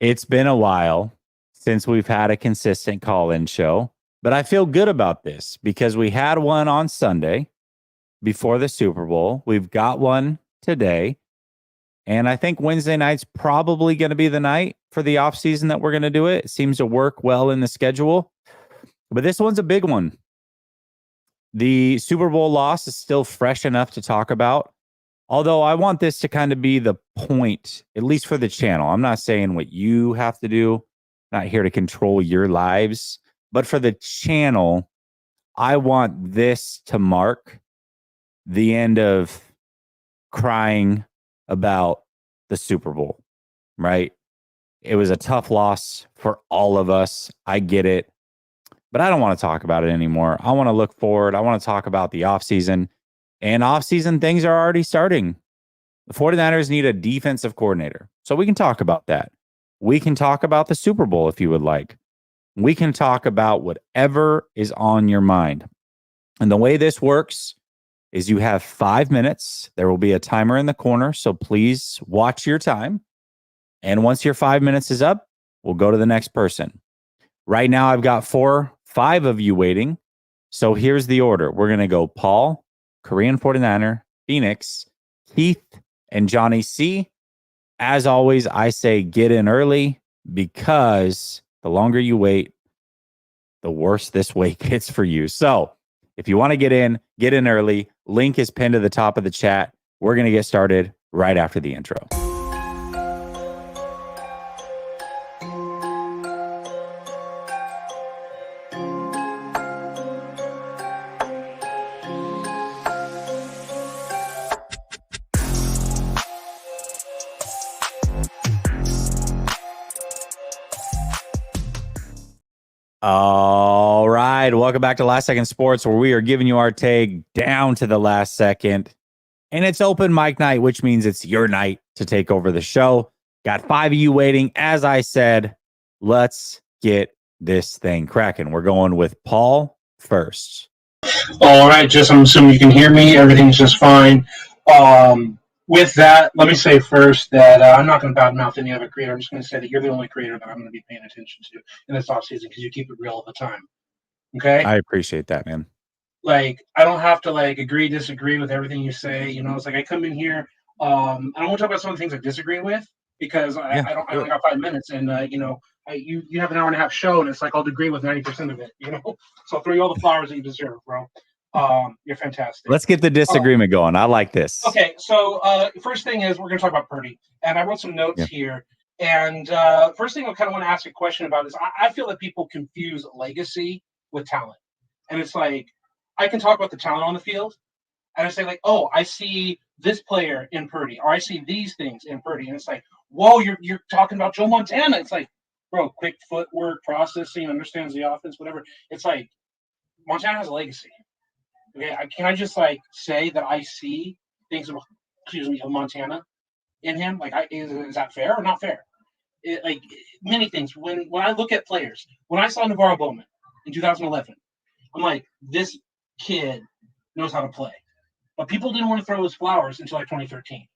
It's been a while since we've had a consistent call-in show, but I feel good about this because we had one on Sunday before the Super Bowl. We've got one today, and I think Wednesday night's probably going to be the night for the offseason that we're going to do it. It seems to work well in the schedule, but this one's a big one. The Super Bowl loss is still fresh enough to talk about. Although I want this to kind of be the point, at least for the channel. I'm not saying what you have to do. I'm not here to control your lives. But for the channel, I want this to mark the end of crying about the Super Bowl, right? It was a tough loss for all of us. I get it. But I don't want to talk about it anymore. I want to look forward. I want to talk about the offseason. And offseason things are already starting. The 49ers need a defensive coordinator. So we can talk about that. We can talk about the Super Bowl if you would like. We can talk about whatever is on your mind. And the way this works is you have 5 minutes. There will be a timer in the corner. So please watch your time. And once your 5 minutes is up, we'll go to the next person. Right now, I've got 5 of you waiting. So here's the order. We're going to go Paul, Korean 49er, Phoenix, Keith, and Johnny C. As always, I say get in early because the longer you wait, the worse this week gets for you. So if you want to get in early. Link is pinned to the top of the chat. We're going to get started right after the intro. All right. Welcome back to Last Second Sports, where we are giving you our take down to the last second. And it's open mic night, which means it's your night to take over the show. Got 5 of you waiting. As I said, let's get this thing cracking. We're going with Paul first. All right. I'm assuming you can hear me. Everything's just fine. With that, let me say first that I'm not going to badmouth any other creator. I'm just going to say that you're the only creator that I'm going to be paying attention to in this offseason because you keep it real all the time. Okay? I appreciate that, man. Like, I don't have to, agree, disagree with everything you say. You know, it's like I come in here. I don't want to talk about some of the things I disagree with because I only got 5 minutes. And, you have an hour and a half show, and it's like I'll agree with 90% of it, you know? So I'll throw you all the flowers that you deserve, bro. You're fantastic. Let's get the disagreement going. I like this. Okay, so first thing is we're going to talk about Purdy, and I wrote some notes here. And first thing I kind of want to ask a question about is I feel that people confuse legacy with talent, and it's like I can talk about the talent on the field, and I say like, oh, I see this player in Purdy, or I see these things in Purdy, and it's like, whoa, you're talking about Joe Montana. It's like, bro, quick footwork, processing, understands the offense, whatever. It's like Montana has a legacy. Okay, can I just say that I see things of Montana in him? Is that fair or not fair? Many things. When I look at players, when I saw Navarro Bowman in 2011, I'm like, this kid knows how to play. But people didn't want to throw his flowers until 2013.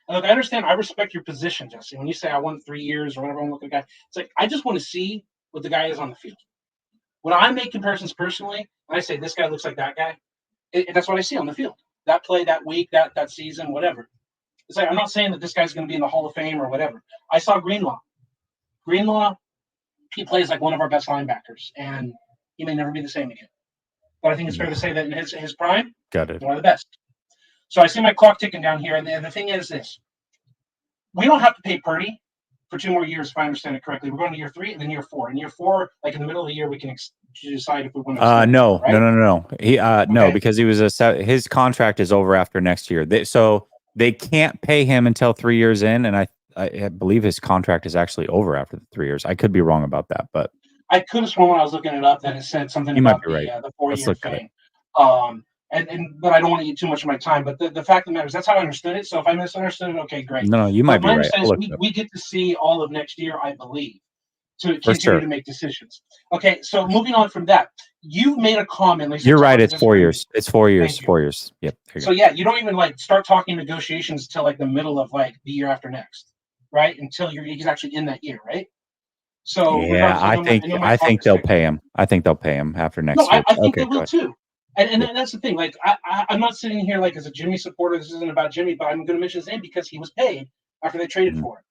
And I understand, I respect your position, Jesse. When you say I won 3 years or whatever, I'm looking at a guy, it's like I just want to see what the guy is on the field. When I make comparisons personally, I say this guy looks like that guy. That's what I see on the field. That play, that week, that season, whatever. It's like I'm not saying that this guy's going to be in the Hall of Fame or whatever. I saw Greenlaw. Greenlaw, he plays like one of our best linebackers, and he may never be the same again. But I think it's fair to say that in his prime, one of the best. So I see my clock ticking down here, and the thing is this. We don't have to pay Purdy for 2 more years, if I understand it correctly. We're going to year 3 and then year 4. In year 4, in the middle of the year, we can decide if we want to. No. He okay. No, because his contract is over after next year. So they can't pay him until 3 years in, and I believe his contract is actually over after the 3 years. I could be wrong about that, but I could have sworn when I was looking it up that it said something about the 4-year thing. But I don't want to eat too much of my time. But the fact of the matter is that's how I understood it. So if I misunderstood it, okay, great. No, you might be right. We get to see all of next year, I believe, to continue to make decisions. Okay, so moving on from that, you made a comment. You're right. It's 4 years. It's 4 years. 4 years. Yep. So you don't even start talking negotiations until the middle of the year after next, right? Until he's actually in that year, right? So Yeah, regardless, I know my I talk think is they'll pay technical. him. I think they'll pay him after No, next year. I think Okay, they go will ahead. too. And Yeah. that's the thing. Like I'm not sitting here like as a Jimmy supporter. This isn't about Jimmy, but I'm going to mention his name because he was paid after they traded Mhm. for him.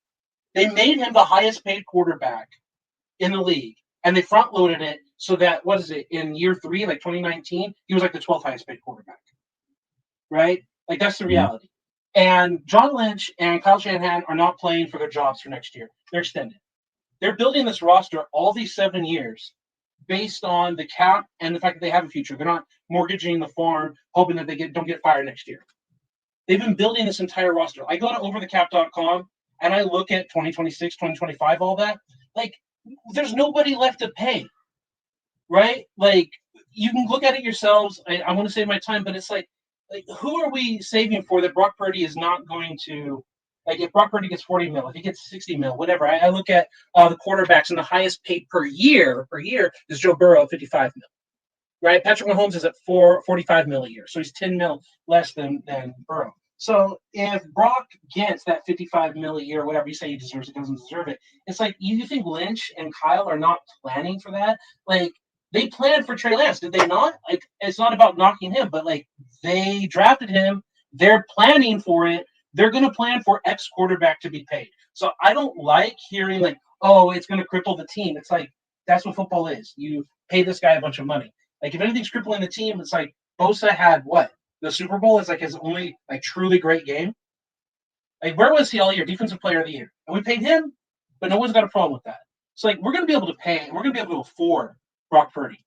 They made him the highest paid quarterback in the league, and they front loaded it so that what is it in year three, like 2019, he was like the 12th highest paid quarterback. Right? Like that's the Mhm. reality. And John Lynch and Kyle Shanahan are not playing for their jobs for next year. They're extended. They're building this roster all these 7 years based on the cap and the fact that they have a future. They're not mortgaging the farm, hoping that they don't get fired next year. They've been building this entire roster. I go to overthecap.com and I look at 2026, 2025, all that. Like, there's nobody left to pay, right? Like, you can look at it yourselves. I want to save my time, but it's like, who are we saving for that Brock Purdy is not going to, like, if Brock Purdy gets 40 mil, if he gets 60 mil, whatever. I look at the quarterbacks, and the highest paid per year is Joe Burrow at 55 mil, right? Patrick Mahomes is at 45 mil a year, so he's 10 mil less than Burrow. So if Brock gets that 55 mil a year, whatever you say he deserves, it doesn't deserve it. It's like you think Lynch and Kyle are not planning for that? Like they planned for Trey Lance, did they not? Like it's not about knocking him, but like they drafted him, they're planning for it. They're going to plan for X quarterback to be paid. So I don't like hearing like, oh, it's going to cripple the team. It's like that's what football is. You pay this guy a bunch of money. Like if anything's crippling the team, it's like Bosa had what? The Super Bowl is like his only like truly great game. Like where was he all year? Defensive player of the year. And we paid him, but no one's got a problem with that. So like we're gonna be able to pay, we're gonna be able to afford Brock Purdy.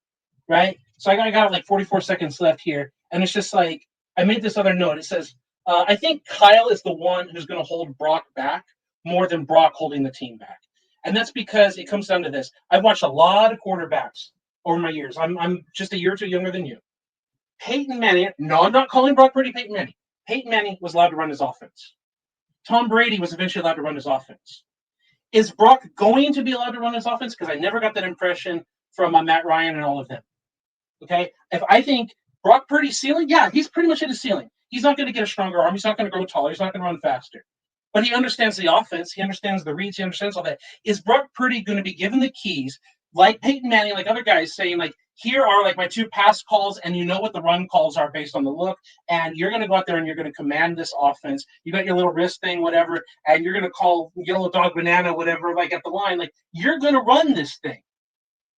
Right? So I got like 44 seconds left here. And it's just like I made this other note. It says, I think Kyle is the one who's gonna hold Brock back more than Brock holding the team back. And that's because it comes down to this. I've watched a lot of quarterbacks over my years. I'm just a year or two younger than you. Peyton Manning, no, I'm not calling Brock Purdy Peyton Manning. Peyton Manning was allowed to run his offense. Tom Brady was eventually allowed to run his offense. Is Brock going to be allowed to run his offense? Because I never got that impression from Matt Ryan and all of them. Okay, if I think Brock Purdy's ceiling, yeah, he's pretty much at his ceiling. He's not going to get a stronger arm. He's not going to grow taller. He's not going to run faster. But he understands the offense. He understands the reads. He understands all that. Is Brock Purdy going to be given the keys, like Peyton Manning, like other guys saying, like, here are like my two pass calls, and you know what the run calls are based on the look, and you're going to go out there and you're going to command this offense. You got your little wrist thing, whatever, and you're going to call yellow dog banana, whatever, like at the line, like you're going to run this thing.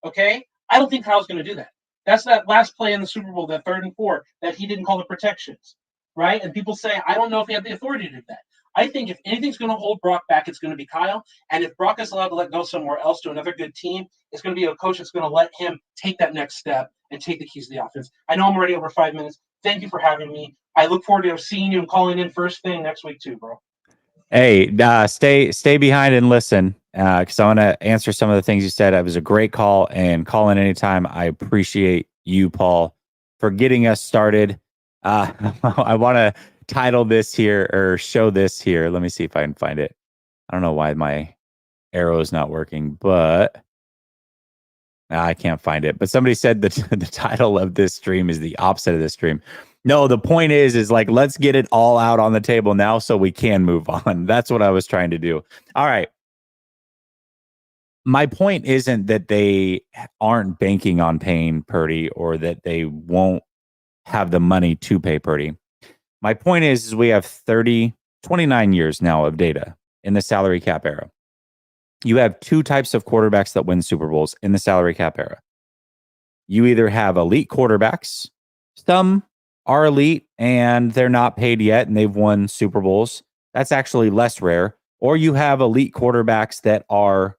Okay, I don't think Kyle's going to do that. That's that last play in the Super Bowl, that 3rd and 4, that he didn't call the protections, right? And people say, I don't know if he had the authority to do that. I think if anything's going to hold Brock back, it's going to be Kyle. And if Brock is allowed to let go somewhere else to another good team, it's going to be a coach that's going to let him take that next step and take the keys to the offense. I know I'm already over 5 minutes. Thank you for having me. I look forward to seeing you and calling in first thing next week too, bro. Hey, stay behind and listen because I want to answer some of the things you said. It was a great call and call in anytime. I appreciate you, Paul, for getting us started. I want to title this here or show this here. Let me see if I can find it. I don't know why my arrow is not working, but I can't find it. But somebody said that the title of this stream is the opposite of this stream. No, the point is like, let's get it all out on the table now so we can move on. That's what I was trying to do. All right. My point isn't that they aren't banking on paying Purdy or that they won't have the money to pay Purdy. My point is we have 29 years now of data in the salary cap era. You have two types of quarterbacks that win Super Bowls in the salary cap era. You either have elite quarterbacks, some are elite and they're not paid yet and they've won Super Bowls. That's actually less rare. Or you have elite quarterbacks that are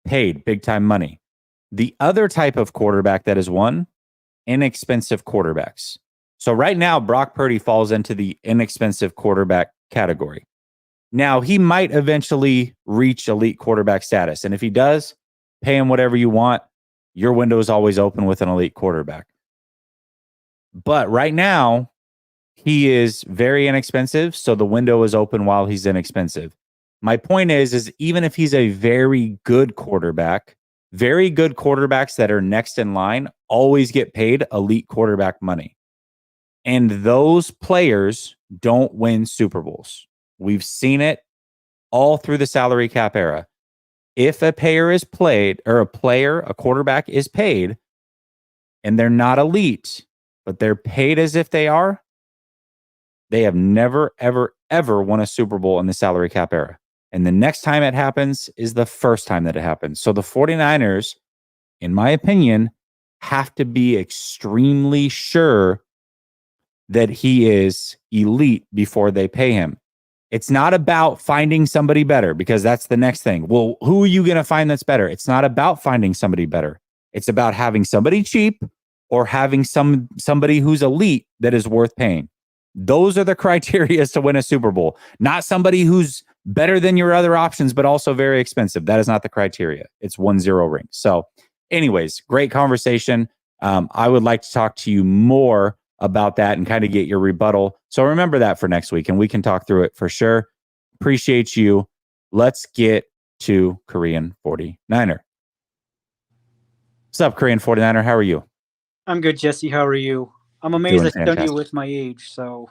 paid big time money. The other type of quarterback that is won, inexpensive quarterbacks. So right now, Brock Purdy falls into the inexpensive quarterback category. Now, he might eventually reach elite quarterback status. And if he does, pay him whatever you want. Your window is always open with an elite quarterback. But right now, he is very inexpensive. So the window is open while he's inexpensive. My point is even if he's a very good quarterback, very good quarterbacks that are next in line always get paid elite quarterback money. And those players don't win Super Bowls. We've seen it all through the salary cap era. if a player is played, or a quarterback is paid, and they're not elite, but they're paid as if they are, they have never, ever, ever won a Super Bowl in the salary cap era. And the next time it happens is the first time that it happens. So the 49ers, in my opinion, have to be extremely sure that he is elite before they pay him. It's not about finding somebody better, because that's the next thing. Well, who are you going to find that's better? It's not about finding somebody better. It's about having somebody cheap or having somebody who's elite that is worth paying. Those are the criteria to win a Super Bowl. Not somebody who's better than your other options, but also very expensive. That is not the criteria. It's 1-0 ring. So anyways, great conversation. I would like to talk to you more about that and kind of get your rebuttal. So remember that for next week, and we can talk through it for sure. Appreciate you. Let's get to Korean 49er. What's up, Korean 49er? How are you? I'm good, Jesse. How are you? I'm amazed I stunned you with my age, so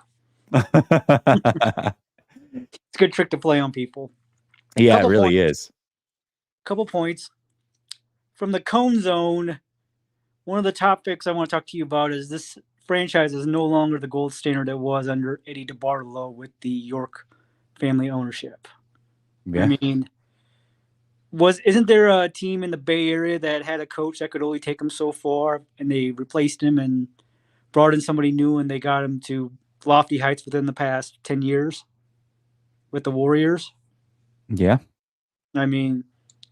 it's a good trick to play on people. Yeah, it really is. Couple points. From the Cone Zone, one of the topics I want to talk to you about is this franchise is no longer the gold standard it was under Eddie DeBartolo with the York family ownership. Yeah. I mean, isn't there a team in the Bay Area that had a coach that could only take them so far, and they replaced him and brought in somebody new, and they got him to lofty heights within the past 10 years with the Warriors? Yeah. I mean,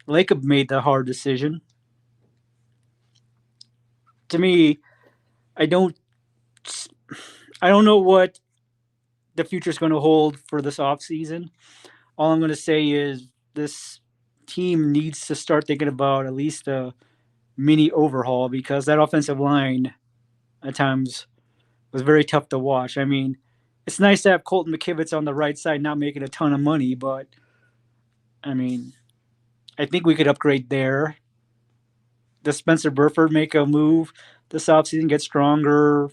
Lacob made the hard decision. To me, I don't know what the future is going to hold for this offseason. All I'm going to say is this team needs to start thinking about at least a mini overhaul, because that offensive line at times was very tough to watch. I mean, it's nice to have Colton McKivitz on the right side not making a ton of money, but I mean, I think we could upgrade there. Does Spencer Burford make a move this offseason, get stronger,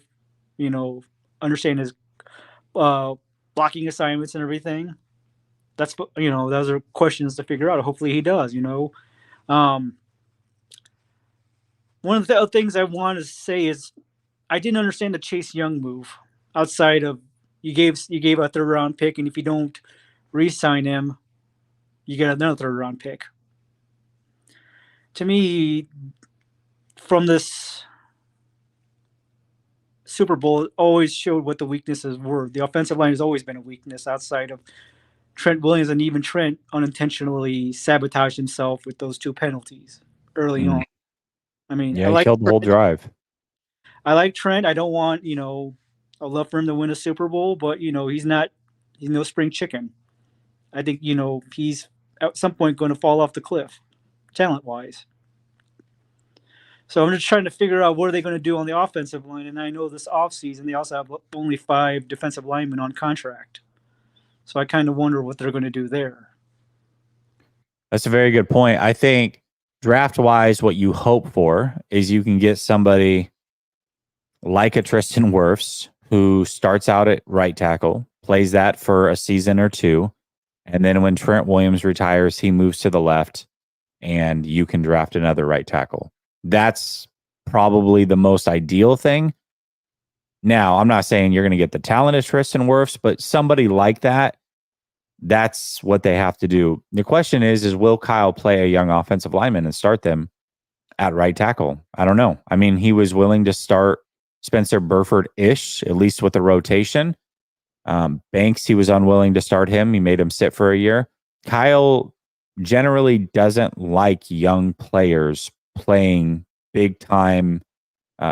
understand his blocking assignments and everything? That's, those are questions to figure out. Hopefully he does, One of the other things I want to say is I didn't understand the Chase Young move outside of you gave a third round pick, and if you don't re-sign him, you get another third round pick. To me, from this Super Bowl, it always showed what the weaknesses were. The offensive line has always been a weakness outside of Trent Williams, and even Trent unintentionally sabotaged himself with those 2 penalties early on. I mean, yeah, he killed the whole drive. I like Trent. I don't want, I'd love for him to win a Super Bowl, but he's no spring chicken. I think, he's at some point going to fall off the cliff, talent-wise. So I'm just trying to figure out what are they going to do on the offensive line. And I know this offseason they also have only 5 defensive linemen on contract. So I kind of wonder what they're going to do there. That's a very good point. I think draft-wise, what you hope for is you can get somebody like a Tristan Wirfs, who starts out at right tackle, plays that for a season or 2, and then when Trent Williams retires, he moves to the left, and you can draft another right tackle. That's probably the most ideal thing. Now, I'm not saying you're going to get the talent of Tristan Wirfs, but somebody like that, that's what they have to do. The question is will Kyle play a young offensive lineman and start them at right tackle? I don't know. I mean, he was willing to start Spencer Burford-ish, at least with the rotation. Banks, he was unwilling to start him. He made him sit for a year. Kyle generally doesn't like young players playing big-time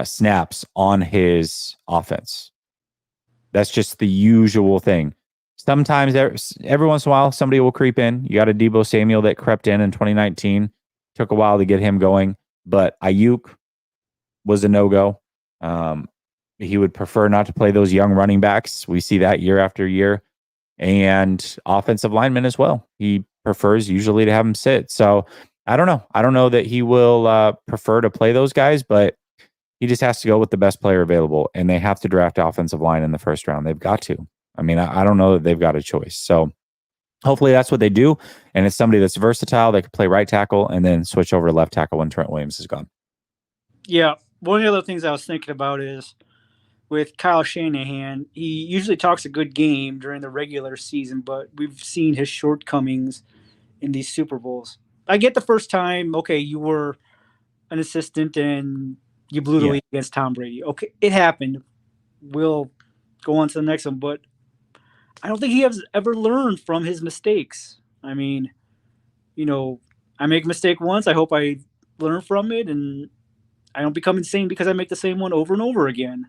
snaps on his offense. That's just the usual thing. Sometimes, every once in a while, somebody will creep in. You got a Deebo Samuel that crept in 2019. Took a while to get him going, but Ayuk was a no-go. He would prefer not to play those young running backs. We see that year after year. And offensive linemen as well. He prefers usually to have them sit. So I don't know. I don't know that he will prefer to play those guys, but he just has to go with the best player available. And they have to draft offensive line in the first round. They've got to. I mean, I don't know that they've got a choice. So hopefully that's what they do. And it's somebody that's versatile. They can play right tackle and then switch over to left tackle when Trent Williams is gone. Yeah. One of the other things I was thinking about is with Kyle Shanahan, he usually talks a good game during the regular season, but we've seen his shortcomings in these Super Bowls. I get the first time, okay, you were an assistant and you blew the lead against Tom Brady. Okay, it happened. We'll go on to the next one, but I don't think he has ever learned from his mistakes. I mean, I make a mistake once. I hope I learn from it and I don't become insane because I make the same one over and over again.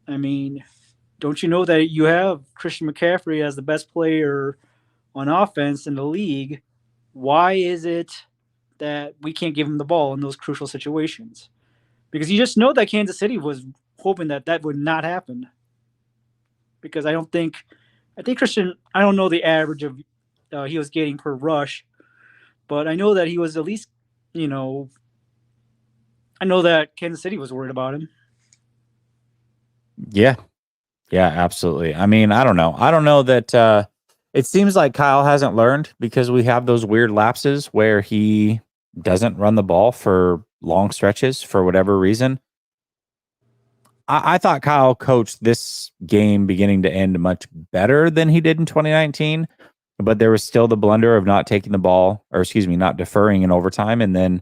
I mean, don't you know that you have Christian McCaffrey as the best player on offense in the league? Why is it that we can't give him the ball in those crucial situations? Because you just know that Kansas City was hoping that that would not happen. Because I think Christian, I don't know the average of he was getting per rush, but I know that he was at least, I know that Kansas City was worried about him. Yeah. Yeah, absolutely. I mean, I don't know. I don't know that it seems like Kyle hasn't learned because we have those weird lapses where he doesn't run the ball for long stretches for whatever reason. I thought Kyle coached this game beginning to end much better than he did in 2019, but there was still the blunder of not taking the ball, or excuse me, not deferring in overtime. And then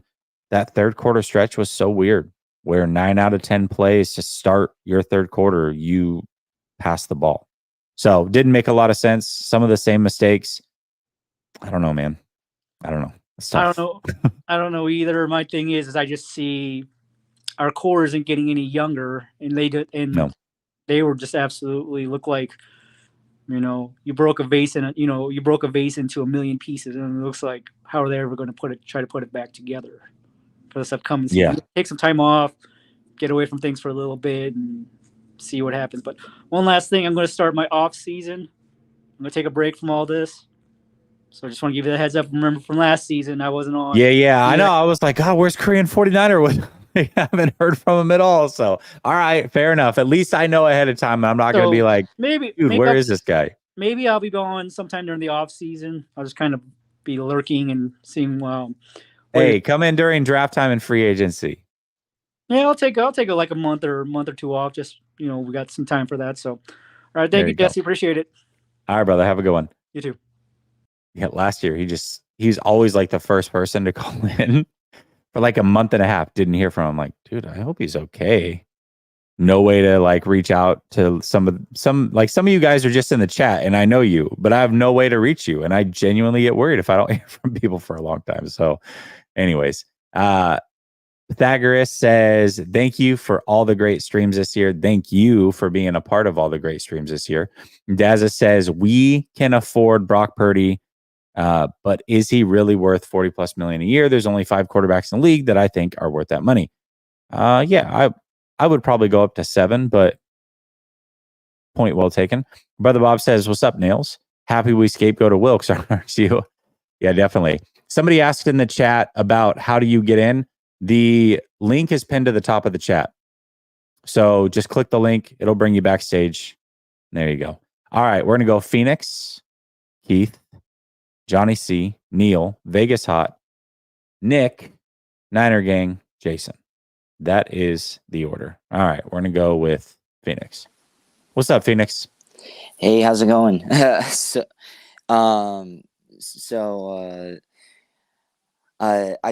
that third quarter stretch was so weird where 9 out of 10 plays to start your third quarter, you pass the ball. So didn't make a lot of sense. Some of the same mistakes. I don't know, man. I don't know. It's tough. I don't know either. My thing is I just see our core isn't getting any younger, and they were just absolutely look like, you broke a vase into a million pieces, and it looks like how are they ever going to try to put it back together for this upcoming season? Yeah. Take some time off, get away from things for a little bit, and see what happens. But one last thing, I'm going to start my off season. I'm going to take a break from all this. So I just want to give you the heads up. Remember from last season, I wasn't on. Yeah. I know. I was like, oh, where's Korean 49er? We haven't heard from him at all. So, all right, fair enough. At least I know ahead of time. I'm not going to be like, dude, where is this guy? Maybe I'll be going sometime during the off season. I'll just kind of be lurking and seeing. Hey, come in during draft time and free agency. Yeah, I'll take like a month or two off. Just we got some time for that. So, all right, thank you, Jesse. Appreciate it. All right, brother. Have a good one. You too. Yeah, last year he's always like the first person to call in for like a month and a half. Didn't hear from him. Like, dude, I hope he's okay. No way to like reach out to some of you guys are just in the chat and I know you, but I have no way to reach you. And I genuinely get worried if I don't hear from people for a long time. So anyways, Pythagoras says, thank you for all the great streams this year. Thank you for being a part of all the great streams this year. Daza says, we can afford Brock Purdy, but is he really worth 40 plus million a year? There's only 5 quarterbacks in the league that I think are worth that money. Yeah, I would probably go up to 7, but point well taken. Brother Bob says, what's up, Nails? Happy we scapegoat to Wilkes, aren't you? Yeah, definitely. Somebody asked in the chat about how do you get in? The link is pinned to the top of the chat. So just click the link. It'll bring you backstage. There you go. All right, we're going to go Phoenix, Keith, Johnny C, Neil, Vegas Hot, Nick, Niner Gang, Jason. That is the order. All right, we're going to go with Phoenix. What's up, Phoenix? Hey, how's it going? I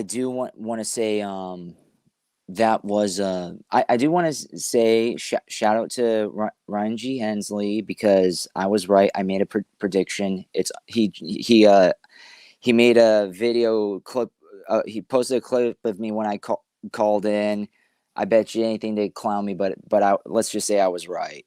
do want to say that was I do want to say shout out to Ryan G. Hensley because I was right. I made a prediction. It's he made a video clip. He posted a clip of me when I called in. I bet you anything they'd clown me, but let's just say I was right.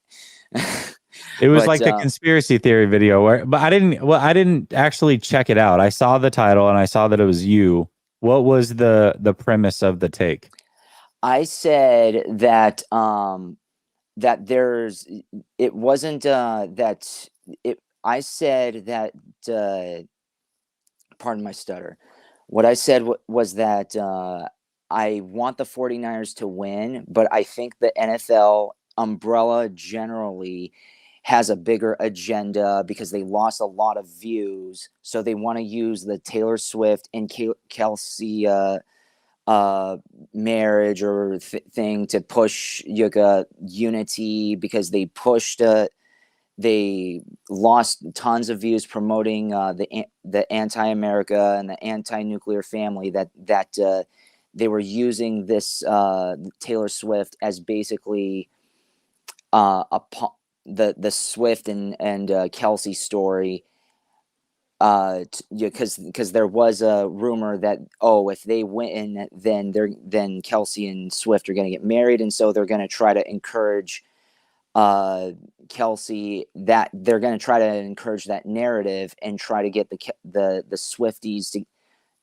It was like the conspiracy theory video but I didn't actually check it out. I saw the title and I saw that it was you. What was the premise of the take? I said that that there's it wasn't that it I said that pardon my stutter. What I said was that I want the 49ers to win, but I think the NFL umbrella generally has a bigger agenda because they lost a lot of views. So they want to use the Taylor Swift and Kelsey marriage or thing to push unity, because they lost tons of views promoting the anti-America and the anti-nuclear family, that they were using this Taylor Swift as basically the Swift and Kelsey story, because there was a rumor that, if they win, then Kelsey and Swift are going to get married, and so they're going to try to encourage Kelsey, that they're going to try to encourage that narrative and try to get the Swifties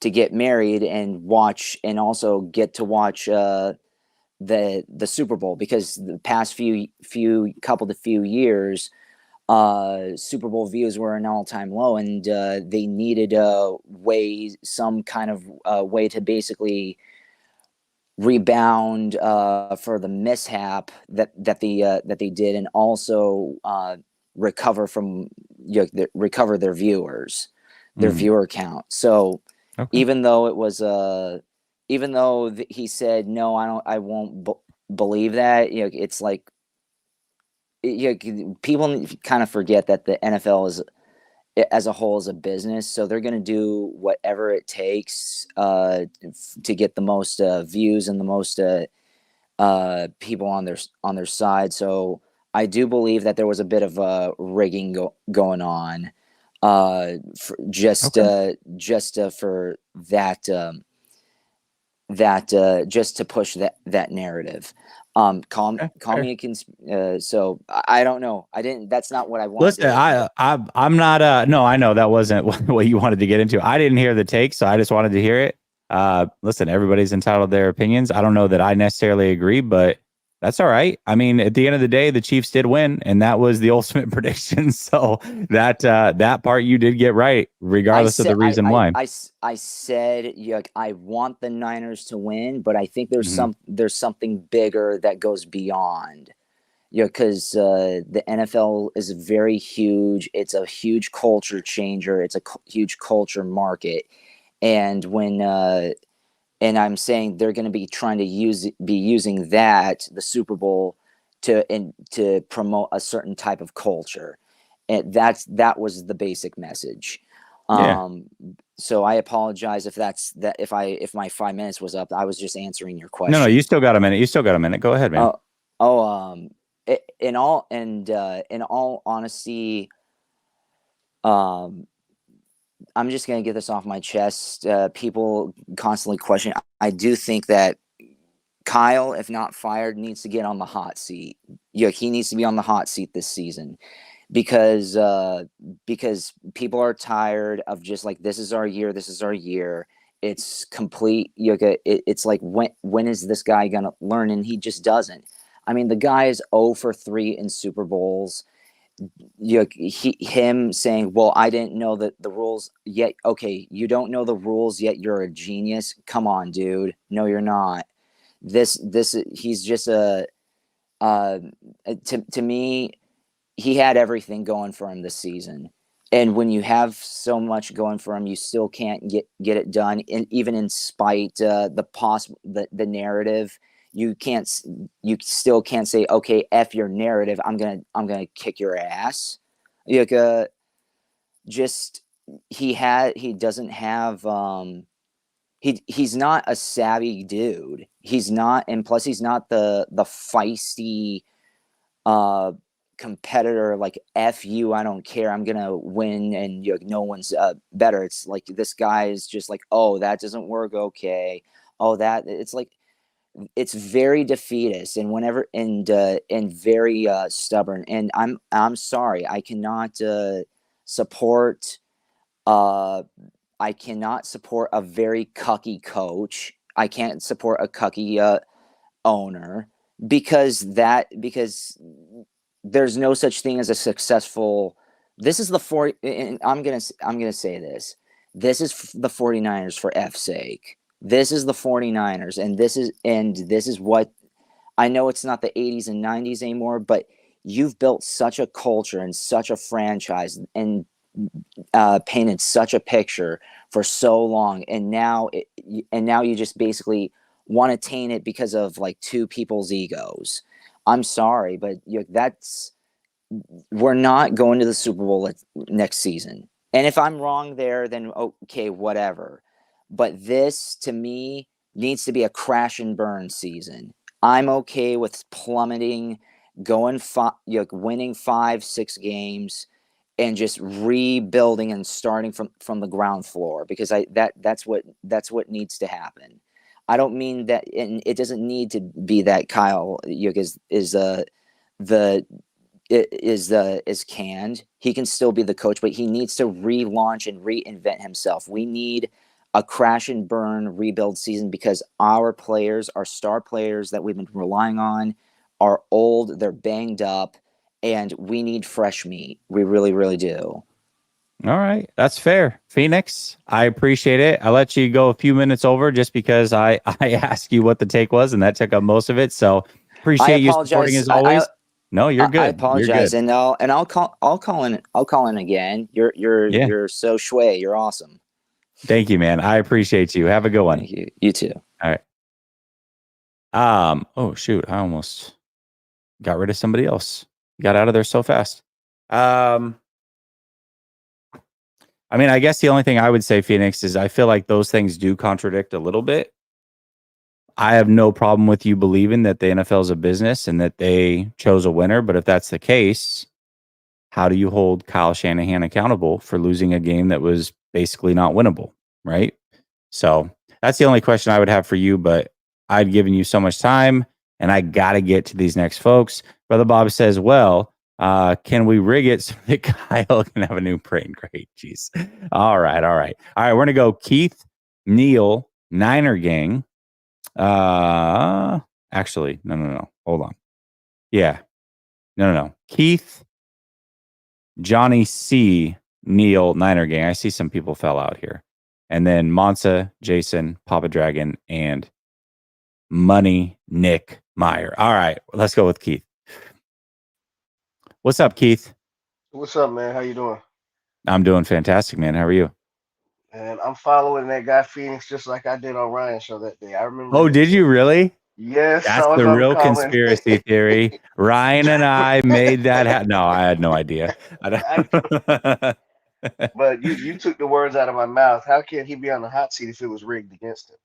to get married and also get to watch the Super Bowl, because the past few years, Super Bowl views were an all-time low, and they needed some kind of way to basically rebound for the mishap that they did, and also recover their viewers, their viewer count. So even though he said, no, I won't believe that, it's like, people kind of forget that the NFL as a whole is a business, so they're going to do whatever it takes to get the most views and the most people on their side. So I do believe that there was a bit of rigging going on, for just for that, just to push that narrative. Call me so I don't know. That's not what I wanted. Listen, I'm not. No, I know that wasn't what you wanted to get into. I didn't hear the take, so I just wanted to hear it. Listen, everybody's entitled to their opinions. I don't know that I necessarily agree, but that's all right. I mean, at the end of the day, the Chiefs did win, and that was the ultimate prediction. So that part you did get right, regardless of the reason why. I said, I want the Niners to win, but I think there's something bigger that goes beyond. Because the NFL is very huge. It's a huge culture changer. It's a huge culture market, and and I'm saying they're going to be trying to using the Super Bowl to promote a certain type of culture, and that was the basic message. So I apologize if my 5 minutes was up. I was just answering your question. No, you still got a minute. Go ahead, man. In all honesty, I'm just going to get this off my chest. People constantly question. I do think that Kyle, if not fired, needs to get on the hot seat. He needs to be on the hot seat this season, because people are tired of just like, this is our year. It's complete. It's like, when is this guy going to learn? And he just doesn't. I mean, the guy is 0 for 3 in Super Bowls. Him saying, well, I didn't know the rules yet. Okay, you don't know the rules yet, you're a genius. Come on, dude. No, you're not. He's just to me, he had everything going for him this season. And when you have so much going for him, you still can't get it done. And even in spite the narrative, you still can't say, okay, F your narrative, I'm gonna kick your ass. He doesn't have he's not a savvy dude. He's not, and plus he's not the feisty competitor, like, F you, I don't care, I'm gonna win, and no one's better. It's like, this guy is just like, oh, that doesn't work, okay, it's like, it's very defeatist and very stubborn. And I'm sorry, I cannot support I cannot support a very cucky coach. I can't support a cucky owner, because there's no such thing as a successful. This is and I'm gonna say this. This is the 49ers, for F's sake. This is the 49ers, and this is what, I know it's not the 80s and 90s anymore, but you've built such a culture and such a franchise and painted such a picture for so long, and now you just basically want to taint it because of like two people's egos. I'm sorry, but we're not going to the Super Bowl next season. And if I'm wrong there, then okay, whatever. But this, to me, needs to be a crash and burn season. I'm okay with plummeting, winning 5-6 games, and just rebuilding and starting from the ground floor, because that's what needs to happen. I don't mean that, and it doesn't need to be that Kyle is canned. He can still be the coach, but he needs to relaunch and reinvent himself. We need a crash and burn rebuild season, because our players, our star players that we've been relying on, are old, they're banged up, and we need fresh meat. We really, really do. All right. That's fair. Phoenix, I appreciate it. I let you go a few minutes over just because I asked you what the take was, and that took up most of it. So appreciate you supporting as always. No, you're good. I apologize, you're good. and I'll call in again. You're so shway. You're awesome. Thank you, man. I appreciate you. Have a good one. Thank you. You too. All right. Oh shoot, I almost got rid of somebody else. Got out of there so fast. I mean, I guess the only thing I would say, Phoenix, is I feel like those things do contradict a little bit. I have no problem with you believing that the NFL is a business and that they chose a winner. But if that's the case, how do you hold Kyle Shanahan accountable for losing a game that was basically not winnable, right? So that's the only question I would have for you. But I've given you so much time, and I got to get to these next folks. Brother Bob says, well, can we rig it so that Kyle can have a new brain? Great. Jeez. All right. We're going to go Keith, Neil, Niner Gang. Actually, no. Hold on. Yeah. No. Keith, Johnny C, Neil, Niner Gang. I see some people fell out here. And then Monsa, Jason, Papa Dragon, and Money Nick Meyer. All right. Let's go with Keith. What's up, Keith? What's up, man? How you doing? I'm doing fantastic, man. How are you? And I'm following that guy Phoenix just like I did on Ryan's show that day. I remember. Oh, did you really? Yes. That's the real conspiracy theory. Ryan and I made that happen. No, I had no idea. But you took the words out of my mouth. How can he be on the hot seat if it was rigged against him?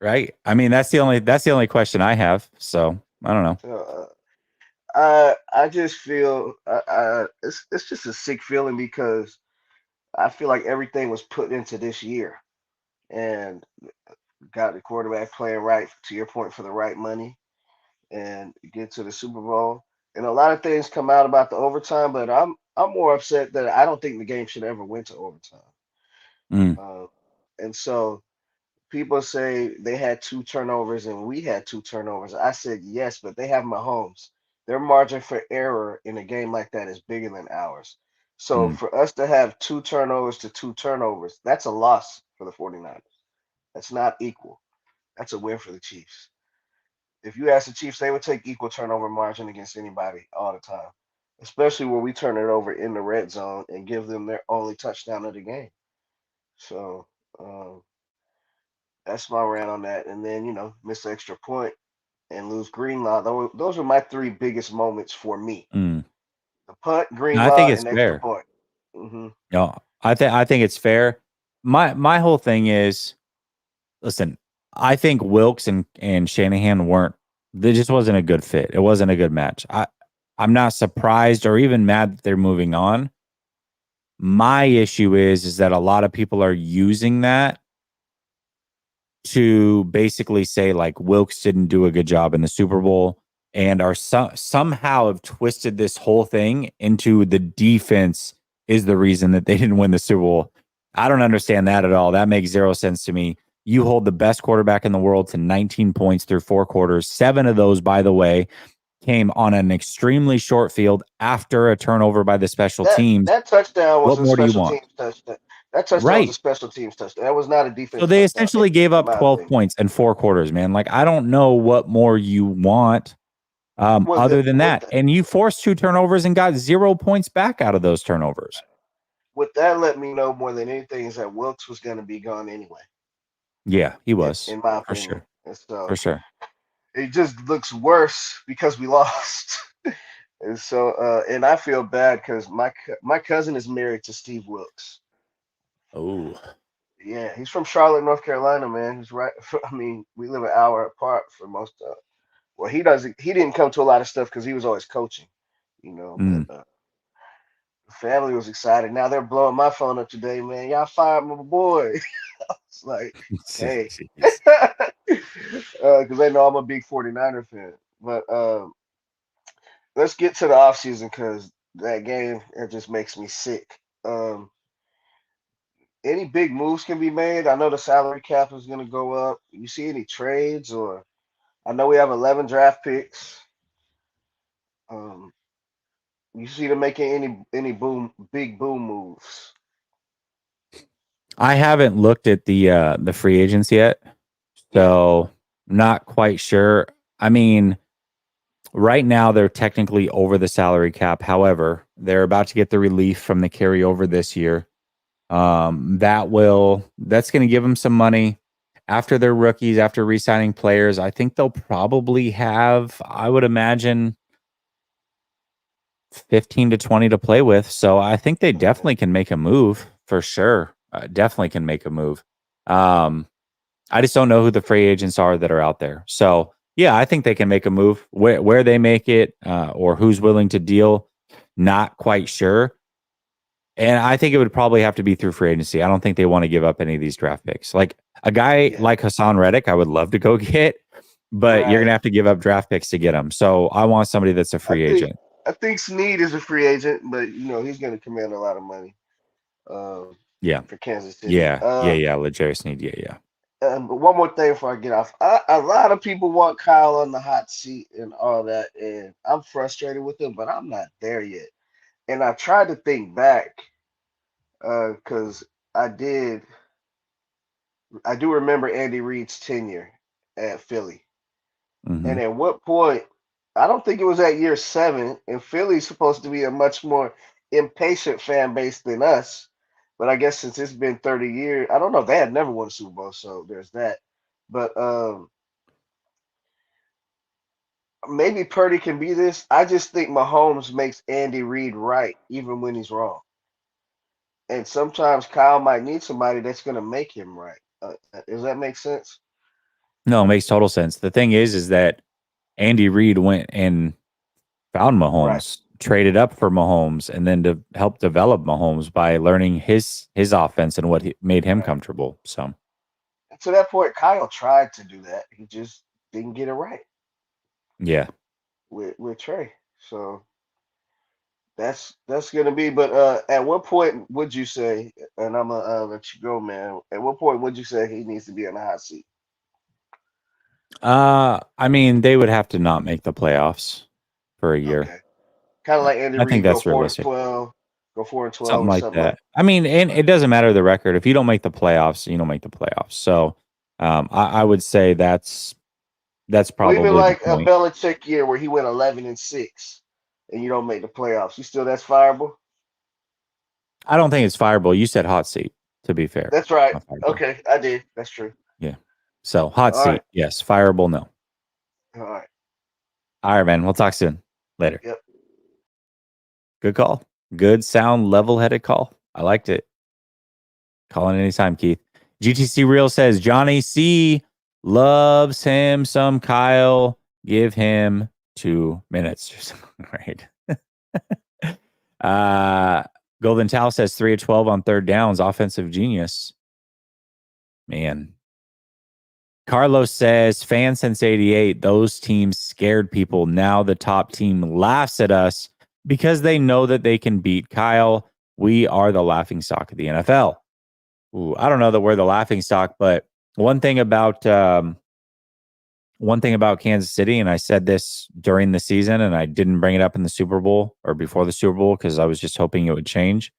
Right. I mean, that's the only question I have. So I don't know. I just feel it's just a sick feeling, because I feel like everything was put into this year, and got the quarterback playing right, to your point, for the right money, and get to the Super Bowl. And a lot of things come out about the overtime, but I'm more upset that I don't think the game should ever went to overtime. And so people say they had 2 turnovers and we had 2 turnovers. I said yes, but they have Mahomes. Their margin for error in a game like that is bigger than ours. So for us to have 2 turnovers to 2 turnovers, that's a loss for the 49ers. That's not equal. That's a win for the Chiefs. If you ask the Chiefs, they would take equal turnover margin against anybody all the time, especially when we turn it over in the red zone and give them their only touchdown of the game. So that's my rant on that. And then, miss the extra point and lose Greenlaw. Those are my 3 biggest moments for me. The punt, Greenlaw, and extra point. No, I think it's fair. My whole thing is, listen, I think Wilkes and Shanahan there just wasn't a good fit. It wasn't a good match. I'm not surprised or even mad that they're moving on. My issue is that a lot of people are using that to basically say like Wilkes didn't do a good job in the Super Bowl, and are somehow have twisted this whole thing into the defense is the reason that they didn't win the Super Bowl. I don't understand that at all. That makes zero sense to me. You hold the best quarterback in the world to 19 points through 4 quarters. 7 of those, by the way, came on an extremely short field after a turnover by the special teams. That touchdown was what more do you want? Teams touchdown. That touchdown was a special teams touchdown. That was not a defense. So they essentially gave up 12 points in 4 quarters, man. Like, I don't know what more you want. Well, Other than that, and you forced 2 turnovers and got 0 points back out of those turnovers. what that let me know more than anything is that Wilkes was going to be gone anyway. Yeah, he was, in my for opinion. sure. And so For sure. it just looks worse because we lost. And so, and I feel bad because my cousin is married to Steve Wilkes. Oh, Yeah, he's from Charlotte, North Carolina, man. He's right. I mean, we live an hour apart for most of. Well, he doesn't. He didn't come to a lot of stuff because he was always coaching, mm. But the family was excited. Now they're blowing my phone up today, man. Y'all fired my boy. It's like, hey, Jeez. because they know I'm a big 49er fan. But let's get to the offseason because that game, it just makes me sick. Any big moves can be made. I know the salary cap is going to go up. You see any trades, or I know we have 11 draft picks. Um, you see them making any big boom moves? I haven't looked at the free agents yet, so not quite sure. I mean, right now they're technically over the salary cap. However, they're about to get the relief from the carryover this year. That's going to give them some money after their rookies, after re-signing players. I think they'll probably have, I would imagine, 15 to 20 to play with. So I think they definitely can make a move for sure. Definitely can make a move. I just don't know who the free agents are that are out there. So yeah, I think they can make a move. Where they make it, or who's willing to deal, not quite sure. And I think it would probably have to be through free agency. I don't think they want to give up any of these draft picks. Like a guy like Hassan Reddick, I would love to go get, but you're gonna have to give up draft picks to get him. So I want somebody that's a free agent. I think Snead is a free agent, but he's going to command a lot of money. Yeah. For Kansas City. Yeah. Legarius Snead. Yeah. But one more thing before I get off. A lot of people want Kyle on the hot seat and all that, and I'm frustrated with him, but I'm not there yet. And I tried to think back because I do remember Andy Reid's tenure at Philly. Mm-hmm. And at what point, I don't think it was at year 7, and Philly's supposed to be a much more impatient fan base than us. But I guess since it's been 30 years, I don't know. They had never won a Super Bowl, so there's that. But maybe Purdy can be this. I just think Mahomes makes Andy Reid right, even when he's wrong. And sometimes Kyle might need somebody that's going to make him right. Does that make sense? No, it makes total sense. The thing is that Andy Reid went and found Mahomes, traded up for Mahomes, and then to help develop Mahomes by learning his offense and what made him comfortable. So, to that point, Kyle tried to do that. He just didn't get it right. Yeah. With Trey. So that's gonna be. But at what point would you say? And I'm gonna let you go, man. At what point would you say he needs to be on the hot seat? I mean, they would have to not make the playoffs for a year. Okay. Kind of like Andy I think Reid, go that's realistic. 4-12, go 4-12, Something or like something that. I mean, and it doesn't matter the record. If you don't make the playoffs, you don't make the playoffs. So, I would say that's probably even the like a point. Belichick year where he went 11-6, and you don't make the playoffs. You still that's fireable. I don't think it's fireable. You said hot seat. To be fair, That's right. Okay, I did. That's true. Yeah. So hot All seat, right. yes. Fireable, no. All right. All right, man. We'll talk soon. Later. Yep. Good call. Good sound, level-headed call. I liked it. Call in anytime, Keith. GTC Real says Johnny C loves him some Kyle. Give him 2 minutes. Right. Golden Towel says 3 of 12 on third downs. Offensive genius. Man. Carlos says fan since 88. Those teams scared people. Now the top team laughs at us because they know that they can beat Kyle. We are the laughingstock of the NFL. Ooh, I don't know that we're the laughingstock, but one thing about Kansas City, and I said this during the season, and I didn't bring it up in the Super Bowl or before the Super Bowl because I was just hoping it would change.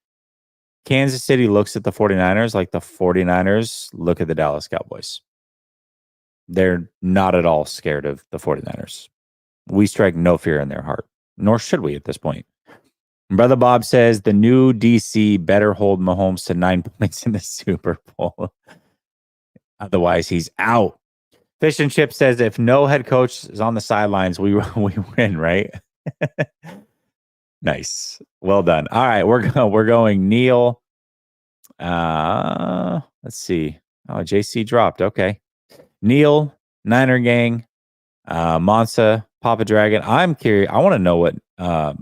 Kansas City looks at the 49ers like the 49ers look at the Dallas Cowboys. They're not at all scared of the 49ers. We strike no fear in their heart, nor should we at this point. Brother Bob says the new DC better hold Mahomes to 9 points in the Super Bowl. Otherwise, he's out. Fish and Chip says if no head coach is on the sidelines, we win, right? Nice. Well done. All right, we're going Neil. Let's see. Oh, JC dropped. Okay. Neil, Niner Gang, Monsa, Papa Dragon. I'm curious. I want to know what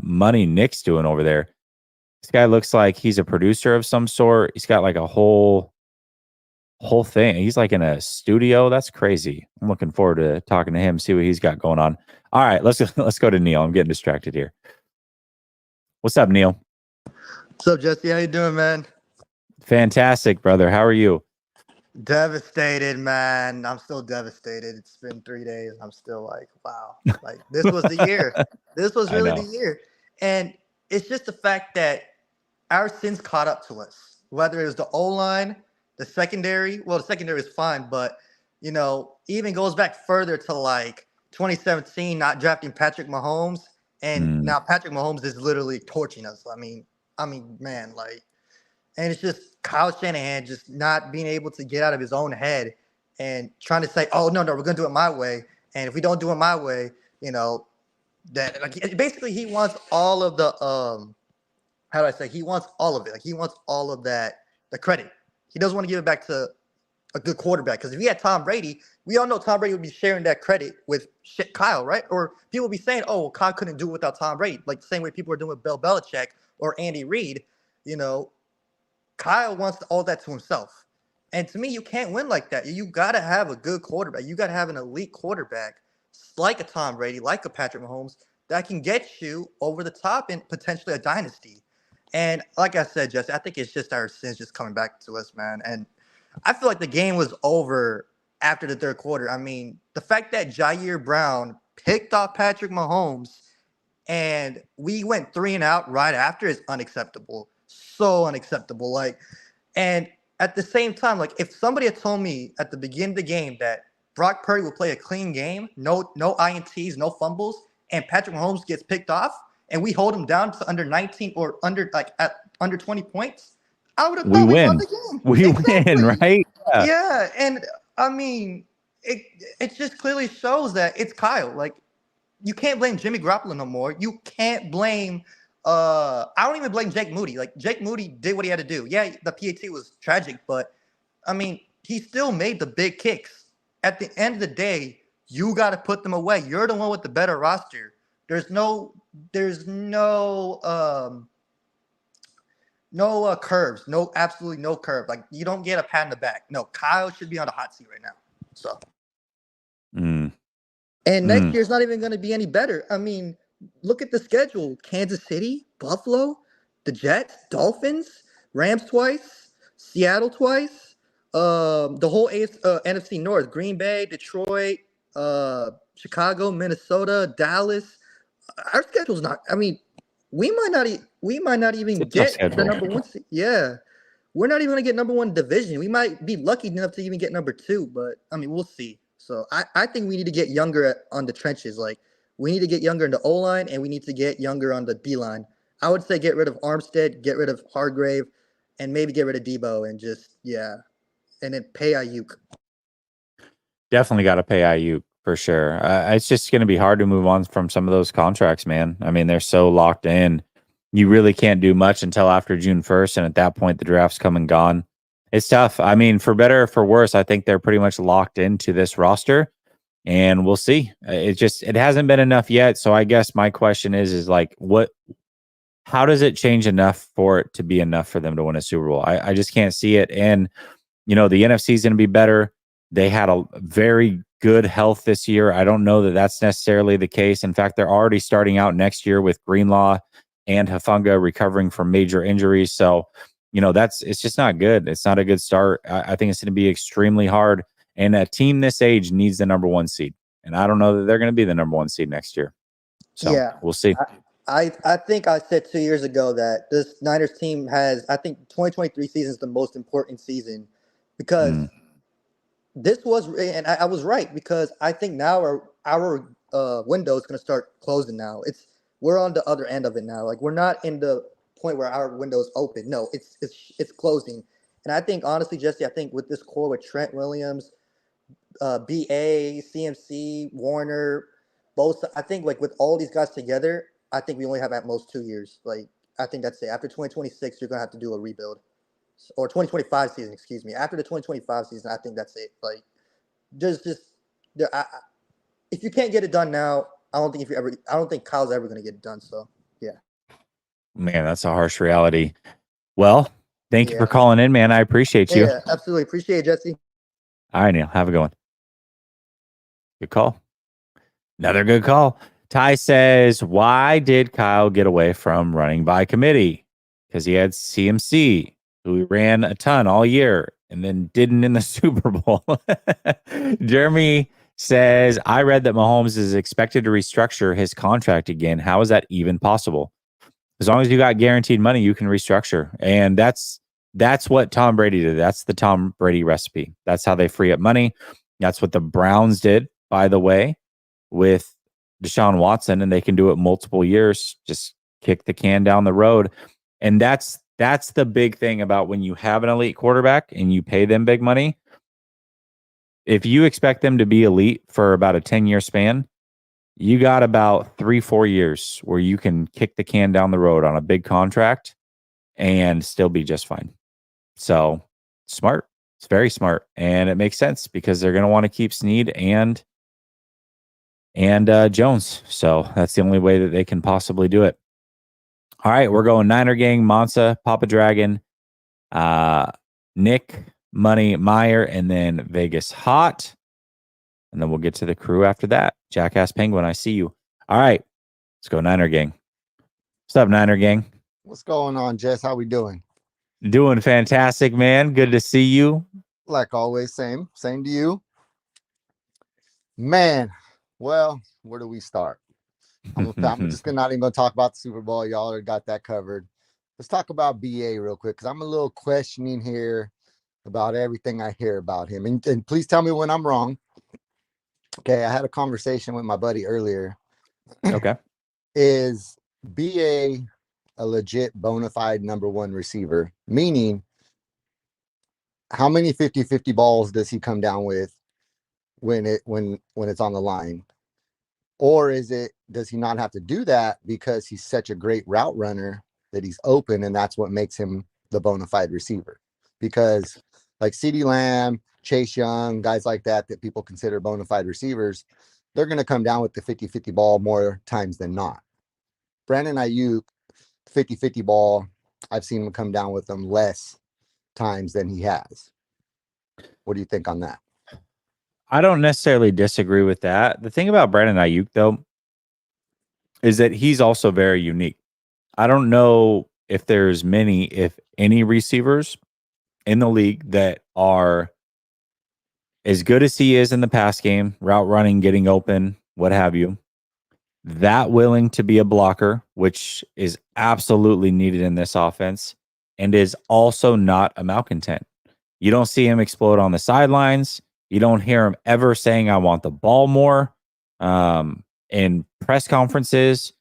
Money Nick's doing over there. This guy looks like he's a producer of some sort. He's got like a whole thing. He's like in a studio. That's crazy. I'm looking forward to talking to him, see what he's got going on. All right, let's go to Neil. I'm getting distracted here. What's up, Neil? What's up, Jesse? How you doing, man? Fantastic, brother. How are you? Devastated, man. I'm still devastated. It's been 3 days. I'm still like, wow. Like, this was the year. This was really the year. And it's just the fact that our sins caught up to us. Whether it was the O-line, the secondary. Well, the secondary is fine, but, even goes back further to like 2017, not drafting Patrick Mahomes. And now Patrick Mahomes is literally torching us. I mean, man, like, and it's just Kyle Shanahan just not being able to get out of his own head and trying to say, oh, no, we're going to do it my way. And if we don't do it my way, that like basically he wants all of the, how do I say, he wants all of it. Like he wants all of that, the credit. He doesn't want to give it back to a good quarterback. Because if he had Tom Brady, we all know Tom Brady would be sharing that credit with Kyle, right? Or people would be saying, oh, well, Kyle couldn't do it without Tom Brady. Like the same way people are doing with Bill Belichick or Andy Reid, Kyle wants all that to himself. And to me, you can't win like that. You got to have a good quarterback. You got to have an elite quarterback like a Tom Brady, like a Patrick Mahomes, that can get you over the top and potentially a dynasty. And like I said, Jesse, I think it's just our sins just coming back to us, man. And I feel like the game was over after the third quarter. I mean, the fact that Jair Brown picked off Patrick Mahomes and we went 3 and out right after is unacceptable. So unacceptable. Like, and at the same time, like if somebody had told me at the beginning of the game that Brock Purdy will play a clean game, no INTs, no fumbles, and Patrick Mahomes gets picked off, and we hold him down to under 19 or under 20 points, I would have thought we won the game. We win, right? Yeah, and I mean, it just clearly shows that it's Kyle. Like, you can't blame Jimmy Garoppolo no more. You can't blame. I don't even blame Jake Moody. Like Jake Moody did what he had to do. Yeah, the PAT was tragic, but I mean, he still made the big kicks. At the end of the day, you got to put them away. You're the one with the better roster. There's no curves, absolutely no curve. Like you don't get a pat in the back. No, Kyle should be on the hot seat right now. So, and next year's not even going to be any better. I mean, look at the schedule: Kansas City, Buffalo, the Jets, Dolphins, Rams twice, Seattle twice. The whole NFC North: Green Bay, Detroit, Chicago, Minnesota, Dallas. Our schedule's not. I mean, we might not even get the number 1 seed. Yeah, we're not even gonna get number 1 division. We might be lucky enough to even get number 2, but I mean, we'll see. So I think we need to get younger on the trenches. Like we need to get younger in the O line, and we need to get younger on the D line. I would say get rid of Armstead, get rid of Hargrave, and maybe get rid of Debo, and just and then pay Ayuk. Definitely got to pay Ayuk for sure. It's just going to be hard to move on from some of those contracts, man. I mean, they're so locked in. You really can't do much until after June 1st. And at that point, the draft's come and gone. It's tough. I mean, for better or for worse, I think they're pretty much locked into this roster. And we'll see. It hasn't been enough yet. So I guess my question is like, how does it change enough for it to be enough for them to win a Super Bowl? I just can't see it. And, the NFC is going to be better. They had a very good health this year. I don't know that that's necessarily the case. In fact, they're already starting out next year with Greenlaw and Hufanga recovering from major injuries. So, it's just not good. It's not a good start. I think it's going to be extremely hard. And a team this age needs the number 1 seed. And I don't know that they're going to be the number 1 seed next year. So we'll see. I think I said 2 years ago that this Niners team has, I think 2023 season is the most important season because this was, and I was right, because I think now our window is going to start closing now. We're on the other end of it now. Like, we're not in the point where our window is open. No, it's closing. And I think, honestly, Jesse, I think with this core with Trent Williams, BA, CMC, Warner, both, I think, like, with all these guys together, I think we only have at most 2 years. Like, I think that's it. After 2026, you're gonna have to do a rebuild, or 2025 season, excuse me. After the 2025 season, I think that's it. Like, just there. If you can't get it done now, I don't think Kyle's ever gonna get it done. So yeah. Man, that's a harsh reality. Well, thank you for Yeah. calling in, man. I appreciate you. Yeah, absolutely. Appreciate it, Jesse. All right, Neil. Have a good one. Good call. Another good call. Ty says, why did Kyle get away from running by committee? Because he had CMC, who he ran a ton all year and then didn't in the Super Bowl. Jeremy says, I read that Mahomes is expected to restructure his contract again. How is that even possible? As long as you got guaranteed money, you can restructure. And that's what Tom Brady did. That's the Tom Brady recipe. That's how they free up money. That's what the Browns did, by the way, with Deshaun Watson, and they can do it multiple years. Just kick the can down the road. And that's the big thing about when you have an elite quarterback and you pay them big money. If you expect them to be elite for about a 10-year span, you got about 3-4 years where you can kick the can down the road on a big contract and still be just fine. So smart. It's very smart. And it makes sense because they're going to want to keep Snead and Jones. So that's the only way that they can possibly do it. All right, we're going Niner Gang, Monza, Papa Dragon, Nick, Money, Meyer, and then Vegas Hot. And then we'll get to the crew after that. Jackass Penguin, I see you. All right, let's go Niner Gang. What's up, Niner Gang? What's going on, Jess? How we doing? Doing fantastic, man. Good to see you. Like always, same to you. Man, well, where do we start? I'm just not even going to talk about the Super Bowl. Y'all already got that covered. Let's talk about BA real quick, because I'm a little questioning here about everything I hear about him. And please tell me when I'm wrong. Okay, I had a conversation with my buddy earlier. Okay. Is BA a legit bona fide number one receiver? Meaning, how many 50-50 balls does he come down with when it's on the line? Or does he not have to do that because he's such a great route runner that he's open, and that's what makes him the bona fide receiver? Because like CeeDee Lamb, Chase Young, guys like that people consider bona fide receivers, they're going to come down with the 50-50 ball more times than not. Brandon Ayuk, 50-50 ball, I've seen him come down with them less times than he has. What do you think on that? I don't necessarily disagree with that. The thing about Brandon Ayuk, though, is that he's also very unique. I don't know if there's many, if any, receivers in the league that are as good as he is in the pass game, route running, getting open, what have you, that willing to be a blocker, which is absolutely needed in this offense, and is also not a malcontent. You don't see him explode on the sidelines. You don't hear him ever saying, I want the ball more. In press conferences,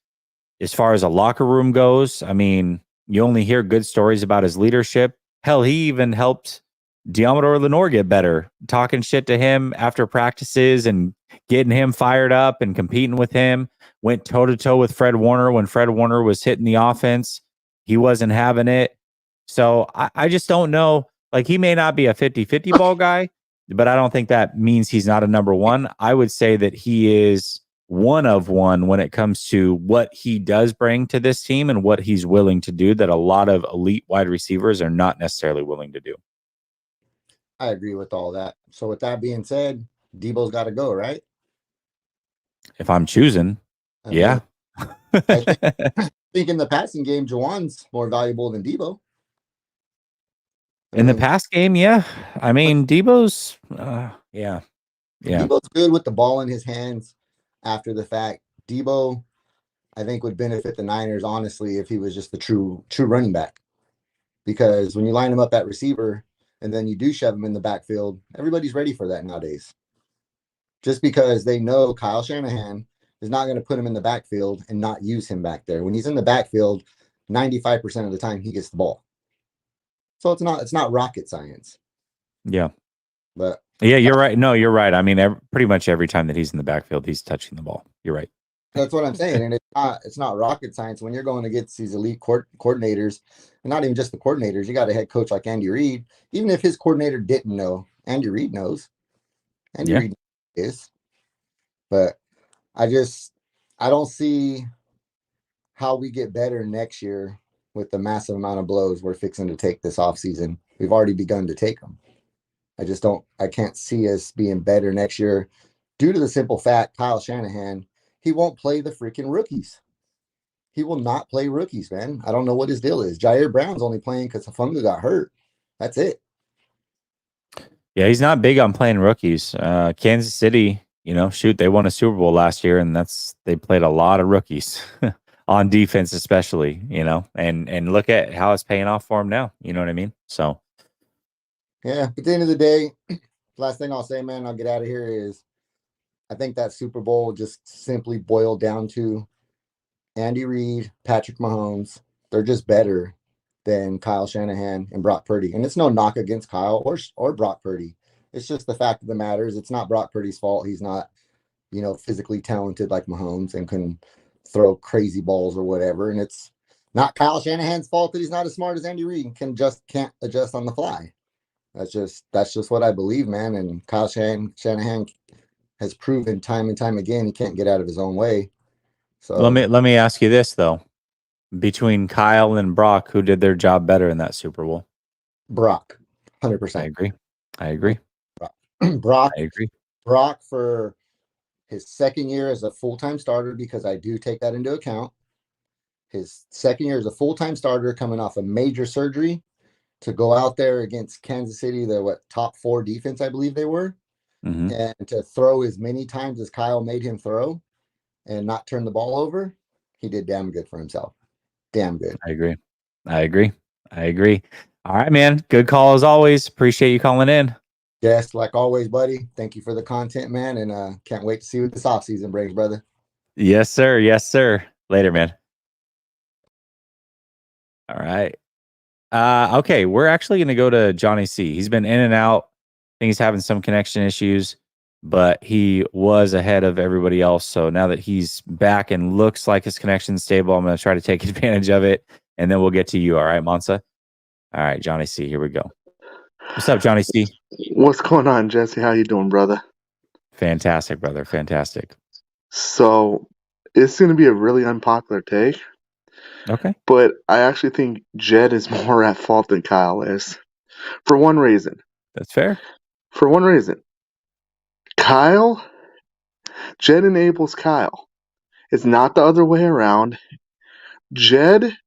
as far as a locker room goes, I mean, you only hear good stories about his leadership. Hell, he even helped Diamador Lenore get better, talking shit to him after practices and getting him fired up and competing with him. Went toe-to-toe with Fred Warner when Fred Warner was hitting the offense. He wasn't having it. So I just don't know. Like, he may not be a 50-50 ball guy, but I don't think that means he's not a number one. I would say that he is one of one when it comes to what he does bring to this team and what he's willing to do that a lot of elite wide receivers are not necessarily willing to do. I agree with all that. So with that being said, Debo's got to go, right? If I'm choosing, yeah. I think in the passing game, Juwan's more valuable than Debo. In the pass game, yeah. I mean, Debo's, yeah. Debo's good with the ball in his hands after the fact. Debo, I think, would benefit the Niners, honestly, if he was just the true running back. Because when you line him up at receiver, and then you do shove him in the backfield, everybody's ready for that nowadays. Just because they know Kyle Shanahan is not going to put him in the backfield and not use him back there. When he's in the backfield, 95% of the time he gets the ball. So it's not rocket science. Yeah. But yeah, you're right. No, you're right. I mean, pretty much every time that he's in the backfield, he's touching the ball. You're right. That's what I'm saying, and it's not rocket science when you're going against these elite coordinators, and not even just the coordinators. You got a head coach like Andy Reid. Even if his coordinator didn't know, Andy Reid knows. Andy Reid is, but I don't see how we get better next year with the massive amount of blows we're fixing to take this offseason. We've already begun to take them. I can't see us being better next year due to the simple fact Kyle Shanahan, he won't play the freaking rookies. He will not play rookies, man. I don't know what his deal is. Jair Brown's only playing because Hafunga got hurt. That's it. Yeah, he's not big on playing rookies. Kansas City, they won a Super Bowl last year, and they played a lot of rookies on defense, especially, and look at how it's paying off for him now. You know what I mean? So, yeah. But at the end of the day, last thing I'll say, man, I'll get out of here is I think that Super Bowl just simply boiled down to Andy Reid, Patrick Mahomes. They're just better than Kyle Shanahan and Brock Purdy. And it's no knock against Kyle or Brock Purdy. It's just the fact of the matter is it's not Brock Purdy's fault. He's not, physically talented like Mahomes and can throw crazy balls or whatever. And it's not Kyle Shanahan's fault that he's not as smart as Andy Reid and can't adjust on the fly. That's just what I believe, man. And Kyle Shanahan has proven time and time again he can't get out of his own way. So let me ask you this though. Between Kyle and Brock, who did their job better in that Super Bowl? Brock, 100%. I agree. Brock, I agree. Brock for his second year as a full-time starter, because I do take that into account. His second year as a full-time starter coming off a major surgery to go out there against Kansas City, the top 4 defense, I believe they were, and to throw as many times as Kyle made him throw and not turn the ball over, he did damn good for himself. Damn good. I agree. All right, man. Good call as always. Appreciate you calling in. Yes, like always, buddy. Thank you for the content, man, and can't wait to see what this offseason brings, brother. Yes, sir. Yes, sir. Later, man. All right. Okay, we're actually going to go to Johnny C. He's been in and out. I think he's having some connection issues, but he was ahead of everybody else. So now that he's back and looks like his connection's stable, I'm going to try to take advantage of it, and then we'll get to you. All right, Monsa? All right, Johnny C., here we go. What's up, Johnny C.? What's going on, Jesse? How you doing, brother? Fantastic, brother. Fantastic. So it's going to be a really unpopular take. Okay. But I actually think Jed is more at fault than Kyle is. For one reason. That's fair. For one reason. Jed enables Kyle. It's not the other way around. Jed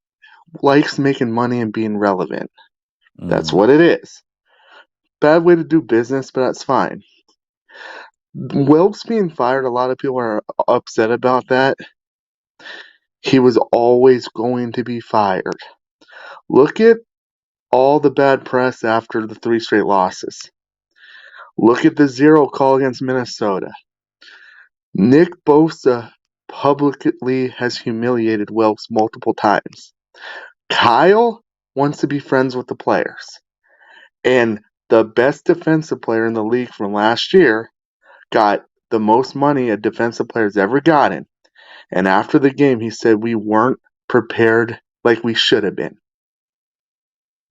likes making money and being relevant. That's what it is. Bad way to do business, but that's fine. Wilkes being fired, a lot of people are upset about that. He was always going to be fired. Look at all the bad press after the 3 straight losses. Look at the 0 call against Minnesota. Nick Bosa publicly has humiliated Wilkes multiple times. Kyle wants to be friends with the players. And the best defensive player in the league from last year got the most money a defensive player's ever gotten. And after the game, he said we weren't prepared like we should have been.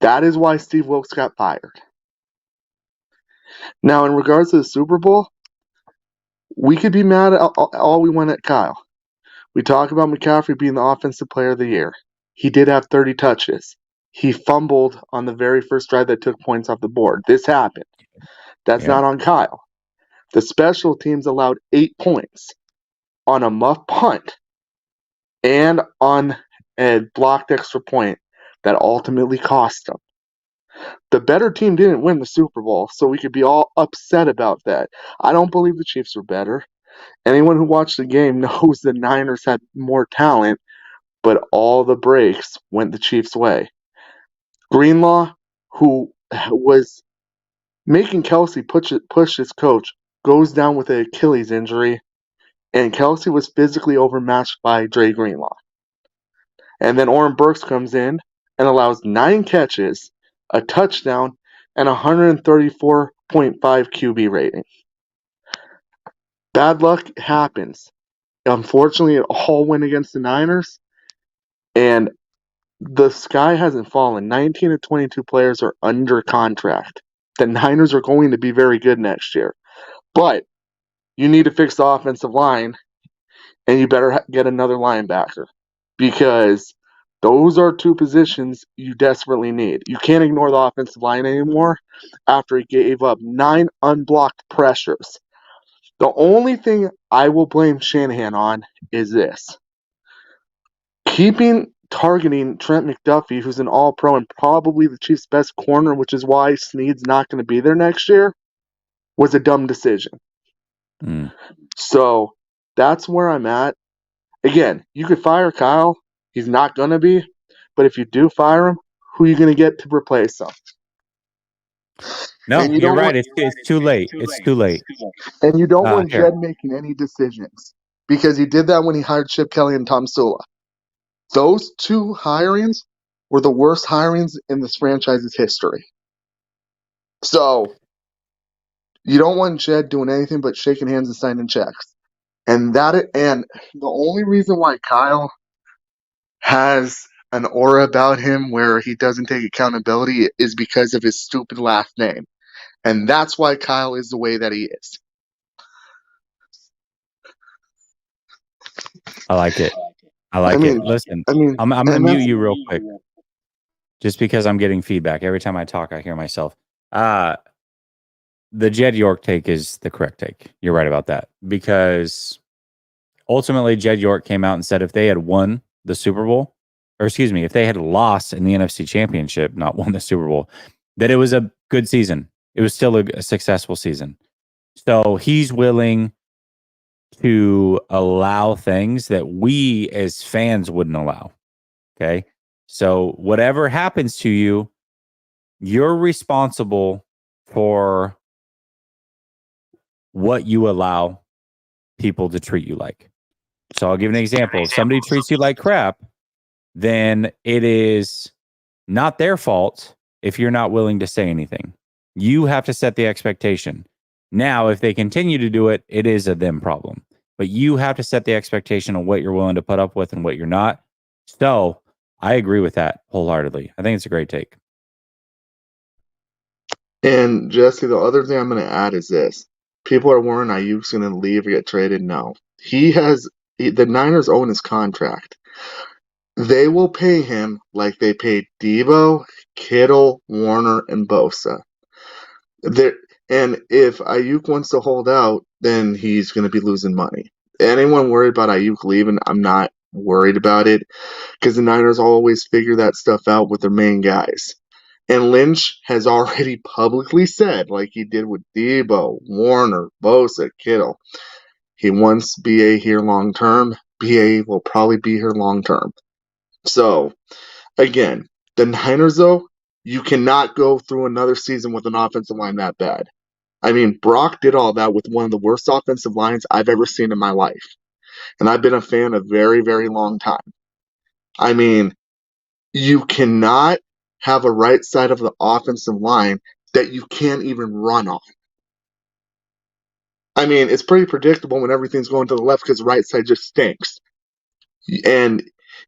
That is why Steve Wilkes got fired. Now, in regards to the Super Bowl, we could be mad at all we want at Kyle. We talk about McCaffrey being the offensive player of the year. He did have 30 touches. He fumbled on the very first drive that took points off the board. This happened. That's not on Kyle. The special teams allowed 8 points on a muff punt and on a blocked extra point that ultimately cost them. The better team didn't win the Super Bowl, so we could be all upset about that. I don't believe the Chiefs were better. Anyone who watched the game knows the Niners had more talent, but all the breaks went the Chiefs' way. Greenlaw, who was making Kelsey push his coach, goes down with an Achilles injury, and Kelsey was physically overmatched by Dre Greenlaw. And then Oren Burks comes in and allows 9 catches, a touchdown, and 134.5 QB rating. Bad luck happens. Unfortunately, it all went against the Niners, and the sky hasn't fallen. 19 of 22 players are under contract. The Niners are going to be very good next year. But you need to fix the offensive line, and you better get another linebacker, because those are 2 positions you desperately need. You can't ignore the offensive line anymore after he gave up 9 unblocked pressures. The only thing I will blame Shanahan on is this. Targeting Trent McDuffie, who's an all-pro and probably the Chiefs' best corner, which is why Snead's not going to be there next year, was a dumb decision. So that's where I'm at. Again, you could fire Kyle. He's not going to be. But if you do fire him, who are you going to get to replace him? No, you're right. It's too late. It's too late. And you don't want Jed making any decisions, because he did that when he hired Chip Kelly and Tom Sula. Those 2 hirings were the worst hirings in this franchise's history. So you don't want Jed doing anything but shaking hands and signing checks. And the only reason why Kyle has an aura about him where he doesn't take accountability is because of his stupid last name. And that's why Kyle is the way that he is. I like it. Listen, I'm going to mute you real quick, just because I'm getting feedback. Every time I talk, I hear myself. The Jed York take is the correct take. You're right about that, because ultimately Jed York came out and said if they had won the Super Bowl, or excuse me, if they had lost in the NFC Championship, not won the Super Bowl, that it was a good season. It was still a successful season. So he's willing to allow things that we as fans wouldn't allow. Okay. So whatever happens to you, you're responsible for what you allow people to treat you like. So I'll give an example. If somebody treats you like crap, then it is not their fault if you're not willing to say anything. You have to set the expectation. Now, if they continue to do it, it is a them problem. But you have to set the expectation on what you're willing to put up with and what you're not. So I agree with that wholeheartedly. I think it's a great take. And Jesse, the other thing I'm going to add is this. People are worrying Ayuk's going to leave or get traded. No. The Niners own his contract. They will pay him like they paid Debo, Kittle, Warner, and Bosa. And if Ayuk wants to hold out, then he's going to be losing money. Anyone worried about Ayuk leaving? I'm not worried about it, because the Niners always figure that stuff out with their main guys. And Lynch has already publicly said, like he did with Debo, Warner, Bosa, Kittle, he wants BA here long term. BA will probably be here long term. So, again, the Niners, though, you cannot go through another season with an offensive line that bad. I mean, Brock did all that with one of the worst offensive lines I've ever seen in my life. And I've been a fan a very, very long time. I mean, you cannot have a right side of the offensive line that you can't even run on. I mean, it's pretty predictable when everything's going to the left, because the right side just stinks. And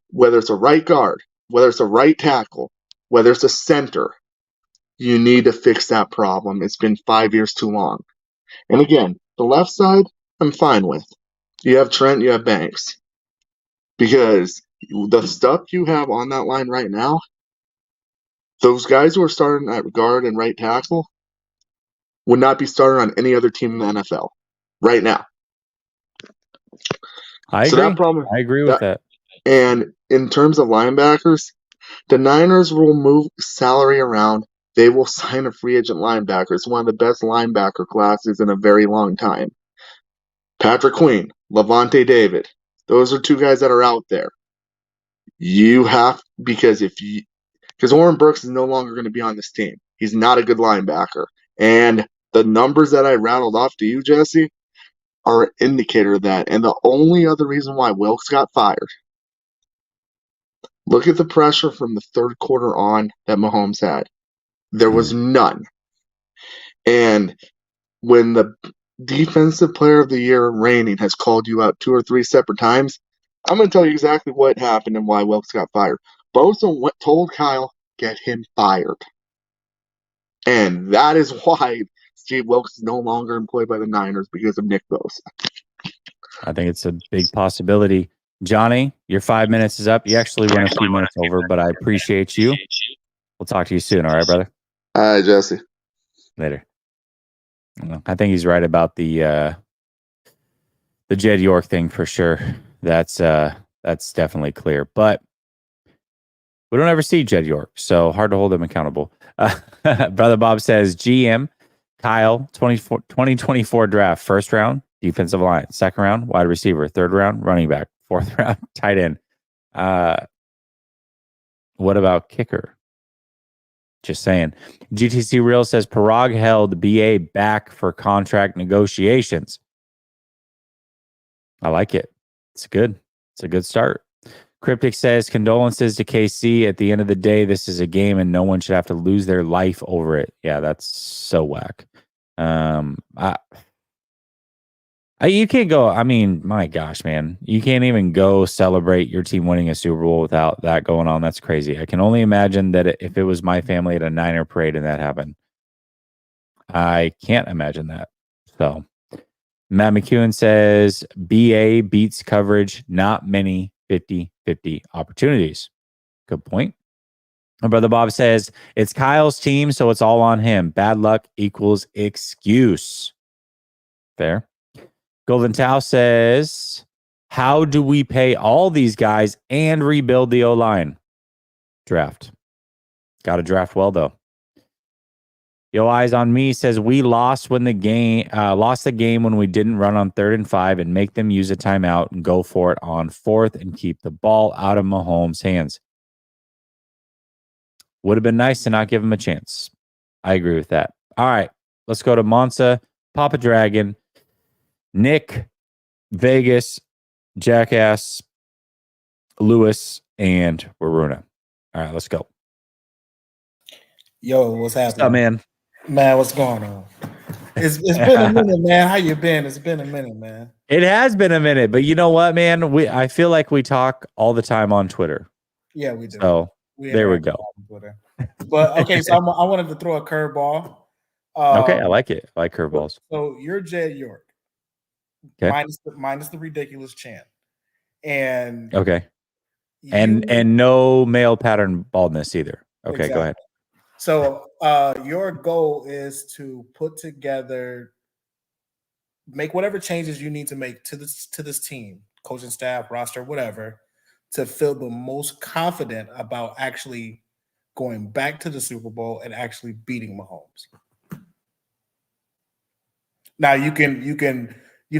whether it's a right guard, whether it's a right tackle, whether it's a center, you need to fix that problem. It's been 5 years too long. And again, the left side, I'm fine with. You have Trent, you have Banks. Because the stuff you have on that line right now, those guys who are starting at guard and right tackle would not be starting on any other team in the NFL right now. I agree with that. And in terms of linebackers, the Niners will move salary around. They will sign a free agent linebacker. It's one of the best linebacker classes in a very long time. Patrick Queen, Levante David. Those are 2 guys that are out there. Because Oren Burks is no longer going to be on this team. He's not a good linebacker. And the numbers that I rattled off to you, Jesse, are an indicator of that. And the only other reason why Wilkes got fired, look at the pressure from the third quarter on that Mahomes had. There was none. And when the defensive player of the year reigning has called you out 2 or 3 separate times, I'm going to tell you exactly what happened and why Wilkes got fired. Bosa told Kyle, get him fired. And that is why Steve Wilkes is no longer employed by the Niners, because of Nick Bosa. I think it's a big possibility. Johnny, your 5 minutes is up. You actually went a few minutes over, but I appreciate you. We'll talk to you soon. All right, brother? All right, Jesse. Later. I think he's right about the Jed York thing for sure. That's definitely clear. But we don't ever see Jed York, so hard to hold him accountable. Brother Bob says, GM, Kyle, 2024 draft, first round, defensive line, second round, wide receiver, third round, running back, fourth round, tight end. What about kicker? Just saying. GTC Real says Parag held BA back for contract negotiations. I like it. It's good. It's a good start. Cryptic says condolences to KC. At the end of the day, this is a game and no one should have to lose their life over it. Yeah, that's so whack. You can't go. I mean, my gosh, man, you can't even go celebrate your team winning a Super Bowl without that going on. That's crazy. I can only imagine that if it was my family at a Niner parade and that happened, I can't imagine that. So Matt McEwen says BA beats coverage, not many 50-50 opportunities. Good point. My brother Bob says it's Kyle's team, so it's all on him. Bad luck equals excuse. Fair. Golden Tau says, how do we pay all these guys and rebuild the O-line? Draft. Got to draft well, though. Yo Eyes on Me says, we lost the game when we didn't run on 3rd and 5 and make them use a timeout and go for it on 4th and keep the ball out of Mahomes' hands. Would have been nice to not give him a chance. I agree with that. All right, let's go to Monza, Papa Dragon, Nick, Vegas, Jackass, Lewis, and Waruna. All right, let's go. Yo, what's happening? What's up, man? Man, what's going on? It's been a minute, man. How you been? It's been a minute, man. It has been a minute, but you know what, man? I feel like we talk all the time on Twitter. Yeah, we do. So there we go. But okay, so I wanted to throw a curveball. Okay, I like it. I like curveballs. So you're Jed York. Okay. Minus the ridiculous chant. And okay. And no male pattern baldness either. Okay, exactly. Go ahead. So your goal is to put together, make whatever changes you need to make to this team, coaching staff, roster, whatever, to feel the most confident about actually going back to the Super Bowl and actually beating Mahomes. Now you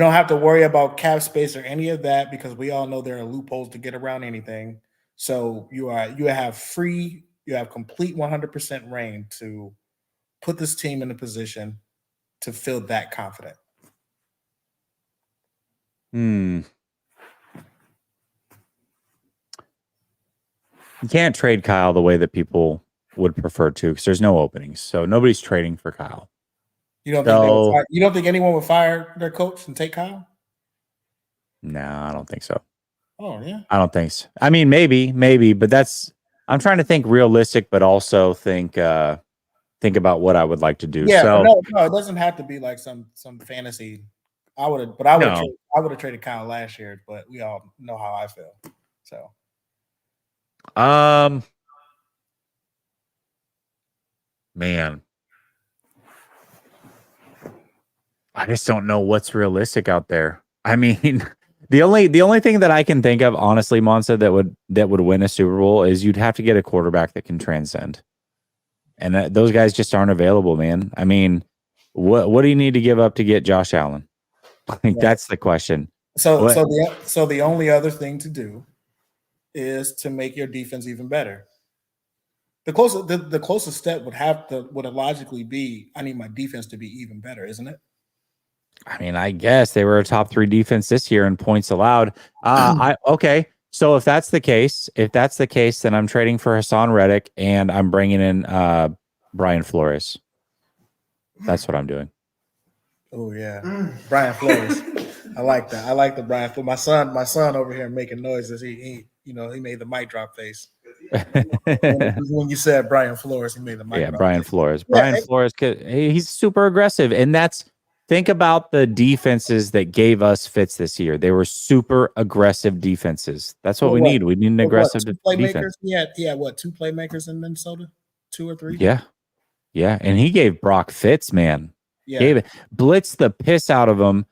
don't have to worry about cap space or any of that, because we all know there are loopholes to get around anything. So you have complete 100% reign to put this team in a position to feel that confident. You can't trade Kyle the way that people would prefer to, because there's no openings. So nobody's trading for Kyle. You don't think anyone would fire their coach and take Kyle? No, I don't think so. Oh, yeah. I don't think so. I mean, maybe, but I'm trying to think realistic, but also think about what I would like to do. Yeah, so, no, it doesn't have to be like some fantasy. I would have traded Kyle last year, but we all know how I feel. So, man, I just don't know what's realistic out there. I mean, the only thing that I can think of, honestly, Monza, that would win a Super Bowl is you'd have to get a quarterback that can transcend, and those guys just aren't available, man. I mean, what do you need to give up to get Josh Allen? I think that's the question. So the only other thing to do is to make your defense even better. The closest step would logically be I need my defense to be even better, isn't it? I mean, I guess they were a top 3 defense this year in points allowed. Okay. So if that's the case, then I'm trading for Hassan Reddick and I'm bringing in Brian Flores. That's what I'm doing. Oh yeah, Brian Flores. I like that. I like the Brian Flores. My son over here making noises. He made the mic drop face when you said Brian Flores. He made the mic drop. Brian face. Flores. Yeah, Brian Flores. He's super aggressive, and think about the defenses that gave us fits this year. They were super aggressive defenses. That's what we need. We need an aggressive defense. He had what, 2 playmakers in Minnesota? 2 or 3? Yeah. Yeah. And he gave Brock fits, man. Yeah. Gave it, blitzed the piss out of him.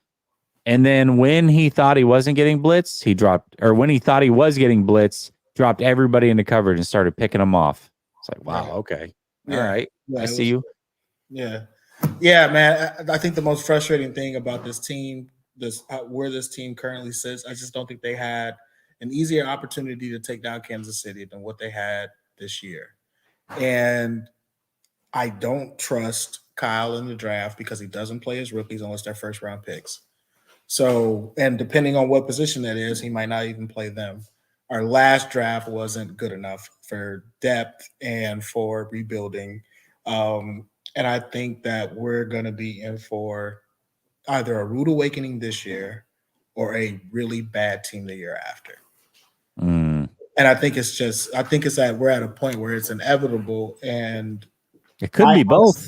And then when he thought he wasn't getting blitzed, when he thought he was getting blitzed, dropped everybody into coverage and started picking them off. It's like, wow, okay. All right. Yeah, I see you. Yeah. Yeah, man. I think the most frustrating thing about this team, where this team currently sits, I just don't think they had an easier opportunity to take down Kansas City than what they had this year. And I don't trust Kyle in the draft because he doesn't play his rookies unless they're first round picks. So, and depending on what position that is, he might not even play them. Our last draft wasn't good enough for depth and for rebuilding. And I think that we're going to be in for either a rude awakening this year or a really bad team the year after. Mm. And I think that we're at a point where it's inevitable, and it could be both.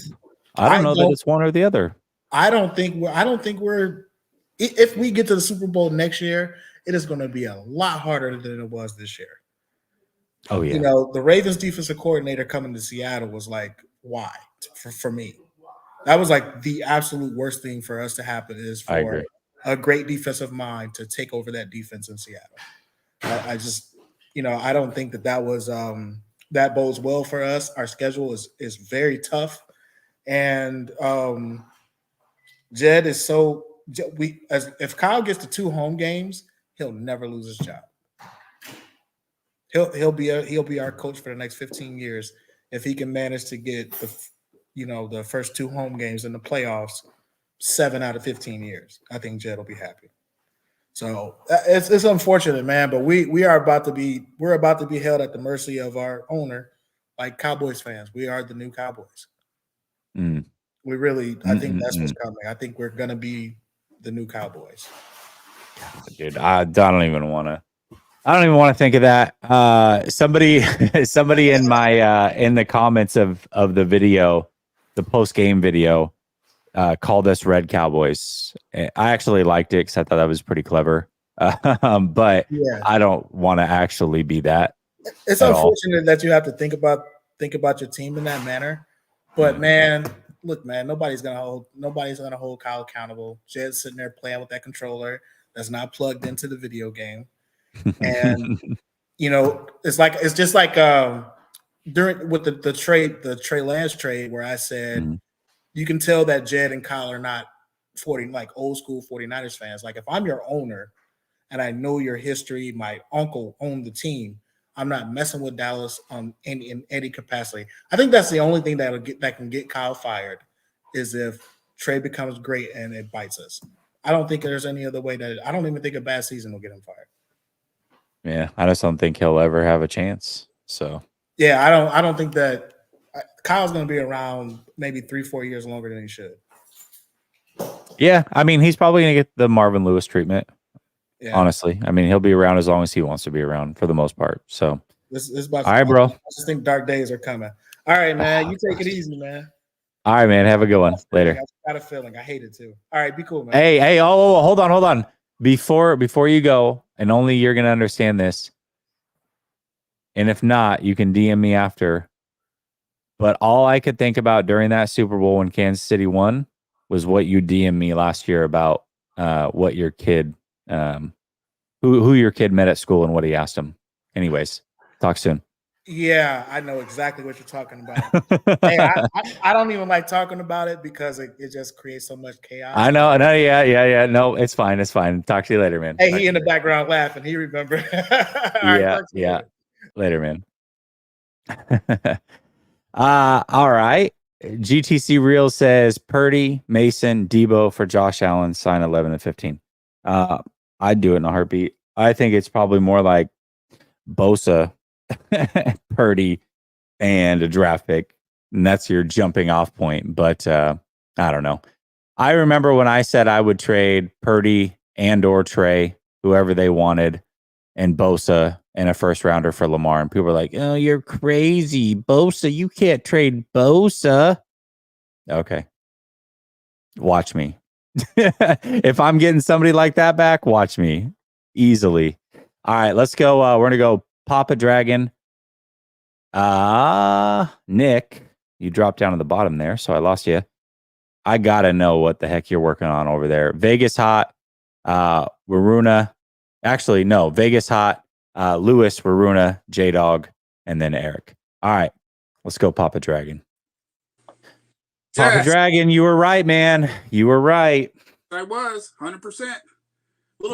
I don't know that it's one or the other. I don't think we're if we get to the Super Bowl next year, it is going to be a lot harder than it was this year. Oh yeah. The Ravens defensive coordinator coming to Seattle was like, why? For me, that was like the absolute worst thing for us to happen is for a great defensive mind to take over that defense in Seattle. I just, I don't think that was that bodes well for us. Our schedule is very tough, and Jed is so if Kyle gets to 2 home games, he'll never lose his job. He'll be our coach for the next 15 years if he can manage to get the first 2 home games in the playoffs 7 out of 15 years. I think Jed will be happy. So it's unfortunate, man, but we're about to be held at the mercy of our owner, like Cowboys fans. We are the new Cowboys. Mm. I think that's what's coming. I think we're gonna be the new Cowboys. Dude, I don't even want to think of that. Somebody in my in the comments of the video, the post game video, called us Red Cowboys. I actually liked it because I thought that was pretty clever. But yeah. I don't want to actually be that. It's unfortunate that you have to think about your team in that manner. But man, look, man, nobody's gonna hold Kyle accountable. Jed's sitting there playing with that controller that's not plugged into the video game. And it's just like during with the Trey Lance trade where I said you can tell that Jed and Kyle are not old school 49ers fans. Like if I'm your owner and I know your history, my uncle owned the team, I'm not messing with Dallas in any capacity. I think that's the only thing that can get Kyle fired is if Trey becomes great and it bites us. I don't think there's any other way I don't even think a bad season will get him fired. Yeah, I just don't think he'll ever have a chance. So yeah, I don't think that Kyle's going to be around maybe 3-4 years longer than he should. Yeah, I mean, he's probably going to get the Marvin Lewis treatment. Yeah. Honestly, I mean, he'll be around as long as he wants to be around for the most part. So, this is about all right, bro. I just think dark days are coming. All right, man. You take it easy, man. All right, man. Have a good one. Later. I got a feeling. I hate it too. All right, be cool, man. Hey, oh, hold on. Before you go, and only you're gonna understand this. And if not, you can DM me after. But all I could think about during that Super Bowl when Kansas City won was what you DM me last year about what your kid, who your kid met at school and what he asked him. Anyways, talk soon. Yeah, I know exactly what you're talking about. Hey, I don't even like talking about it because it just creates so much chaos. I know. No, yeah. No, it's fine. Talk to you later, man. Hey, he in the background laughing. He remembered. Yeah. Later, man. All right. GTC Real says Purdy, Mason, Debo for Josh Allen, sign 11 and 15. I'd do it in a heartbeat. I think it's probably more like Bosa, Purdy, and a draft pick. And that's your jumping off point. But I don't know. I remember when I said I would trade Purdy and or Trey, whoever they wanted, and Bosa and a first rounder for Lamar. And people were like, oh, you're crazy. Bosa, you can't trade Bosa. Okay. Watch me. If I'm getting somebody like that back, watch me. Easily. All right, let's go. We're going to go Papa Dragon. Nick, you dropped down to the bottom there, so I lost you. I got to know what the heck you're working on over there. Vegas Hot, Waruna. Actually, no, Vegas Hot, Lewis, Waruna, J-Dog, and then Eric. All right, let's go Papa Dragon. Papa Dragon, you were right, man. You were right. I was 100%.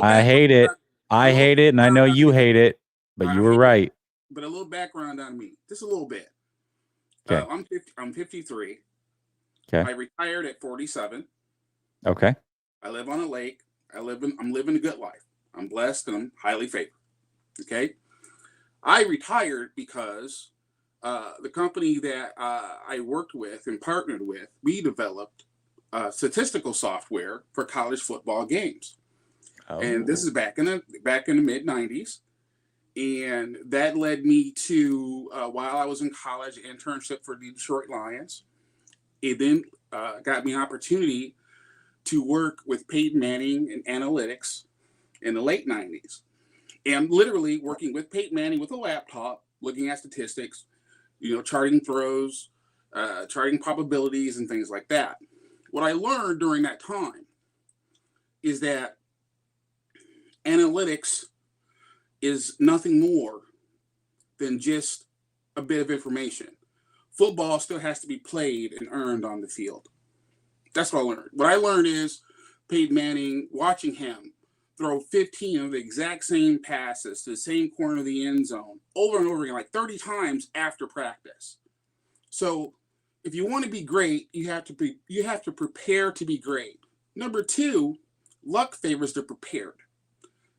I hate it. I hate it, and I know you hate it, but you were right. But a little background on me, just a little bit. Okay. I'm 53. Okay. I retired at 47. Okay. I live on a lake. I'm living a good life. I'm blessed and I'm highly favored. Okay. I retired because the company that I worked with and partnered with, we developed statistical software for college football games. Oh. And this is back in the mid 90s. And that led me to, while I was in college, internship for the Detroit Lions. It then got me an opportunity to work with Peyton Manning and analytics in the late 90s. And literally working with Peyton Manning with a laptop, looking at statistics, charting throws, charting probabilities and things like that. What I learned during that time is that analytics is nothing more than just a bit of information. Football still has to be played and earned on the field. That's what I learned. What I learned is Peyton Manning, watching him throw 15 of the exact same passes to the same corner of the end zone over and over again, like 30 times after practice. So if you want to be great, you have to prepare to be great. Number two, luck favors the prepared.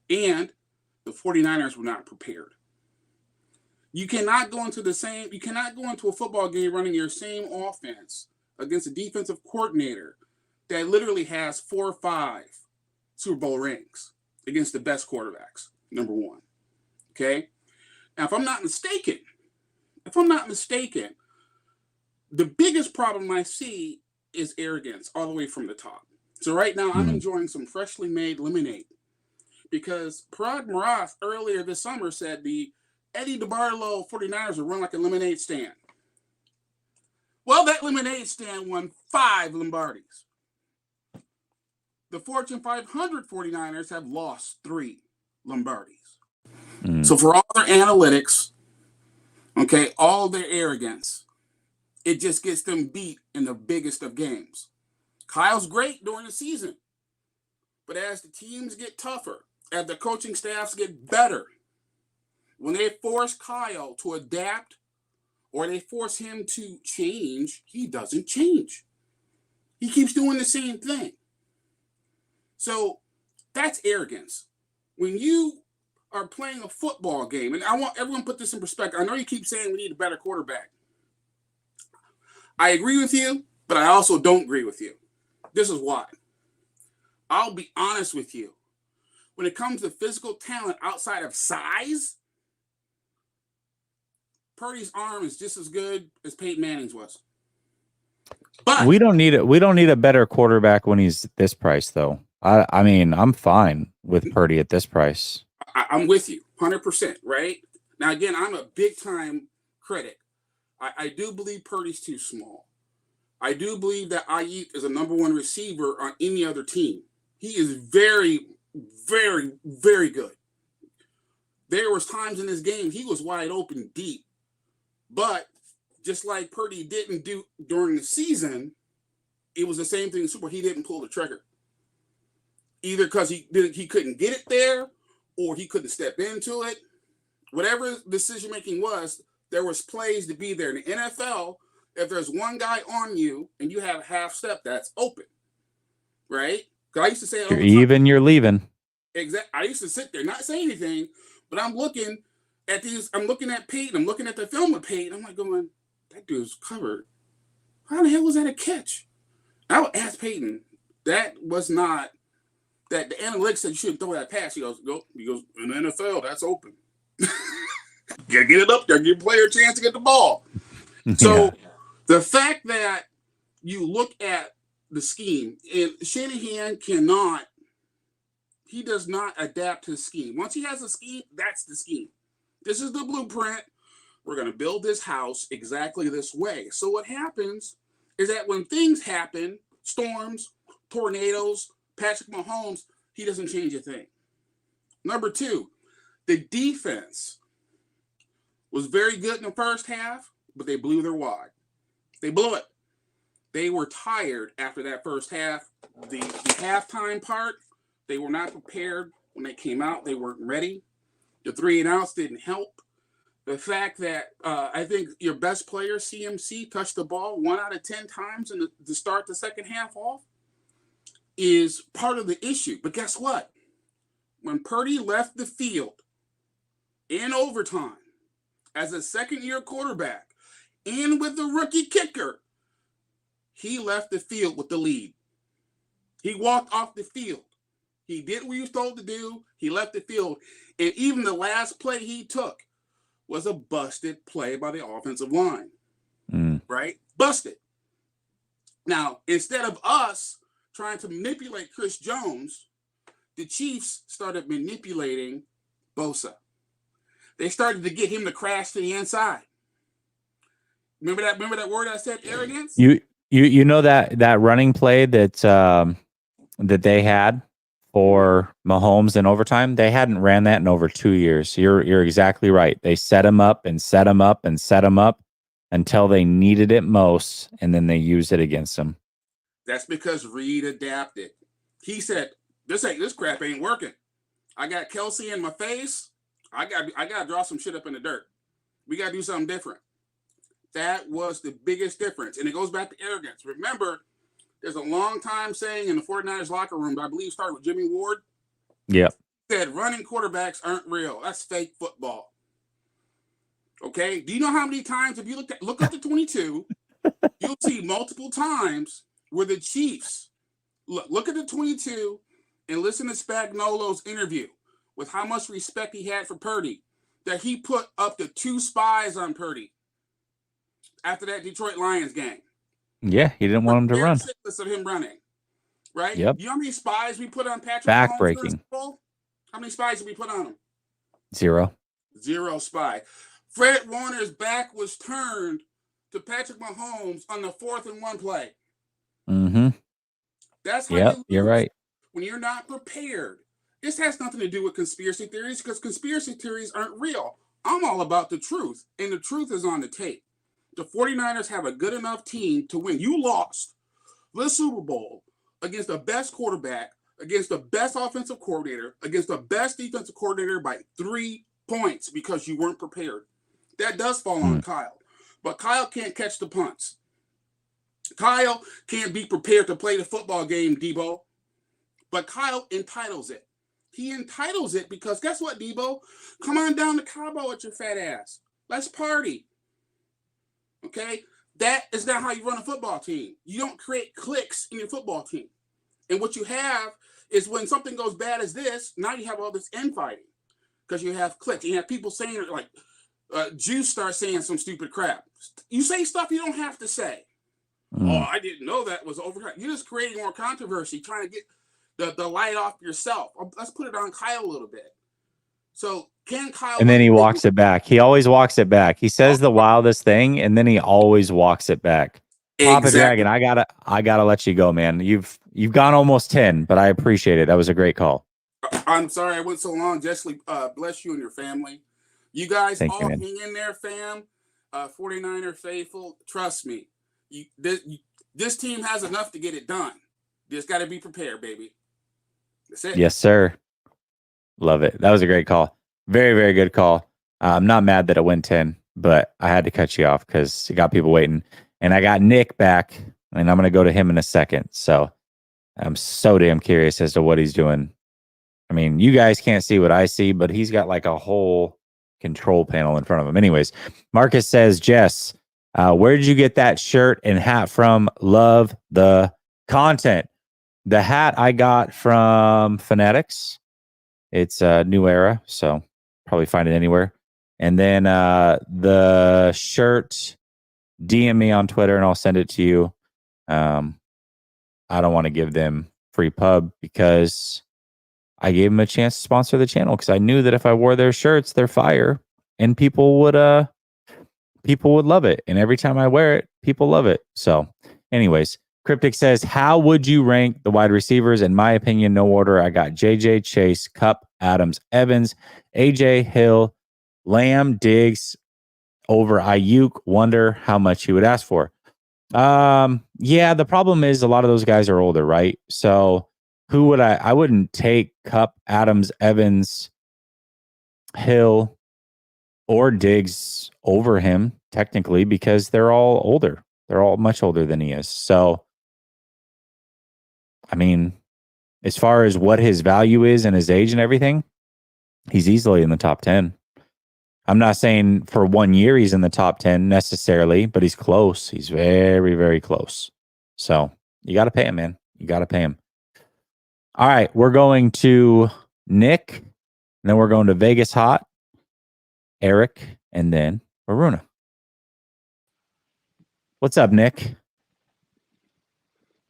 And the 49ers were not prepared. You cannot go into a football game running your same offense against a defensive coordinator that literally has 4 or 5 Super Bowl rings against the best quarterbacks, number one. Okay? Now, if I'm not mistaken, the biggest problem I see is arrogance all the way from the top. So right now, I'm enjoying some freshly made lemonade because Parag Marath earlier this summer said the Eddie DeBartolo 49ers will run like a lemonade stand. Well, that lemonade stand won 5 Lombardis. The Fortune 500 49ers have lost 3 Lombardis. So for all their analytics, okay, all their arrogance, it just gets them beat in the biggest of games. Kyle's great during the season, but as the teams get tougher, as the coaching staffs get better, when they force Kyle to adapt or they force him to change, he doesn't change. He keeps doing the same thing. So that's arrogance. When you are playing a football game, and I want everyone to put this in perspective. I know you keep saying we need a better quarterback. I agree with you, but I also don't agree with you. This is why. I'll be honest with you. When it comes to physical talent outside of size, Purdy's arm is just as good as Peyton Manning's was. But we don't need a better quarterback when he's this price, though. I mean, I'm fine with Purdy at this price. I'm with you 100%, right? Now, again, I'm a big-time critic. I do believe Purdy's too small. I do believe that Ayuk is a number 1 receiver on any other team. He is very, very, very good. There was times in this game he was wide open deep. But just like Purdy didn't do during the season, it was the same thing in Super Bowl. He didn't pull the trigger. Either because he couldn't get it there or he couldn't step into it. Whatever decision-making was, there was plays to be there. In the NFL, if there's one guy on you and you have a half step, that's open, right? Because I used to say it all You're the time. even, you're leaving. Exactly. I used to sit there, not say anything, but I'm looking at these. I'm looking at Peyton. I'm looking at the film with Peyton. I'm like going, that dude's covered. How the hell was that a catch? I would ask Peyton. That was not that. The analytics said you shouldn't throw that pass. He goes, in the NFL, that's open. Gotta get it up there, give the player a chance to get the ball. So the fact that you look at the scheme, and Shanahan he does not adapt his scheme. Once he has a scheme, that's the scheme. This is the blueprint. We're going to build this house exactly this way. So what happens is that when things happen, storms, tornadoes, Patrick Mahomes, he doesn't change a thing. Number two, the defense was very good in the first half, but they blew their wad. They blew it. They were tired after that first half. The halftime part, they were not prepared when they came out. They weren't ready. The 3 and outs didn't help. The fact that I think your best player, CMC, touched the ball 1 out of 10 times to start the second half off is part of the issue. But guess what? When Purdy left the field in overtime as a second-year quarterback and with the rookie kicker, he left the field with the lead. He walked off the field. He did what he was told to do. He left the field. And even the last play he took was a busted play by the offensive line. Right? Busted. Now, instead of us trying to manipulate Chris Jones, the Chiefs started manipulating Bosa. They started to get him to crash to the inside. Remember that word I said, arrogance? You know that running play that they had for Mahomes in overtime? They hadn't ran that in over 2 years. You're exactly right. They set him up and set him up and set him up until they needed it most, and then they used it against him. That's because Reed adapted. He said, this crap ain't working. I got Kelsey in my face. I got to draw some shit up in the dirt. We got to do something different. That was the biggest difference. And it goes back to arrogance. Remember, there's a long time saying in the 49ers locker room, I believe started with Jimmy Ward. Yep. Said running quarterbacks aren't real. That's fake football. Okay? Do you know how many times, if you look at the 22, you'll see multiple times where the Chiefs, look at the 22 and listen to Spagnuolo's interview with how much respect he had for Purdy, that he put up to 2 spies on Purdy after that Detroit Lions game. Yeah, he didn't want him to run. Of him running, right? Yep. You know how many spies we put on Patrick Back Mahomes? breaking. How many spies did we put on him? 0. 0 spy. Fred Warner's back was turned to Patrick Mahomes on the 4th and 1 play. Mm-hmm. That's how you're right. When you're not prepared. This has nothing to do with conspiracy theories, because conspiracy theories aren't real. I'm all about the truth, and the truth is on the tape. The 49ers have a good enough team to win. You lost the Super Bowl against the best quarterback, against the best offensive coordinator, against the best defensive coordinator by 3 points because you weren't prepared. That does fall on Kyle. But Kyle can't catch the punts. Kyle can't be prepared to play the football game, Debo. But Kyle entitles it. He entitles it because guess what, Debo? Come on down to Cabo with your fat ass. Let's party. Okay? That is not how you run a football team. You don't create cliques in your football team. And what you have is when something goes bad as this, now you have all this infighting because you have cliques. You have people saying it like, Juice starts saying some stupid crap. You say stuff you don't have to say. Oh, I didn't know that was overtime. You're just creating more controversy, trying to get the light off yourself. Let's put it on Kyle a little bit. So can Kyle? And then he walks it back. He always walks it back. He says the wildest thing, and then he always walks it back. Papa Dragon, I gotta let you go, man. You've gone almost 10, but I appreciate it. That was a great call. I'm sorry I went so long. Jessley, bless you and your family. You guys hang in there, fam. 49er faithful. Trust me. This team has enough to get it done. Just got to be prepared, baby. That's it. Yes, sir. Love it. That was a great call. Very, very good call. I'm not mad that it went 10. but I had to cut you off because you got people waiting. And I got Nick back, and I'm going to go to him in a second. So I'm so damn curious as to what he's doing. I mean, you guys can't see what I see, but he's got like a whole control panel in front of him. Anyways, Marcus says, Jess, where did you get that shirt and hat from? Love the content. The hat I got from Fanatics. It's a New Era, so probably find it anywhere. And then the shirt, DM me on Twitter and I'll send it to you. I don't want to give them free pub because I gave them a chance to sponsor the channel because I knew that if I wore their shirts, they're fire and people would love it. And every time I wear it, people love it. So anyways, Cryptic says, how would you rank the wide receivers? In my opinion, no order. I got JJ, Chase, Cup, Adams, Evans, AJ, Hill, Lamb, Diggs over Ayuk. Wonder how much he would ask for. Yeah, the problem is a lot of those guys are older, right? So who would I wouldn't take Cup, Adams, Evans, Hill, or Diggs over him technically because they're all older. They're all much older than he is. So I mean, as far as what his value is and his age and everything, he's easily in the top 10. I'm not saying for 1 year he's in the top 10 necessarily, but he's close. He's very, very close. So you got to pay him, man. You got to pay him. All right. We're going to Nick, and then we're going to Vegas Hot, Eric, and then Aruna. What's up, Nick?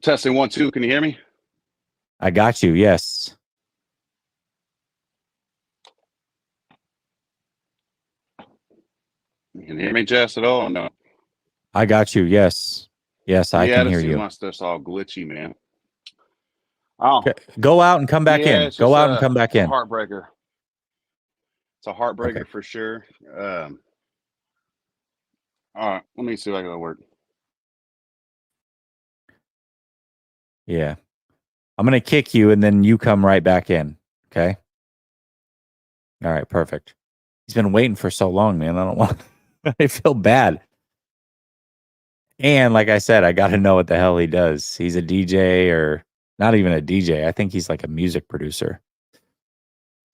Testing 1, 2. Can you hear me? I got you. Yes. You can hear me, Jess, at all? Or no. I got you. Yes. Yes, I can hear you. My stuff's all glitchy, man. Oh, go out and come back in. Go out and come back in. Heartbreaker. It's a heartbreaker for sure. All right, let me see if I can work. Yeah. I'm going to kick you and then you come right back in. Okay. All right. Perfect. He's been waiting for so long, man. I don't want, I feel bad. And like I said, I got to know what the hell he does. He's a DJ or not even a DJ. I think he's like a music producer.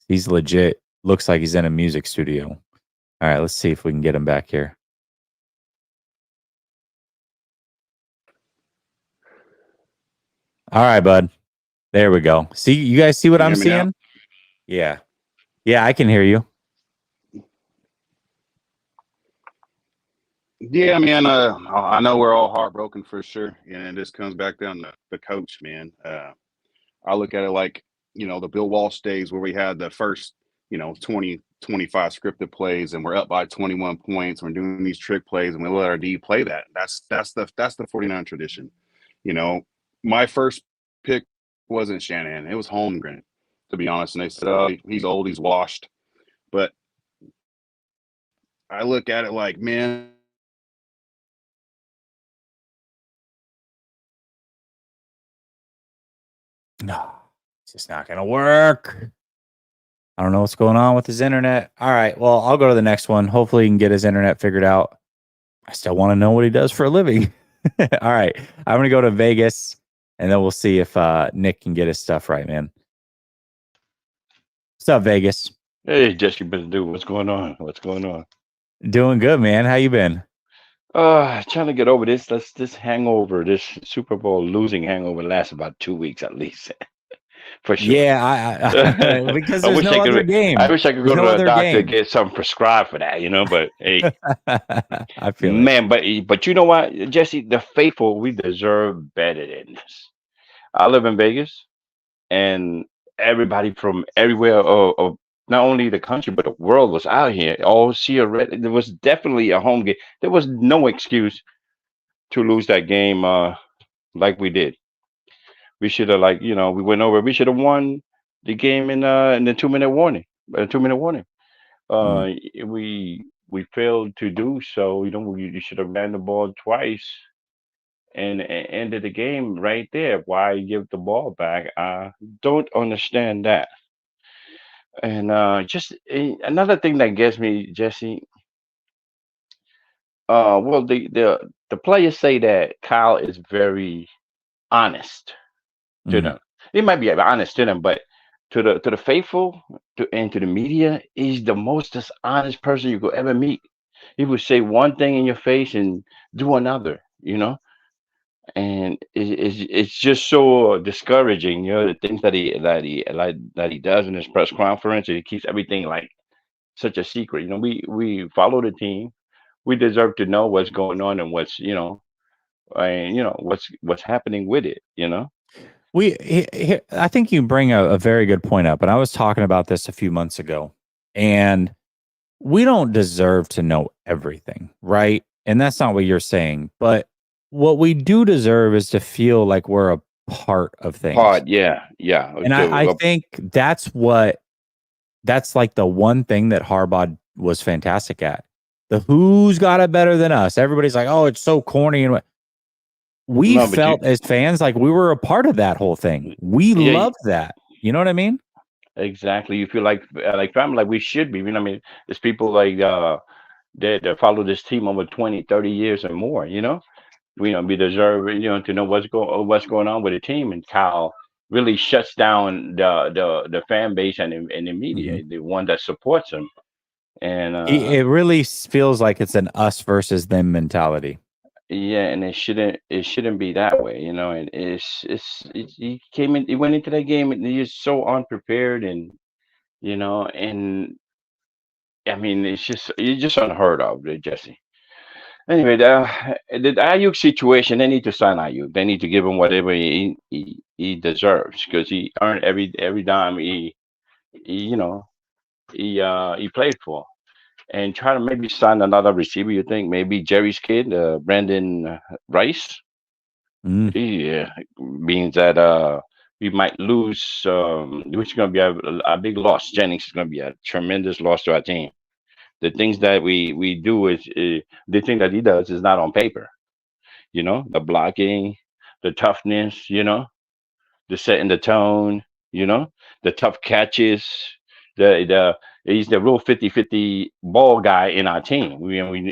He's legit. Looks like he's in a music studio. All right. Let's see if we can get him back here. All right, bud. There we go. See, you guys see what I'm seeing? Now? Yeah. Yeah, I can hear you. Yeah, man. I know we're all heartbroken for sure. And this comes back down to the coach, man. I look at it like, the Bill Walsh days where we had the first, 20, 25 scripted plays and we're up by 21 points. We're doing these trick plays and we let our D play that. That's the 49 tradition. My first pick wasn't Shanahan. It was Holmgren, to be honest. And they said, oh, he's old, he's washed. But I look at it like, man, no, it's just not going to work. I don't know what's going on with his internet. All right. Well, I'll go to the next one. Hopefully he can get his internet figured out. I still want to know what he does for a living. All right. I'm going to go to Vegas and then we'll see if Nick can get his stuff right, man. What's up, Vegas? Hey, Jesse, what's going on? What's going on? Doing good, man. How you been? Trying to get over this. This hangover, this Super Bowl losing hangover lasts about 2 weeks at least. For sure. Yeah, I because there's no other game. I wish I could go to the doctor and get something prescribed for that, but hey. I feel man, but you know what, Jesse, the faithful, we deserve better than this. I live in Vegas and everybody from everywhere of not only the country but the world was out here. All see a red. There was definitely a home game. There was no excuse to lose that game like we did. We should have we went over. We should have won the game in the 2-minute warning. 2-minute warning. We failed to do so. We should have ran the ball twice and ended the game right there. Why give the ball back? I don't understand that. And just another thing that gets me, Jesse, Well, the players say that Kyle is very honest to Mm. them. He might be honest to them, but to the faithful and to the media, he's the most dishonest person you could ever meet. He would say one thing in your face and do another, and it's just so discouraging, the things that he does in his press conference. And he keeps everything like such a secret. We follow the team. We deserve to know what's going on and what's happening with it. I think you bring a very good point up, and I was talking about this a few months ago, and we don't deserve to know everything, right? And that's not what you're saying, but what we do deserve is to feel like we're a part of things. Yeah. And I think that's like the one thing that Harbaugh was fantastic at. The who's got it better than us. Everybody's like, oh, it's so corny. And we No, but felt as fans like we were a part of that whole thing. We yeah, loved that. You know what I mean? exactly. You feel like family, like we should be. I mean, there's people like that follow this team over 20, 30 years or more. We deserve to know what's going on with the team. And Kyle really shuts down the fan base and the media, Mhm. the one that supports him. And It really feels like it's an us versus them mentality. yeah, and it shouldn't be that way. And he went into that game and he's so unprepared, and I mean it's just unheard of, Jesse. Anyway, the Ayuk situation, they need to sign Ayuk. They need to give him whatever he deserves, because he earned every dime he played for. And try to maybe sign another receiver. You think maybe Jerry's kid, Brandon Rice? Mm. Yeah, means that we might lose, which is going to be a big loss. Jennings is going to be a tremendous loss to our team. The things that we do is the thing that he does is not on paper. The blocking, the toughness, the setting the tone, the tough catches, the he's the real 50-50 ball guy in our team.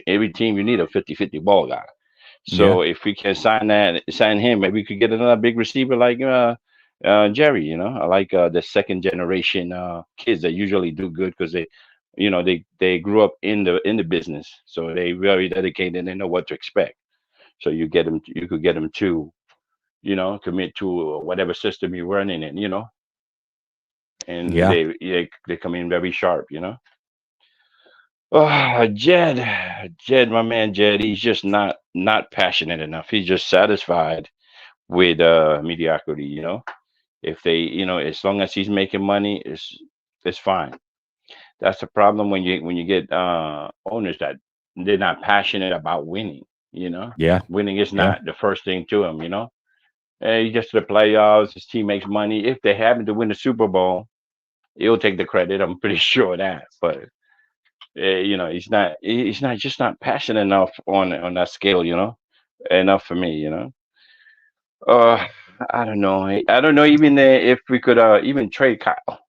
Every team you need a 50-50 ball guy. Yeah. So if we can sign him, maybe we could get another big receiver like Jerry. I like the second generation kids that usually do good because they grew up in the business, so they very dedicated and they know what to expect. So you could get them to commit to whatever system you're running in, and Yeah. they come in very sharp. Oh, Jed, my man, Jed, he's just not passionate enough. He's just satisfied with mediocrity. If they, as long as he's making money, it's fine. That's the problem when you get owners that they're not passionate about winning. Yeah. Winning is Yeah. not the first thing to them. He gets to the playoffs. His team makes money. If they happen to win the Super Bowl, he'll take the credit. I'm pretty sure of that. But he's not just not passionate enough on that scale. Enough for me. Uh, I don't know. I don't know even if we could even trade Kyle.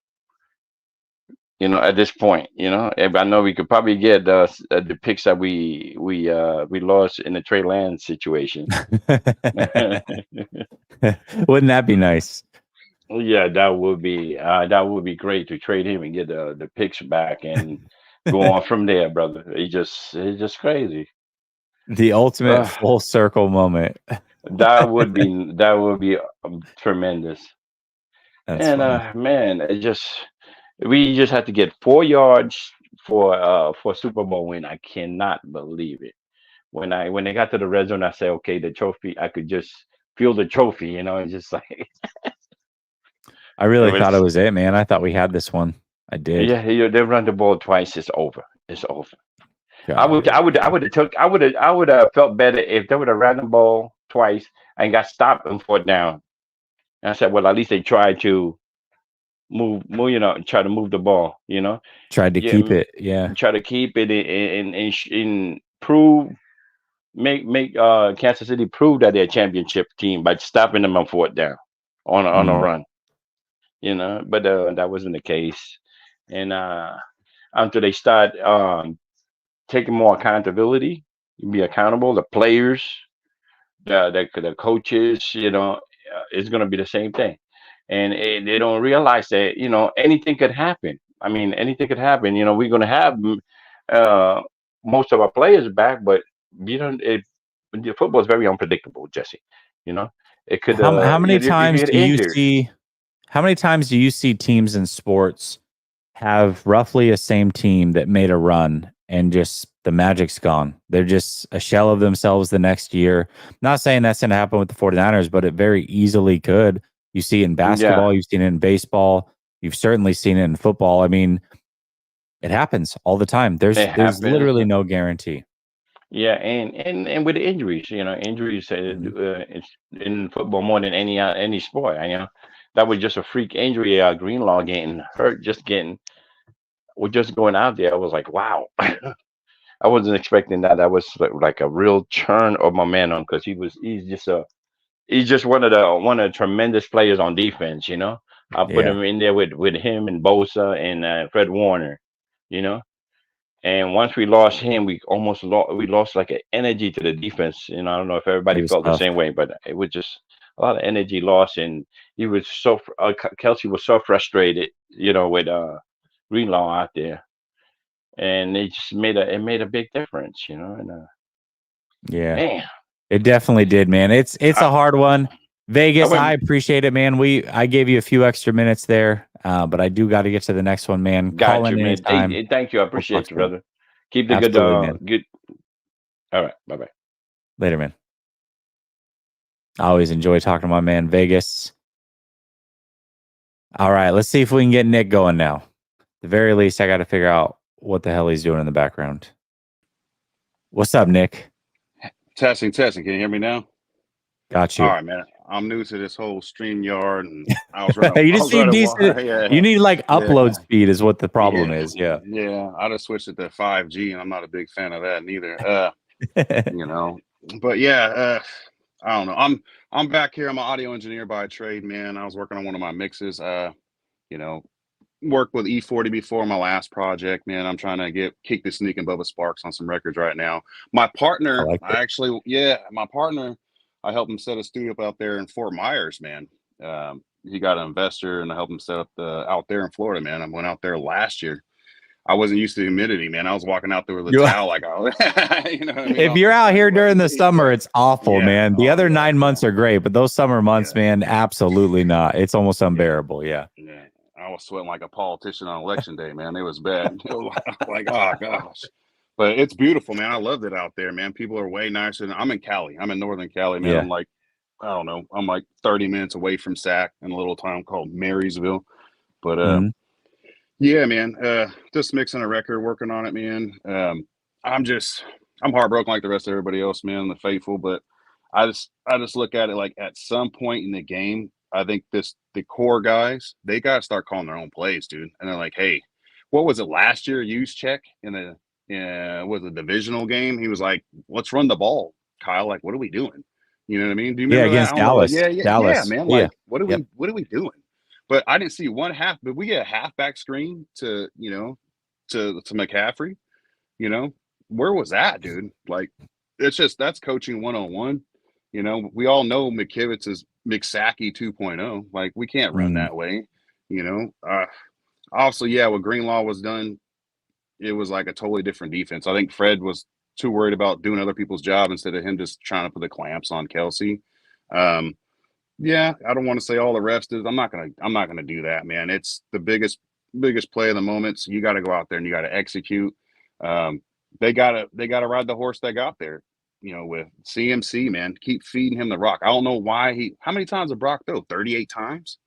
At this point, I know we could probably get the picks that we lost in the Trey Lance situation. Wouldn't that be nice? Yeah, that would be great to trade him and get the picks back and go on from there, brother. It's just crazy. The ultimate Uh, full circle moment. that would be tremendous. That's And funny. man, we just had to get 4 yards for Super Bowl win. I cannot believe it. When they got to the red zone, I said, okay, the trophy. I could just feel the trophy. It's just like I it really thought it was. was it, man. I thought we had this one. I did. Yeah, they run the ball twice. It's over. It's over. I would, God. I would, I would have took, I would have felt better if they would have ran the ball twice and got stopped and fourth down. And I said, well, at least they tried to move, try to move the ball, Tried to yeah, keep it. Yeah. try to keep it and prove, make Kansas City prove that they're a championship team by stopping them on fourth down on a Mm. run, But that wasn't the case, and until they start taking more accountability. be accountable. The players, the coaches, it's going to be the same thing, and they don't realize that anything could happen. I mean, anything could happen. We're going to have uh, most of our players back, but you know, it, the football is very unpredictable, Jesse. You know, it could How many you times get do you injured. see? How many times do you see teams in sports have roughly a same team that made a run and just the magic's gone? They're just a shell of themselves the next year. Not saying that's going to happen with the 49ers, but it very easily could. You see it in Yeah, basketball, you've seen it in baseball, you've certainly seen it in football. I mean, it happens all the time. it There's happens. literally no guarantee. Yeah, and with the injuries, injuries Mhm. it's in football more than any sport. That was just a freak injury. Greenlaw getting hurt, we're just going out there. I was like, wow. I wasn't expecting that. That was like a real churn of momentum because he's just one of the tremendous players on defense. I put Yeah, him in there with him and Bosa and Fred Warner. You know, and once we lost him, we lost like an energy to the defense. I don't know if it everybody was felt the tough. same way, but it was just a lot of energy lost, and he was Kelsey was so frustrated. With Greenlaw out there, and it just made a big difference. And Yeah. man. It definitely did, man. It's I, a hard one. I Vegas, I went, appreciate it, man. I gave you a few extra minutes there, but I do got to get to the next one, man. Call got in you, man. Hey, anytime. hey, thank you. I We'll talk appreciate you, soon. brother. Keep the Absolutely, man. good. All right. Bye bye. Later, man. I always enjoy talking to my man Vegas. All right, let's see if we can get Nick going now. At the very least, I got to figure out what the hell he's doing in the background. What's up, Nick? Testing. Can you hear me now? Got All you. right, man. I'm new to this whole StreamYard, and I was running. You I just was need running. decent. Yeah, You need like yeah, upload speed is what the problem yeah, is. Yeah. yeah. I just switched it to 5G, and I'm not a big fan of that neither. You know, but yeah, I don't know. I'm back here. I'm an audio engineer by trade, man. I was working on one of my mixes. You know, worked with E40 before my last project, man. I'm trying to kick the Sneak and Bubba Sparks on some records right now. My I partner, like it. my partner, I helped him set a studio up out there in Fort Myers, man. He got an investor and I helped him set up out there in Florida, man. I went out there last year. I wasn't used to humidity, man. I was walking out there with a You towel, like, you know what I mean, If off you're the out here fairway. during the summer, Yeah, it's awful, yeah. man. The Oh other yeah, 9 months are great, but those summer months, yeah, man, absolutely not. It's almost yeah. unbearable. Yeah. Yeah, I was sweating like a politician on election day, man. It was bad. It was like, oh gosh. But it's beautiful, man. I loved it out there, man. People are way nicer than I'm in Cali. I'm in Northern Cali, man. Yeah. I'm like, I don't know. I'm like 30 minutes away from Sac in a little town called Marysville. But Mhm. yeah, man. Just mixing a record, working on it, man. I'm just I'm heartbroken like the rest of everybody else, man, the faithful, but I just look at it like at some point in the game, I think the core guys, they gotta start calling their own plays, dude. And they're like, hey, what was it last year? Use check in the was a divisional game. He was like, let's run the ball, Kyle. Like, what are we doing? You know what I mean? Do you Yeah. remember that? I Against don't know. Like, Dallas. yeah, Dallas. man. Yeah. Like, what are Yep. we doing? But I didn't see one half. But we get a halfback screen to McCaffrey. You know, where was that, dude? Like, that's coaching 101. We all know McKivitz is McSackey 2.0. Like, we can't run Mm. that way. You know, also, yeah, what Greenlaw was done, it was like a totally different defense. I think Fred was too worried about doing other people's job instead of him just trying to put the clamps on Kelsey. Um, yeah, I don't want to say all the refs did. I'm not gonna do that, man. It's the biggest play of the moment. So you got to go out there and you got to execute. Um, they gotta ride the horse that got there. With CMC, man, keep feeding him the rock. I don't know why how many times did Brock throw? 38 times.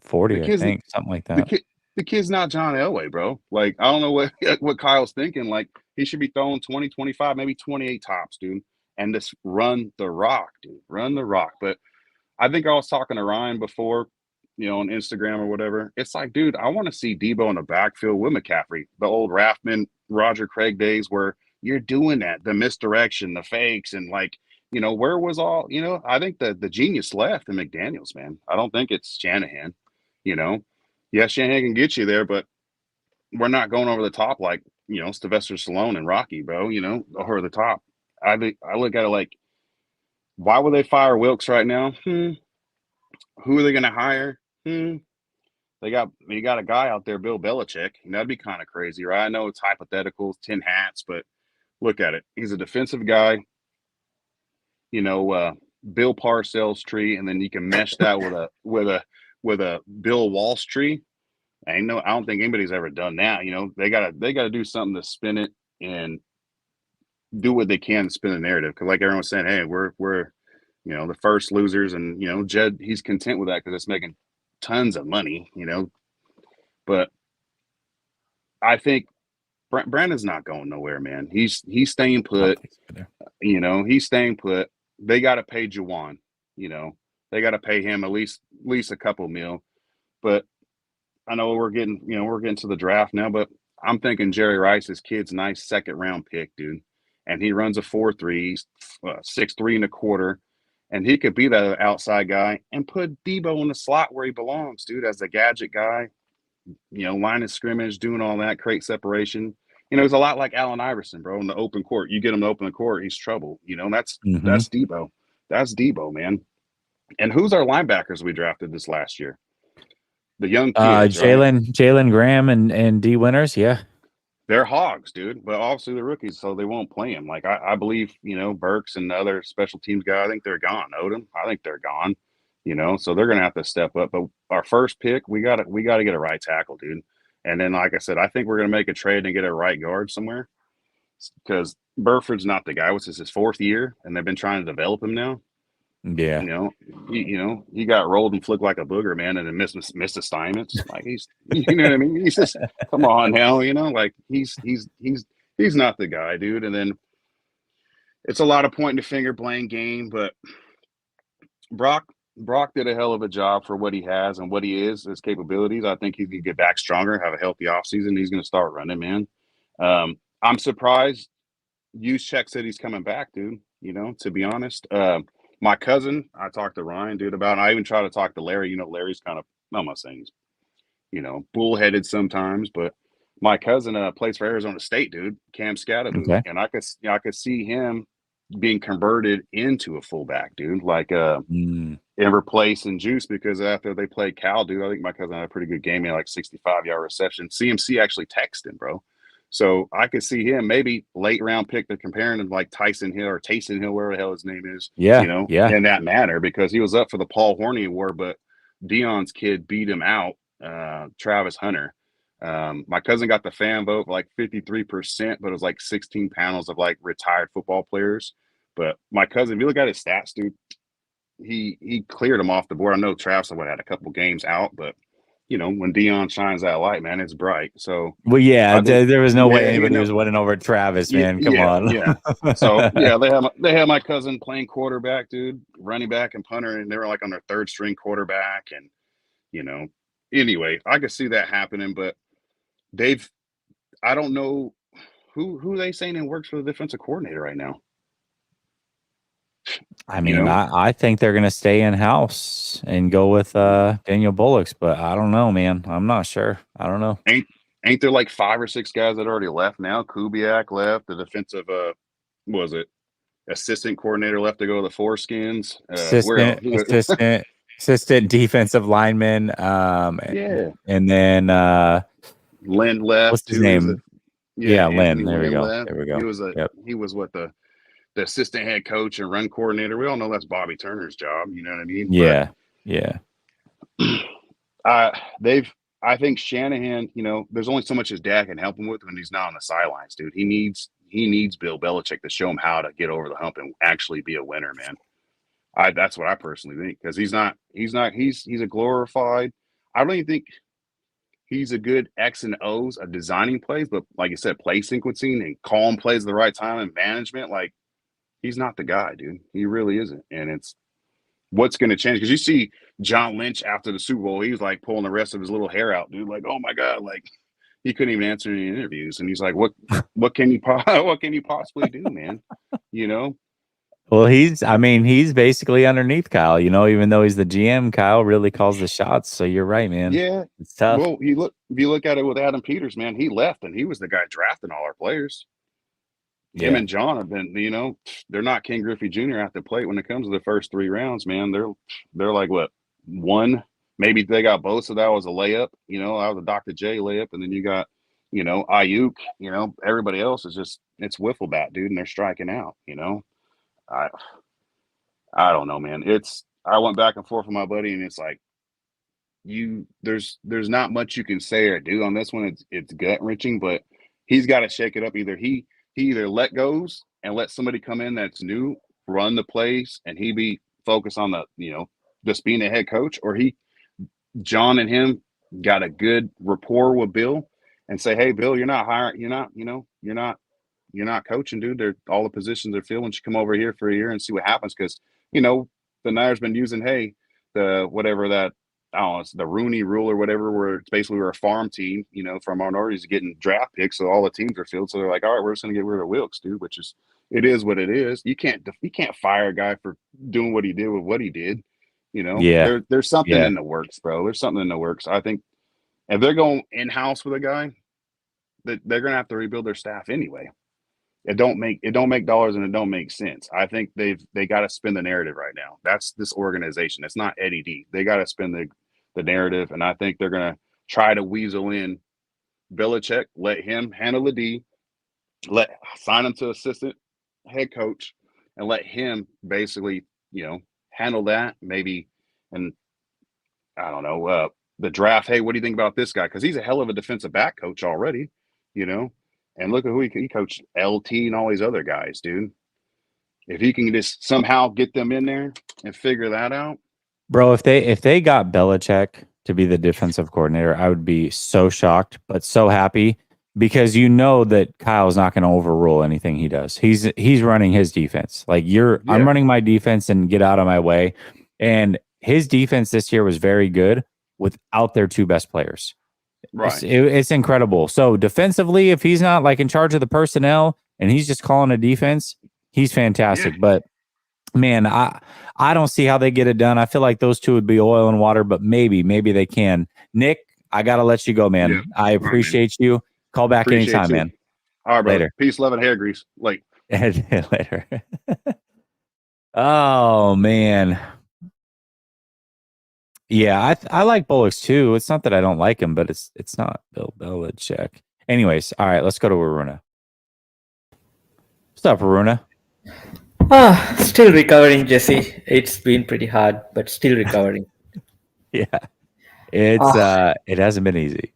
The 40, I kid's think. Something like the that. kid the kid's not John Elway, bro. Like, I don't know what what Kyle's thinking. Like, he should be throwing 20, 25, maybe 28 tops, dude, and just run the rock, dude. Run the rock. But I think I was talking to Ryan before, on Instagram or whatever. It's like, dude, I want to see Debo in the backfield with McCaffrey, the old Raffman, Roger Craig days where you're doing that, the misdirection, the fakes, and like, where was I think the genius left in McDaniels, man. I don't think it's Shanahan, you know. Yeah, Shanahan can get you there, but we're not going over the top like, Sylvester Stallone and Rocky, bro, over the top. I look at it like, why would they fire Wilkes right now? Who are they going to hire? You got a guy out there, Bill Belichick. And that'd be kind of crazy, right? I know it's hypothetical, 10 hats, but look at it. He's a defensive guy. Bill Parcells tree, and then you can mesh that with a Bill Walsh tree. I don't think anybody's ever done that. They gotta do something to spin it and do what they can to spin the narrative. Because like everyone's saying, hey, we're the first losers, and Jed, he's content with that because it's making tons of money. But I think Brandon's not going nowhere, man. He's staying put. He's staying put. They got to pay Juwan. They got to pay him at least a couple mil. But I know we're getting to the draft now, but I'm thinking Jerry Rice's kid's nice second round pick, dude. And he runs a 4.3, he's 6'3 and a quarter, and he could be that outside guy and put Debo in the slot where he belongs, dude, as a gadget guy. Line of scrimmage, doing all that, create separation. It's a lot like Allen Iverson, bro, in the open court. You get him to open the court, he's trouble. That's Debo. That's Debo, man. And who's our linebackers we drafted this last year? The young kids, right? Jalen Graham and D Winters, yeah. They're hogs, dude. But obviously they're rookies, so they won't play him. Like I believe, Burks and the other special teams guy, I think they're gone. Odom, I think they're gone. So they're gonna have to step up. But our first pick, we gotta get a right tackle, dude. And then, like I said, I think we're gonna make a trade and get a right guard somewhere. Because Burford's not the guy. This is his 4th year, and they've been trying to develop him now. Yeah. He got rolled and flicked like a booger, man, and then missed assignments. Like he's, what I mean? He's just, come on now, like he's not the guy, dude. And then it's a lot of pointing the finger, blame game, but Brock did a hell of a job for what he has and what he is, his capabilities. I think he can get back stronger, have a healthy offseason. He's going to start running, man. I'm surprised Juszczyk said he's coming back, dude, to be honest. My cousin, I talked to Ryan, dude, about, and I even try to talk to Larry. Larry's kind of, I'm not saying he's, bullheaded sometimes, but my cousin plays for Arizona State, dude, Cam Scatterboot. Okay. And I could see him being converted into a fullback, dude, like and replacing Juice, because after they played Cal, dude, I think my cousin had a pretty good game. He had like 65-yard reception. CMC actually texted him, bro. So I could see him maybe late round pick, to comparing him like Tyson Hill or Taysom Hill, wherever the hell his name is, in that manner, because he was up for the Paul Horney Award, but Dion's kid beat him out, Travis Hunter. My cousin got the fan vote for like 53%, but it was like 16 panels of like retired football players. But my cousin, if you look at his stats, dude, he cleared him off the board. I know Travis had a couple games out, but when Dion shines that light, man, it's bright. So, well, yeah, think, there was no way anybody was winning over Travis, man. Come on. Yeah. So, yeah, they had my cousin playing quarterback, dude, running back and punter, and they were like on their 3rd string quarterback. And, anyway, I could see that happening. But I don't know who they saying works for the defensive coordinator right now. I mean, I think they're going to stay in house and go with Daniel Bullocks, but I don't know, man. I'm not sure. I don't know. Ain't there like 5 or 6 guys that already left now? Kubiak left, the defensive assistant coordinator left to go to the Foreskins. Assistant defensive lineman. And then Lynn left. What's his name? Lynn. There we go. Left. There we go. He was what the assistant head coach and run coordinator. We all know that's Bobby Turner's job. You know what I mean? Yeah. I think Shanahan, there's only so much his dad can help him with when he's not on the sidelines, dude. He needs Bill Belichick to show him how to get over the hump and actually be a winner, man. That's what I personally think, because he's a glorified. I don't even think he's a good X and O's of designing plays, but like you said, play sequencing and calling plays at the right time and management, like, he's not the guy, dude. He really isn't. And it's what's going to change, because you see John Lynch after the Super Bowl, he was like pulling the rest of his little hair out, dude. Like, oh my God, like he couldn't even answer any interviews. And he's like, what can you possibly do, man? Well, he's basically underneath Kyle, even though he's the GM, Kyle really calls the shots. So you're right, man. Yeah. It's tough. Well, if you look at it with Adam Peters, man, he left and he was the guy drafting all our players. Tim and John have been, they're not King Griffey Jr. at the plate when it comes to the first 3 rounds, man. They're like what, one, maybe they got both, so that was a layup. That was a Dr. J layup, and then you got, Ayuk. Everybody else is just it's wiffle bat, dude, and they're striking out. I I don't know, man. I went back and forth with my buddy, and it's like there's not much you can say or do on this one. It's gut wrenching, but he's got to shake it up. Either he either let goes and let somebody come in that's new, run the plays, and he be focused on the just being a head coach, or John and him got a good rapport with Bill and say, hey, Bill, you're not hiring, you're not coaching, dude. All the positions are filled. Why don't you come over here for a year and see what happens? Because the Niners been using the whatever that, I don't know, it's the Rooney Rule or whatever, where it's basically we're a farm team, from minorities getting draft picks, so all the teams are filled. So they're like, all right, we're just gonna get rid of Wilkes, dude. It is what it is. You can't fire a guy for doing what he did with what he did. There's something in the works, bro. There's something in the works. I think if they're going in house with a guy, that they're gonna have to rebuild their staff anyway. It don't make dollars, and it don't make sense. I think they got to spin the narrative right now. That's this organization. It's not Eddie D. They got to spin the narrative, and I think they're gonna try to weasel in Belichick, let him handle the D, sign him to assistant head coach, and let him basically handle that maybe. And I don't know the draft. Hey, what do you think about this guy? Because he's a hell of a defensive back coach already, And look at who he coached, LT and all these other guys, dude. If he can just somehow get them in there and figure that out. Bro, if they got Belichick to be the defensive coordinator, I would be so shocked, but so happy, because that Kyle's not going to overrule anything he does. He's running his defense. Like I'm running my defense and get out of my way. And his defense this year was very good without their 2 best players. Right. It's incredible. So defensively, if he's not like in charge of the personnel and he's just calling a defense, he's fantastic. Yeah. But man, I don't see how they get it done. I feel like those 2 would be oil and water, but maybe they can. Nick, I got to let you go, man. Yeah. I appreciate you. Call back anytime, man. All right, brother. Later. Peace, love, and hair grease. Like later. Oh, man. Yeah, I like Bullocks too. It's not that I don't like him, but it's not Bill Belichick. Anyways, all right, let's go to Aruna. What's up, Aruna? Still recovering, Jesse. It's been pretty hard, but still recovering. Yeah, it hasn't been easy.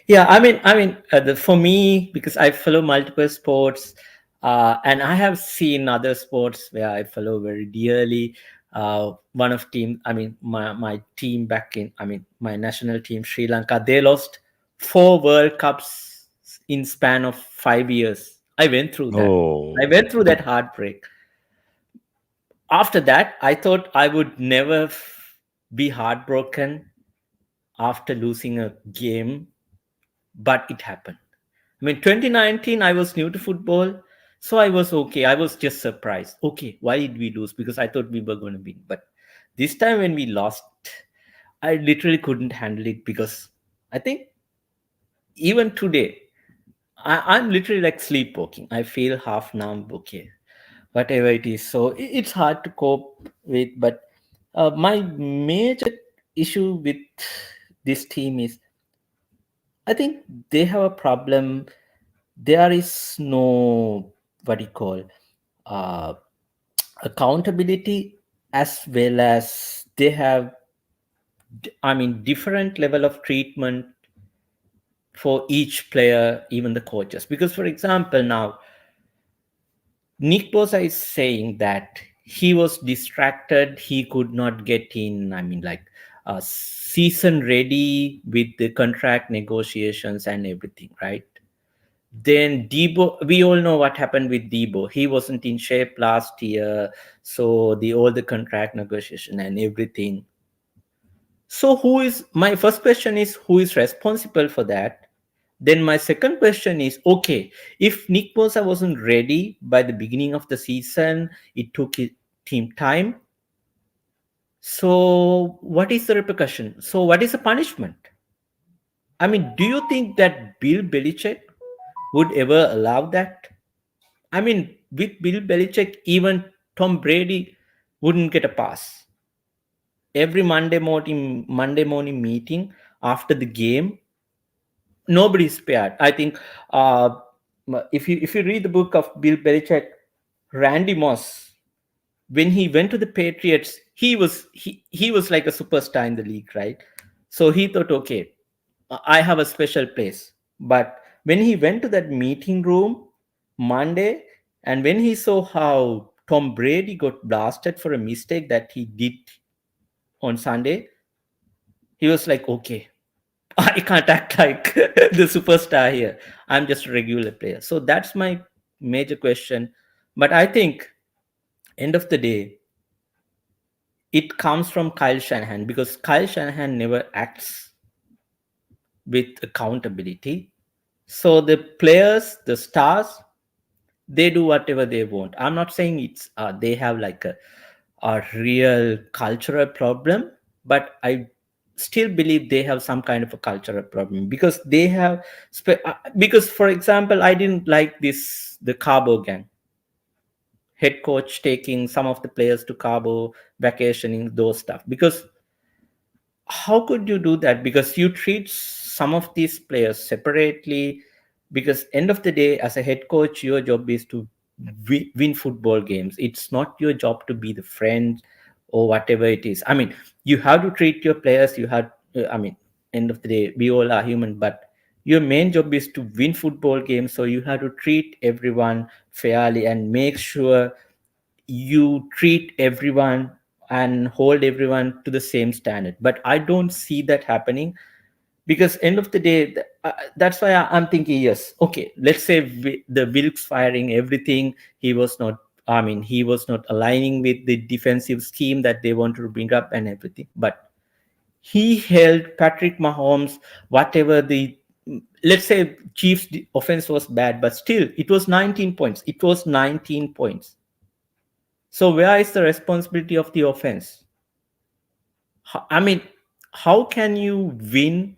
Yeah, I mean, for me, because I follow multiple sports, and I have seen other sports where I follow very dearly. One of team, my team back in, my national team, Sri Lanka, they lost 4 World Cups in span of 5 years. I went through that. I went through that heartbreak. After that, I thought I would never be heartbroken after losing a game, but it happened. 2019, I was new to football, so I was okay. I was just surprised. Okay, why did we lose? Because I thought we were going to win. But this time when we lost, I literally couldn't handle it, because I think even today, I'm literally like sleepwalking. I feel half numb, okay, whatever it is. So it's hard to cope with. But my major issue with this team is, I think they have a problem. There is no, what do you call, accountability, as well as they have, different level of treatment for each player, even the coaches. Because, for example, now Nick Bosa is saying that he was distracted, he could not get in, season ready with the contract negotiations and everything, right? Then Debo, we all know what happened with Debo. He wasn't in shape last year, so all the contract negotiation and everything. So my first question is, who is responsible for that? Then my second question is, okay, if Nick Bosa wasn't ready by the beginning of the season, it took him time. So what is the repercussion? So what is the punishment? Do you think that Bill Belichick would ever allow that? I mean, with Bill Belichick, even Tom Brady wouldn't get a pass. Every Monday morning meeting after the game, nobody's spared. I think if you read the book of Bill Belichick, Randy Moss, when he went to the Patriots, he was like a superstar in the league, right? So he thought, okay, I have a special place. But when he went to that meeting room Monday, and when he saw how Tom Brady got blasted for a mistake that he did on Sunday, he was like, okay, I can't act like the superstar here. I'm just a regular player. So that's my major question. But I think, end of the day, it comes from Kyle Shanahan, because Kyle Shanahan never acts with accountability. So the players, the stars, they do whatever they want. I'm not saying it's they have like a real cultural problem, but I still believe they have some kind of a cultural problem, because they have because, for example, I didn't like the Cabo gang head coach taking some of the players to Cabo, vacationing, those stuff. Because how could you do that? Because you treat some of these players separately. Because end of the day, as a head coach, your job is to win football games. It's not your job to be the friend or whatever it is. I mean, you have to treat your players. You have I mean, end of the day, we all are human, but your main job is to win football games. So you have to treat everyone fairly and make sure you treat everyone and hold everyone to the same standard. But I don't see that happening. Because end of the day, that's why I'm thinking, yes, okay, let's say the Wilkes firing, everything, he was not aligning with the defensive scheme that they wanted to bring up and everything. But he held Patrick Mahomes, whatever the, let's say Chiefs offense was bad, but still it was 19 points. It was 19 points. So where is the responsibility of the offense? I mean, how can you win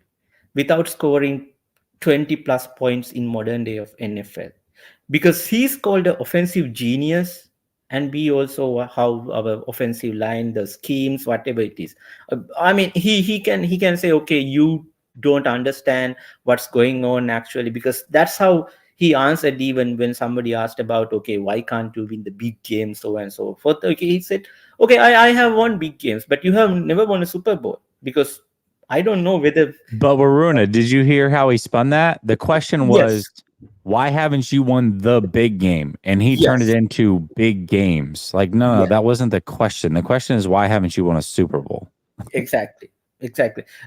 without scoring 20 plus points in modern day of NFL? Because he's called an offensive genius, and we also how our offensive line, the schemes, whatever it is. I mean, he can say, okay, you don't understand what's going on actually, because that's how he answered even when somebody asked about, okay, why can't you win the big games, so and so forth. Okay, he said, okay, I have won big games, but you have never won a Super Bowl. Because I don't know whether. But Waruna, did you hear how he spun that? The question was, Yes. why haven't you won the big game? And he turned it Yes. into big games. Like, no, Yeah. that wasn't the question. The question is, why haven't you won a Super Bowl? Exactly.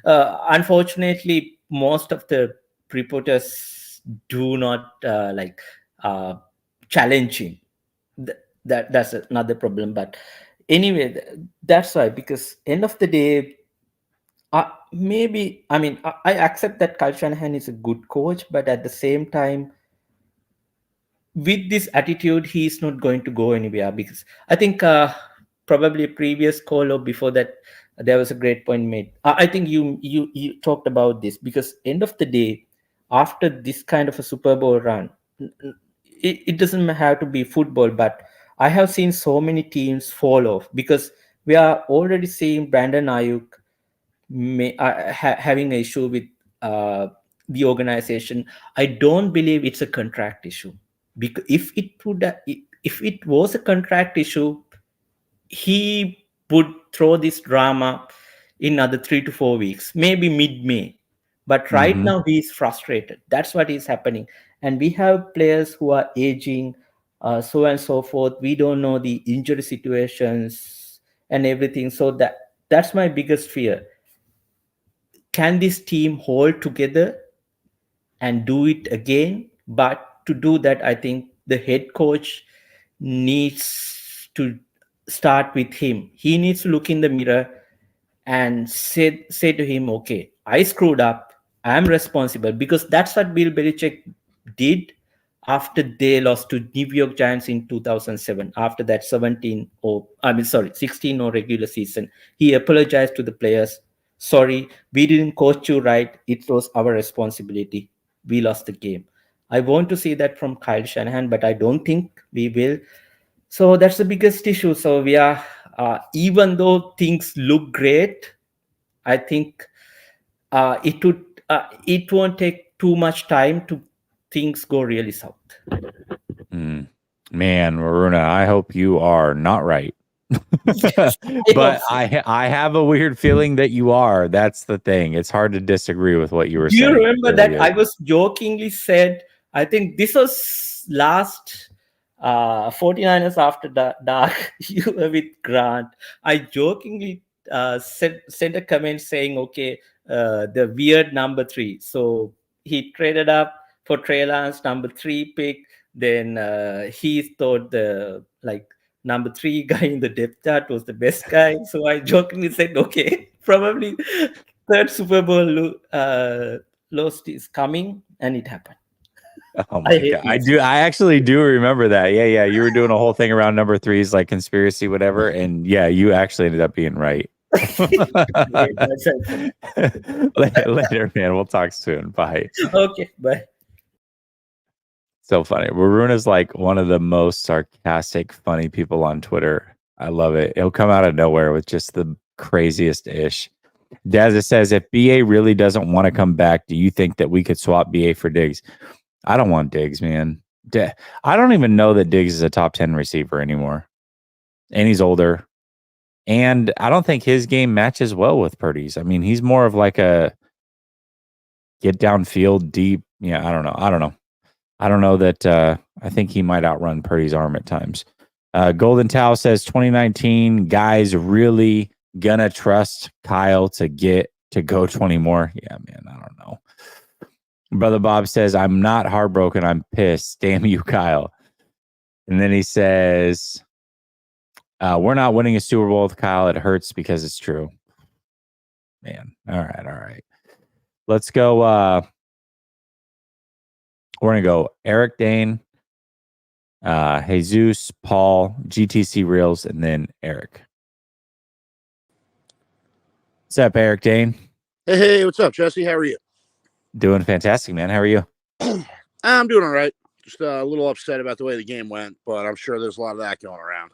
Unfortunately, most of the reporters do not uh, challenge him. That's another problem. But anyway, that's why. Because end of the day, maybe, I mean, I accept that Kyle Shanahan is a good coach, but at the same time, with this attitude, he's not going to go anywhere. Because I think probably a previous call or before that, there was a great point made. I think you talked about this. Because end of the day, after this kind of a Super Bowl run, it doesn't have to be football, but I have seen so many teams fall off. Because we are already seeing Brandon Ayuk having an issue with uh, the organization. I don't believe it's a contract issue. Because if it was a contract issue, he would throw this drama in another 3 to 4 weeks, maybe mid-May. But right now he's frustrated. That's what is happening. And we have players who are aging, so and so forth. We don't know the injury situations and everything. So that's my biggest fear. Can this team hold together and do it again? But to do that, I think the head coach needs to start with him. He needs to look in the mirror and say to him, okay, I screwed up. I'm responsible. Because that's what Bill Belichick did after they lost to New York Giants in 2007. After that 16 or regular season, he apologized to the players. Sorry, we didn't coach you right. It was our responsibility. We lost the game. I want to see that from Kyle Shanahan, but I don't think we will. So that's the biggest issue. So we are, even though things look great, I think it won't take too much time to things go really south. Man, Maruna, I hope you are not right. Yes, But I have a weird feeling that you are. That's the thing. It's hard to disagree with what you were Do saying. you remember It that really I is. was jokingly said, I think this was last 49ers after dark, you were with Grant. I jokingly sent a comment saying, okay, the weird number 3. So he traded up for Trey Lance, number 3 pick. Then he thought the number 3 guy in the depth chart was the best guy. So I jokingly said, okay, probably third Super Bowl lost is coming, and it happened. Oh my God. I actually do remember that. Yeah. You were doing a whole thing around number 3's like conspiracy, whatever. And yeah, you actually ended up being right. Later, man. We'll talk soon. Bye. Okay, bye. So funny. Waruna's like one of the most sarcastic, funny people on Twitter. I love it. He'll come out of nowhere with just the craziest ish. Dazza says, if BA really doesn't want to come back, do you think that we could swap BA for Diggs? I don't want Diggs, man. I don't even know that Diggs is a top 10 receiver anymore. And he's older. And I don't think his game matches well with Purdy's. I mean, he's more of like a get downfield deep. Yeah, I don't know. I don't know that I think he might outrun Purdy's arm at times. Golden Towel says 2019 guys really gonna trust Kyle to go 20 more. Yeah, man, I don't know. Brother Bob says, I'm not heartbroken. I'm pissed. Damn you, Kyle. And then he says, we're not winning a Super Bowl with Kyle. It hurts because it's true. Man. All right. Let's go. We're going to go Eric Dane, Jesus, Paul, GTC Reels, and then Eric. What's up, Eric Dane? Hey, what's up, Jesse? How are you? Doing fantastic, man. How are you? I'm doing all right. Just a little upset about the way the game went, but I'm sure there's a lot of that going around.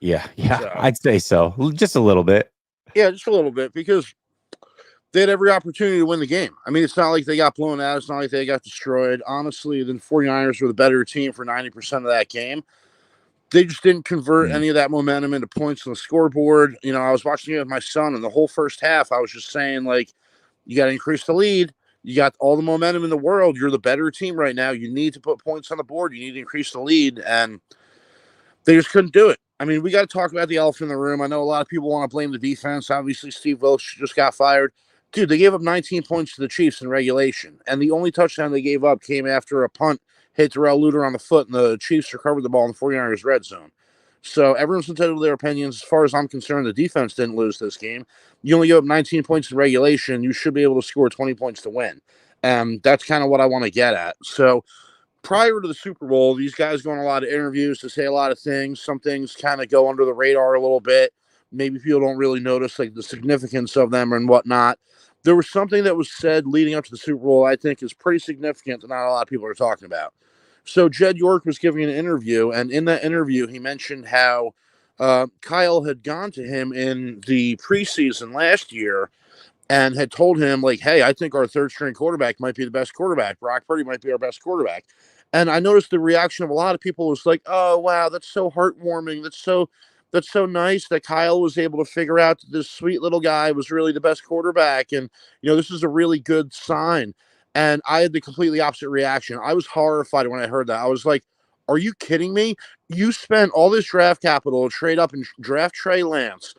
Yeah, so, I'd say so. Just a little bit. Yeah, just a little bit, because they had every opportunity to win the game. I mean, it's not like they got blown out. It's not like they got destroyed. Honestly, the 49ers were the better team for 90% of that game. They just didn't convert any of that momentum into points on the scoreboard. You know, I was watching it with my son, and the whole first half, I was just saying, like, you got to increase the lead. You got all the momentum in the world. You're the better team right now. You need to put points on the board. You need to increase the lead. And they just couldn't do it. I mean, we got to talk about the elephant in the room. I know a lot of people want to blame the defense. Obviously, Steve Wilkes just got fired. Dude, they gave up 19 points to the Chiefs in regulation. And the only touchdown they gave up came after a punt hit Darrell Luter on the foot, and the Chiefs recovered the ball in the 49ers red zone. So everyone's entitled to their opinions. As far as I'm concerned, the defense didn't lose this game. You only give up 19 points in regulation. You should be able to score 20 points to win. And that's kind of what I want to get at. So prior to the Super Bowl, these guys go on a lot of interviews to say a lot of things. Some things kind of go under the radar a little bit. Maybe people don't really notice like the significance of them and whatnot. There was something that was said leading up to the Super Bowl I think is pretty significant that not a lot of people are talking about. So Jed York was giving an interview, and in that interview, he mentioned how Kyle had gone to him in the preseason last year and had told him, like, hey, I think our third string quarterback might be the best quarterback. Brock Purdy might be our best quarterback. And I noticed the reaction of a lot of people was like, oh, wow, that's so heartwarming. That's so nice that Kyle was able to figure out that this sweet little guy was really the best quarterback. And, you know, this is a really good sign. And I had the completely opposite reaction. I was horrified when I heard that. I was like, are you kidding me? You spent all this draft capital to trade up and draft Trey Lance.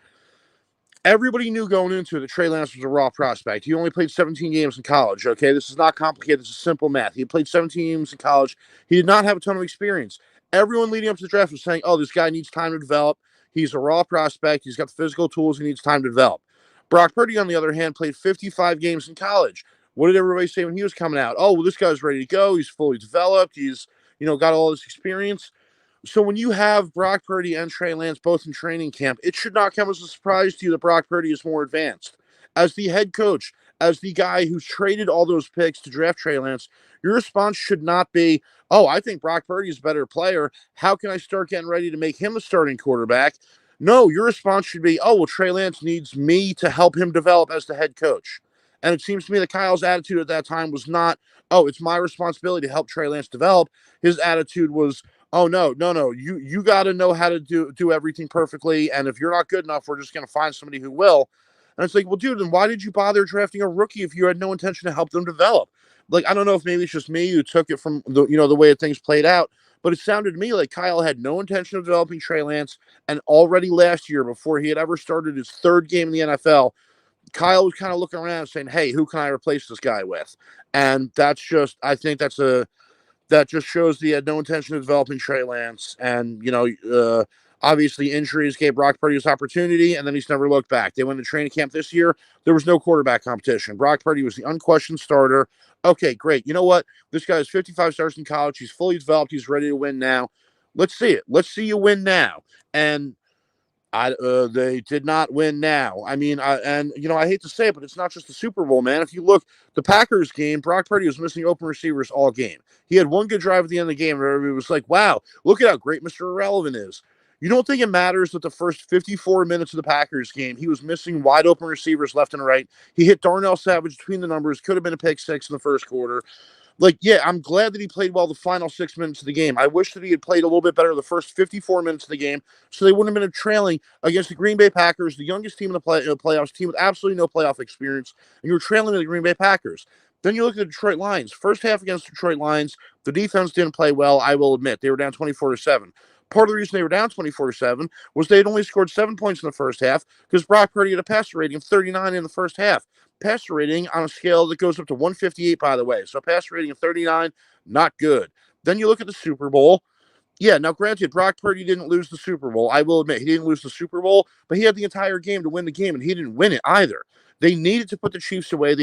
Everybody knew going into it that Trey Lance was a raw prospect. He only played 17 games in college, okay? This is not complicated. This is simple math. He played 17 games in college. He did not have a ton of experience. Everyone leading up to the draft was saying, oh, this guy needs time to develop. He's a raw prospect. He's got the physical tools. He needs time to develop. Brock Purdy, on the other hand, played 55 games in college. What did everybody say when he was coming out? Oh, well, this guy's ready to go. He's fully developed. He's, you know, got all this experience. So when you have Brock Purdy and Trey Lance both in training camp, it should not come as a surprise to you that Brock Purdy is more advanced. As the head coach, as the guy who's traded all those picks to draft Trey Lance, your response should not be, oh, I think Brock Purdy is a better player. How can I start getting ready to make him a starting quarterback? No, your response should be, oh, well, Trey Lance needs me to help him develop as the head coach. And it seems to me that Kyle's attitude at that time was not, oh, it's my responsibility to help Trey Lance develop. His attitude was, oh, no, you got to know how to do everything perfectly. And if you're not good enough, we're just going to find somebody who will. And it's like, well, dude, then why did you bother drafting a rookie if you had no intention to help them develop? Like, I don't know if maybe it's just me who took it from the way things played out, but it sounded to me like Kyle had no intention of developing Trey Lance. And already last year, before he had ever started his third game in the NFL, Kyle was kind of looking around saying, hey, who can I replace this guy with? And that's just, I think that just shows he had no intention of developing Trey Lance. And, obviously injuries gave Brock Purdy his opportunity, and then he's never looked back. They went to training camp this year. There was no quarterback competition. Brock Purdy was the unquestioned starter. Okay, great. You know what? This guy has 55 starts in college. He's fully developed. He's ready to win now. Let's see it. Let's see you win now. And they did not win now. I mean, I hate to say it, but it's not just the Super Bowl, man. If you look, the Packers game, Brock Purdy was missing open receivers all game. He had one good drive at the end of the game, and everybody was like, wow, look at how great Mr. Irrelevant is. You don't think it matters that the first 54 minutes of the Packers game, he was missing wide open receivers left and right. He hit Darnell Savage between the numbers, could have been a pick six in the first quarter. Like, yeah, I'm glad that he played well the final 6 minutes of the game. I wish that he had played a little bit better the first 54 minutes of the game, so they wouldn't have been trailing against the Green Bay Packers, the youngest team in the playoffs, team with absolutely no playoff experience, and you were trailing the Green Bay Packers. Then you look at the Detroit Lions. First half against Detroit Lions, the defense didn't play well, I will admit. They were down 24-7. Part of the reason they were down 24-7 was they had only scored 7 points in the first half because Brock Purdy had a passer rating of 39 in the first half. Passer rating on a scale that goes up to 158, by the way. So passer rating of 39, not good. Then you look at the Super Bowl. Yeah, now granted, Brock Purdy didn't lose the Super Bowl. I will admit he didn't lose the Super Bowl, but he had the entire game to win the game, and he didn't win it either. They needed to put the Chiefs away.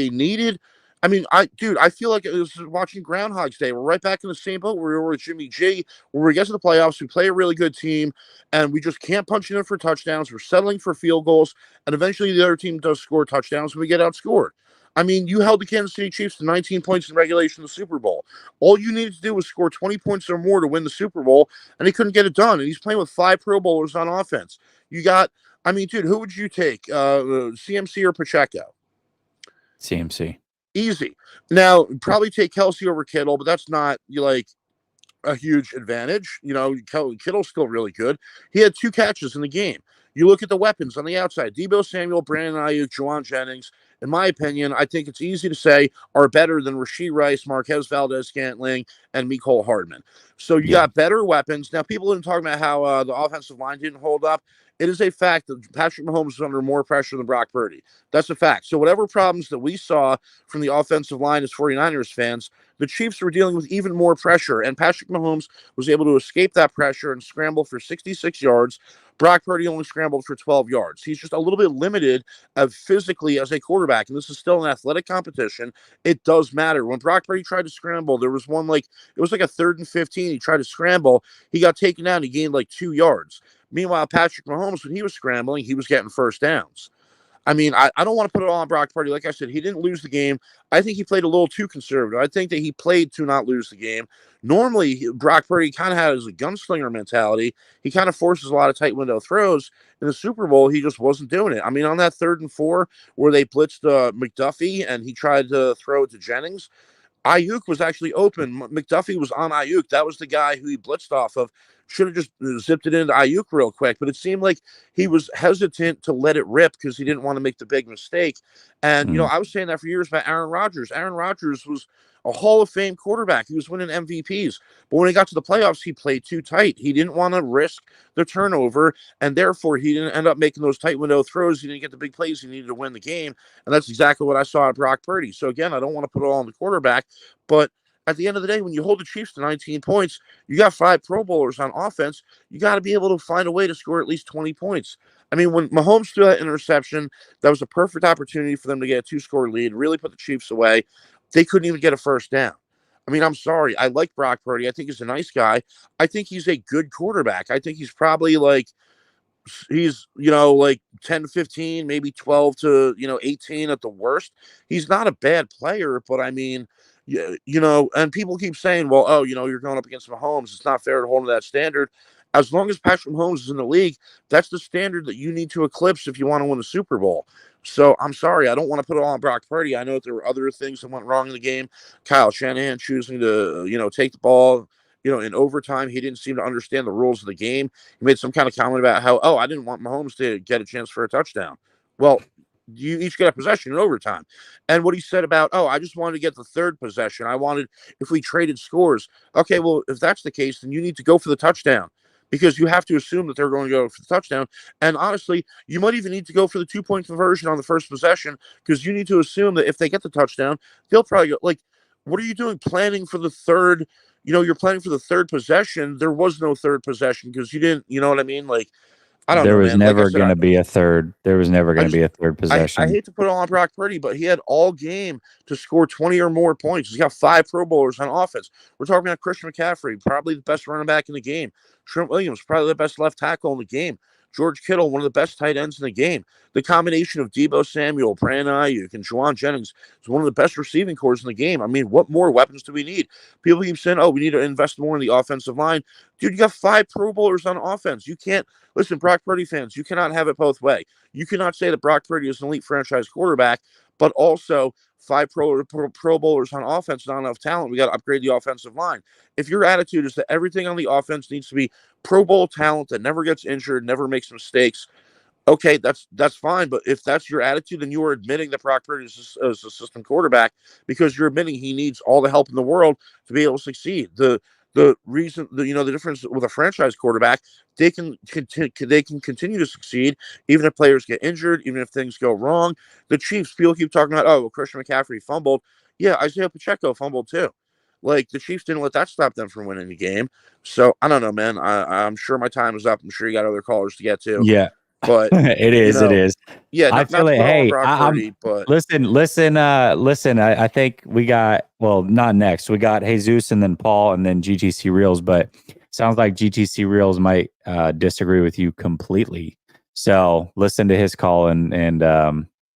I feel like it was watching Groundhog's Day. We're right back in the same boat where we were with Jimmy G, where we get to the playoffs, we play a really good team, and we just can't punch it in for touchdowns. We're settling for field goals, and eventually the other team does score touchdowns, and we get outscored. I mean, you held the Kansas City Chiefs to 19 points in regulation in the Super Bowl. All you needed to do was score 20 points or more to win the Super Bowl, and he couldn't get it done. And he's playing with 5 Pro Bowlers on offense. Dude, who would you take, CMC or Pacheco? CMC. Easy. Now, probably take Kelsey over Kittle, but that's not a huge advantage. Kittle's still really good. He had 2 catches in the game. You look at the weapons on the outside: Deebo Samuel, Brandon Ayuk, Juwan Jennings. In my opinion, I think it's easy to say are better than Rashee Rice, Marquez Valdez-Scantling, and Mecole Hardman. So you got better weapons. Now, people didn't talk about how the offensive line didn't hold up. It is a fact that Patrick Mahomes is under more pressure than Brock Purdy. That's a fact. So whatever problems that we saw from the offensive line as 49ers fans, the Chiefs were dealing with even more pressure, and Patrick Mahomes was able to escape that pressure and scramble for 66 yards. Brock Purdy only scrambled for 12 yards. He's just a little bit limited physically as a quarterback, and this is still an athletic competition. It does matter. When Brock Purdy tried to scramble, there was one it was like a 3rd and 15. He tried to scramble. He got taken down. He gained 2 yards. Meanwhile, Patrick Mahomes, when he was scrambling, he was getting first downs. I mean, I don't want to put it all on Brock Purdy. Like I said, he didn't lose the game. I think he played a little too conservative. I think that he played to not lose the game. Normally, Brock Purdy kind of has a gunslinger mentality. He kind of forces a lot of tight window throws. In the Super Bowl, he just wasn't doing it. I mean, on that 3rd and 4 where they blitzed McDuffie and he tried to throw it to Jennings, Ayuk was actually open. McDuffie was on Ayuk. That was the guy who he blitzed off of. Should have just zipped it into Ayuk real quick, but it seemed like he was hesitant to let it rip because he didn't want to make the big mistake. And, I was saying that for years about Aaron Rodgers. Aaron Rodgers was a Hall of Fame quarterback. He was winning MVPs. But when he got to the playoffs, he played too tight. He didn't want to risk the turnover, and therefore he didn't end up making those tight window throws. He didn't get the big plays he needed to win the game. And that's exactly what I saw at Brock Purdy. So, again, I don't want to put it all on the quarterback, but at the end of the day, when you hold the Chiefs to 19 points, you got 5 Pro Bowlers on offense. You got to be able to find a way to score at least 20 points. I mean, when Mahomes threw that interception, that was a perfect opportunity for them to get a 2-score lead, really put the Chiefs away. They couldn't even get a first down. I mean, I'm sorry. I like Brock Purdy. I think he's a nice guy. I think he's a good quarterback. I think he's probably he's like 10 to 15, maybe 12 to 18 at the worst. He's not a bad player, but I mean, and people keep saying, well, oh, you're going up against Mahomes. It's not fair to hold him to that standard. As long as Patrick Mahomes is in the league, that's the standard that you need to eclipse if you want to win the Super Bowl. So I'm sorry, I don't want to put it all on Brock Purdy. I know that there were other things that went wrong in the game. Kyle Shanahan choosing to take the ball in overtime. He didn't seem to understand the rules of the game. He made some kind of comment about how, I didn't want Mahomes to get a chance for a touchdown. Well, you each get a possession in overtime. And what he said about, I just wanted to get the third possession. I wanted, if we traded scores. Okay, well, if that's the case, then you need to go for the touchdown, because you have to assume that they're going to go for the touchdown. And honestly, you might even need to go for the 2-point conversion on the first possession, because you need to assume that if they get the touchdown, they'll probably go, like, what are you doing planning for the third? You're planning for the third possession. There was no third possession because you didn't, you know what I mean? Like, I don't know, man. Never like I said, going to be a third. There was never going to be a third possession. I hate to put it all on Brock Purdy, but he had all game to score 20 or more points. He's got 5 Pro Bowlers on offense. We're talking about Christian McCaffrey, probably the best running back in the game. Trent Williams, probably the best left tackle in the game. George Kittle, one of the best tight ends in the game. The combination of Deebo Samuel, Brandon Ayuk, and Juwan Jennings is one of the best receiving corps in the game. I mean, what more weapons do we need? People keep saying, we need to invest more in the offensive line. Dude, you got 5 Pro Bowlers on offense. You can't – listen, Brock Purdy fans, you cannot have it both ways. You cannot say that Brock Purdy is an elite franchise quarterback, but also 5 Pro Bowlers on offense, not enough talent. We got to upgrade the offensive line. If your attitude is that everything on the offense needs to be Pro Bowl talent that never gets injured, never makes mistakes, okay, that's fine. But if that's your attitude, then you are admitting that Brock Purdy is a system quarterback, because you're admitting he needs all the help in the world to be able to succeed. The reason, the difference with a franchise quarterback, they can continue to succeed even if players get injured, even if things go wrong. The Chiefs, people keep talking about, Christian McCaffrey fumbled. Yeah, Isaiah Pacheco fumbled too. Like, the Chiefs didn't let that stop them from winning the game. So I don't know, man. I'm sure my time is up. I'm sure you got other callers to get to. Yeah, but it is. It is. Yeah, I feel it. Hey, listen. I think we got, not next. We got Jesus and then Paul and then GTC Reels, but sounds like GTC Reels might disagree with you completely. So listen to his call and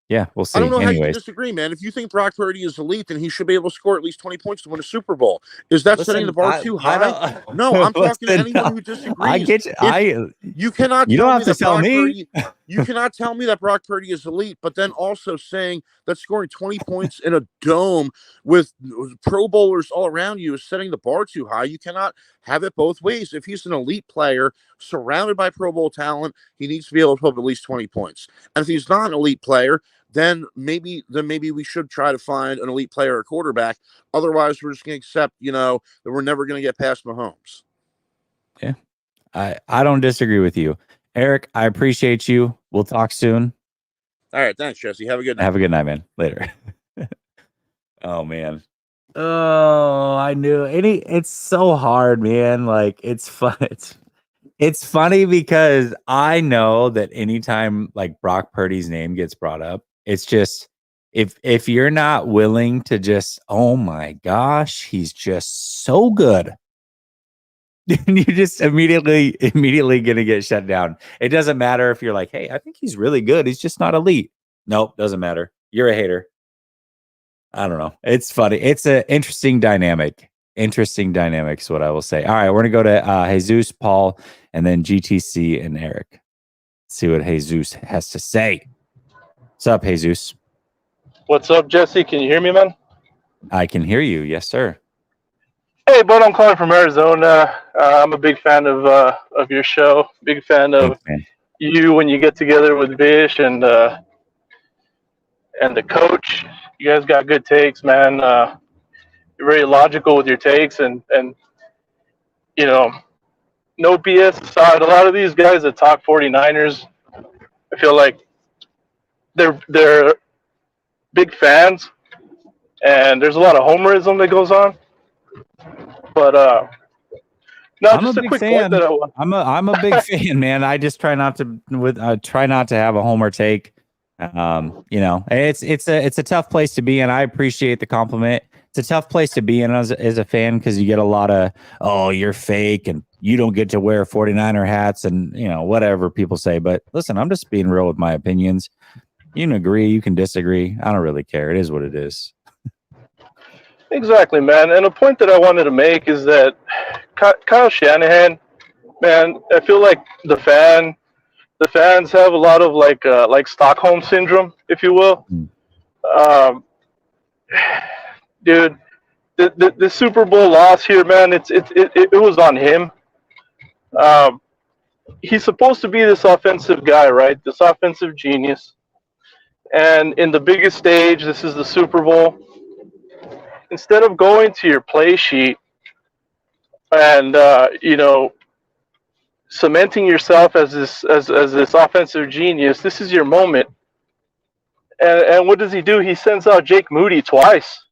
yeah, we'll see. I don't know Anyways. how you disagree, man. If you think Brock Purdy is elite, then he should be able to score at least 20 points to win a Super Bowl. Is that setting the bar too high? No, I'm talking to anyone who disagrees. I get you. You cannot you tell don't me have to that tell Brock me. Purdy, you cannot tell me that Brock Purdy is elite, but then also saying that scoring 20 points in a dome with Pro Bowlers all around you is setting the bar too high. You cannot have it both ways. If he's an elite player surrounded by Pro Bowl talent, he needs to be able to put up at least 20 points. And if he's not an elite player, then maybe we should try to find an elite player or quarterback. Otherwise, we're just going to accept, that we're never going to get past Mahomes. Yeah, I don't disagree with you, Eric. I appreciate you. We'll talk soon. All right, thanks, Jesse. Have a good night. Have a good night, man. Later. Oh man. Oh, I knew it's so hard, man. Like, it's fun. It's funny because I know that anytime like Brock Purdy's name gets brought up, it's just if you're not willing to just, oh my gosh, he's just so good, you're just immediately gonna get shut down. It doesn't matter if you're like, hey, I think he's really good. He's just not elite. Nope, doesn't matter. You're a hater. I don't know. It's funny. It's an interesting dynamic. Interesting dynamics, what I will say. All right, we're gonna go to Jesus, Paul, and then GTC and Eric. Let's see what Jesus has to say. What's up, Jesus? What's up, Jesse? Can you hear me, man? I can hear you. Yes, sir. Hey, bud, I'm calling from Arizona. I'm a big fan of your show. Big fan of you when you get together with Bish and the coach. You guys got good takes, man. You're very logical with your takes, and no BS aside. A lot of these guys that talk 49ers, I feel like they're big fans, and there's a lot of homerism that goes on. But no, I'm just a a big quick fan. point that I want. I'm a big fan, man. I just try not to have a homer take. It's a tough place to be, and I appreciate the compliment. it's a tough place to be in as a fan because you get a lot of, oh, you're fake and you don't get to wear 49er hats and, whatever people say. But listen, I'm just being real with my opinions. You can agree, you can disagree. I don't really care. It is what it is. Exactly, man. And a point that I wanted to make is that Kyle Shanahan, man, I feel like the fans have a lot of like Stockholm syndrome, if you will. Um, dude, the Super Bowl loss here, man, it was on him. Um, he's supposed to be this offensive guy, right? This offensive genius. And in the biggest stage, this is the Super Bowl. Instead of going to your play sheet and cementing yourself as this offensive genius, this is your moment. And what does he do? He sends out Jake Moody twice.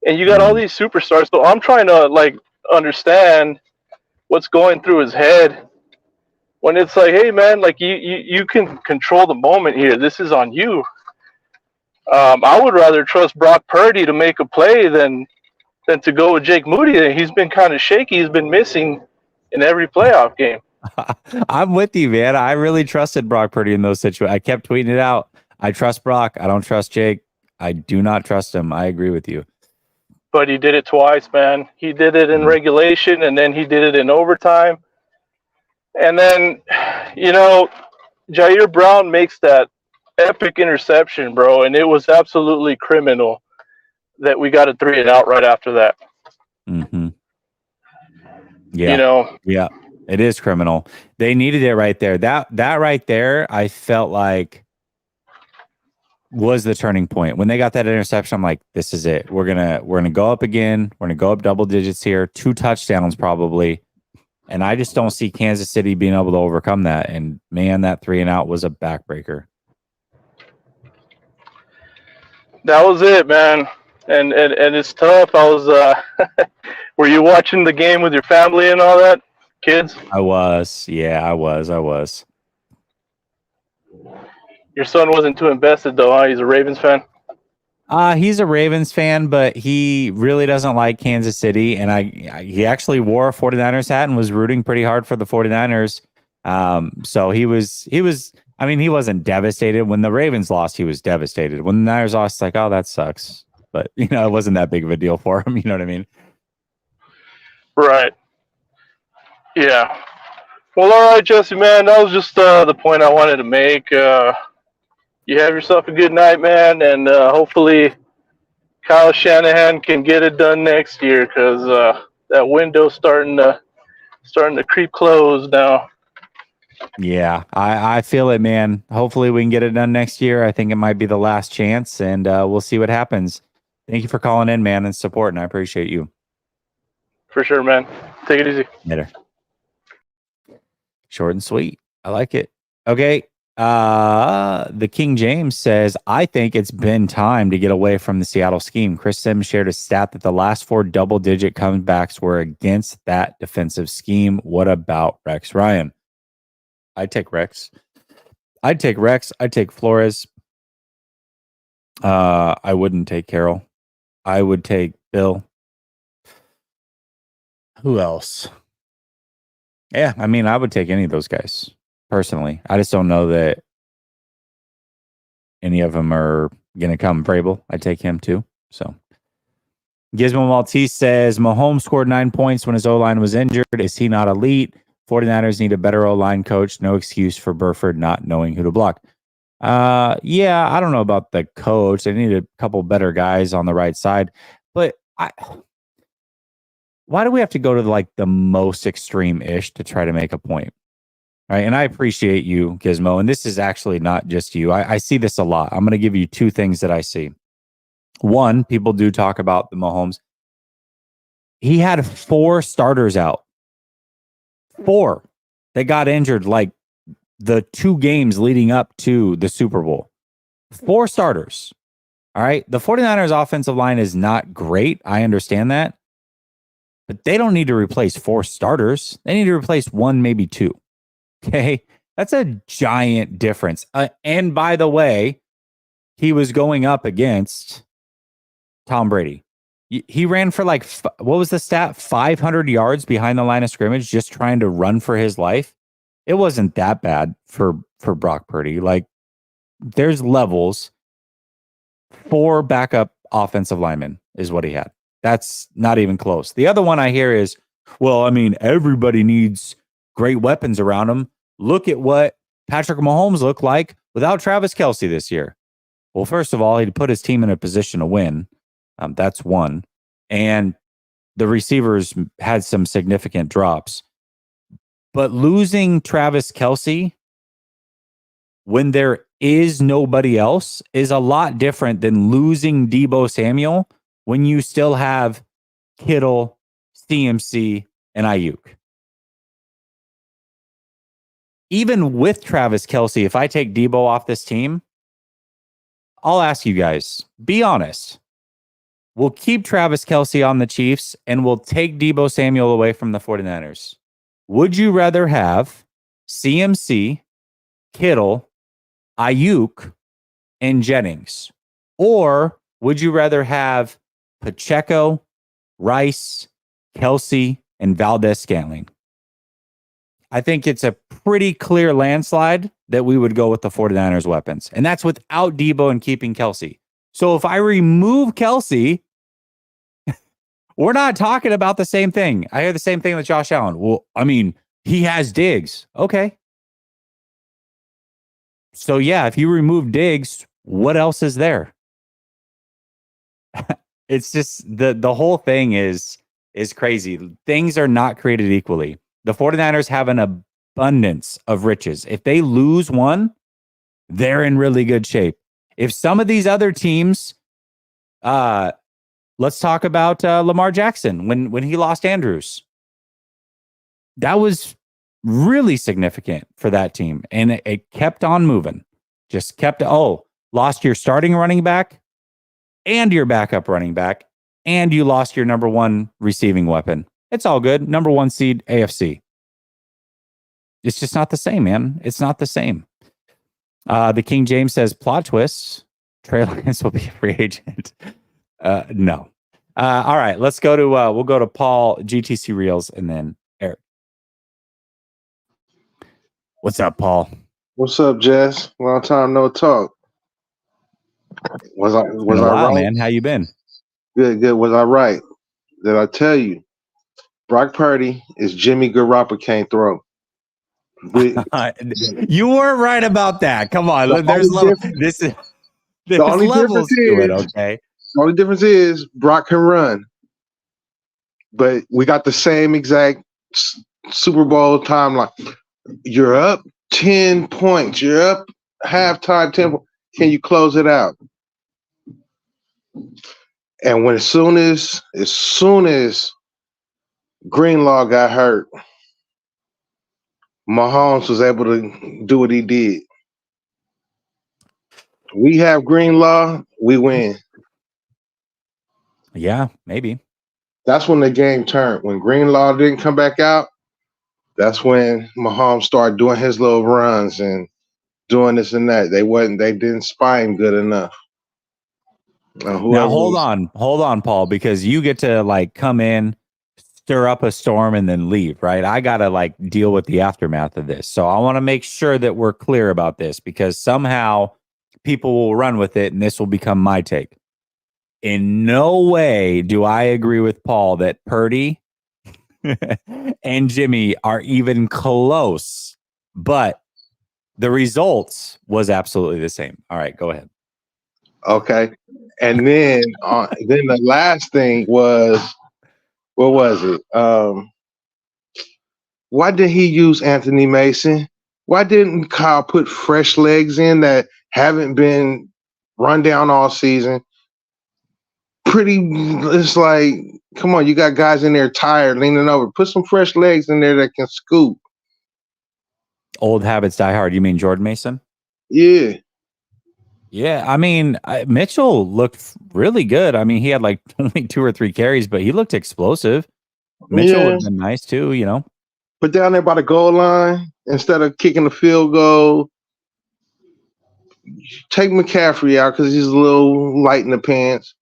And you got all these superstars. So I'm trying to understand what's going through his head when it's like, hey man, like you can control the moment here. This is on you. I would rather trust Brock Purdy to make a play than to go with Jake Moody. He's been kind of shaky. He's been missing in every playoff game. I'm with you, man. I really trusted Brock Purdy in those situations. I kept tweeting it out. I trust Brock. I don't trust Jake. I do not trust him. I agree with you. But he did it twice, man. He did it in regulation, and then he did it in overtime. And then, Jair Brown makes that epic interception, bro, and it was absolutely criminal that we got a 3-and-out right after that. Mm-hmm. Yeah. Yeah, it is criminal. They needed it right there. That right there, I felt like was the turning point. When they got that interception, I'm like, this is it. We're gonna go up again. We're gonna go up double digits here, 2 touchdowns probably. And I just don't see Kansas City being able to overcome that. And man, that 3-and-out was a backbreaker. That was it, man. And it's tough. I was were you watching the game with your family and all that? Kids? I was. Yeah, I was. Your son wasn't too invested though, huh? He's a Ravens fan. He's a Ravens fan, but he really doesn't like Kansas City. And he actually wore a 49ers hat and was rooting pretty hard for the 49ers. So he wasn't devastated. When the Ravens lost, he was devastated. When the Niners lost, like, oh, that sucks. But, it wasn't that big of a deal for him. You know what I mean? Right. Yeah. Well, all right, Jesse, man. That was just the point I wanted to make. You have yourself a good night, man, and hopefully Kyle Shanahan can get it done next year because that window's starting to creep close now. Yeah, I feel it, man. Hopefully we can get it done next year. I think it might be the last chance, and we'll see what happens. Thank you for calling in, man, and supporting. I appreciate you. For sure, man. Take it easy. Later. Short and sweet. I like it. Okay. The King James says, I think it's been time to get away from the Seattle scheme. Chris Sims shared a stat that the last 4 double-digit comebacks were against that defensive scheme. What about Rex Ryan? I'd take Rex. I'd take Flores. I wouldn't take Carroll. I would take Bill. Who else? Yeah, I mean, I would take any of those guys personally. I just don't know that any of them are going to come. Vrabel, I take him too. So, Gizmo Maltese says Mahomes scored 9 points when his O-line was injured. Is he not elite? 49ers need a better O-line coach. No excuse for Burford not knowing who to block. Yeah, I don't know about the coach. They need a couple better guys on the right side. But why do we have to go to like the most extreme-ish to try to make a point? Right. And I appreciate you, Gizmo. And this is actually not just you. I see this a lot. I'm going to give you 2 things that I see. One, people do talk about the Mahomes. He had 4 starters out. 4 that got injured like the 2 games leading up to the Super Bowl. 4 starters. All right. The 49ers offensive line is not great. I understand that. But they don't need to replace 4 starters. They need to replace 1, maybe 2. Okay. That's a giant difference. And by the way, he was going up against Tom Brady. He ran for like, what was the stat? 500 yards behind the line of scrimmage, just trying to run for his life. It wasn't that bad for Brock Purdy. Like, there's levels. 4 backup offensive linemen is what he had. That's not even close. The other one I hear is, well, I mean, everybody needs great weapons around him. Look at what Patrick Mahomes looked like without Travis Kelce this year. Well, first of all, he'd put his team in a position to win. That's one. And the receivers had some significant drops. But losing Travis Kelce when there is nobody else is a lot different than losing Deebo Samuel when you still have Kittle, CMC, and Ayuk. Even with Travis Kelce, if I take Deebo off this team, I'll ask you guys, be honest. We'll keep Travis Kelce on the Chiefs and we'll take Deebo Samuel away from the 49ers. Would you rather have CMC, Kittle, Ayuk, and Jennings? Or would you rather have Pacheco, Rice, Kelce, and Valdez-Scantling? I think it's a pretty clear landslide that we would go with the 49ers weapons. And that's without Deebo and keeping Kelce. So if I remove Kelce, we're not talking about the same thing. I hear the same thing with Josh Allen. Well, I mean, he has Diggs. Okay. So yeah, if you remove Diggs, what else is there? It's just the whole thing is crazy. Things are not created equally. The 49ers have an abundance of riches. If they lose one, they're in really good shape. If some of these other teams, let's talk about Lamar Jackson when he lost Andrews. That was really significant for that team. And it kept on moving. Just kept, lost your starting running back and your backup running back, and you lost your number one receiving weapon. It's all good. Number 1 seed AFC. It's just not the same, man. It's not the same. The King James says plot twists. Trey Lance will be a free agent. No. All right, let's go to we'll go to Paul, GTC Reels, and then Eric. What's up, Paul? What's up, Jess? Long time no talk. Was I right, man? How you been? Good. Was I right? Did I tell you? Brock Purdy is Jimmy Garoppolo can't throw. You were right about that. Come on, there's levels to it. Okay. The only difference is Brock can run, but we got the same exact Super Bowl timeline. You're up 10 points. You're up halftime 10 points. Can you close it out? And as soon as Greenlaw got hurt, Mahomes was able to do what he did. We have Greenlaw, we win. Yeah, maybe. That's when the game turned. When Greenlaw didn't come back out, that's when Mahomes started doing his little runs and doing this and that. They didn't spy him good enough. Now hold on, Paul, because you get to like come in, stir up a storm, and then leave, right? I gotta like deal with the aftermath of this. So I want to make sure that we're clear about this, because somehow people will run with it and this will become my take. In no way do I agree with Paul that Purdy and Jimmy are even close, but the results was absolutely the same. All right, go ahead. Okay. And then the last thing was, what was it? Why did he use Anthony Mason? Why didn't Kyle put fresh legs in that haven't been run down all season? It's like, come on, you got guys in there tired, leaning over. Put some fresh legs in there that can scoop. Old habits die hard. You mean Jordan Mason? Yeah. Yeah, I mean, Mitchell looked really good. I mean, he had like only 2 or 3 carries, but he looked explosive. Mitchell would have been nice too, you know. Put down there by the goal line instead of kicking the field goal. Take McCaffrey out because he's a little light in the pants.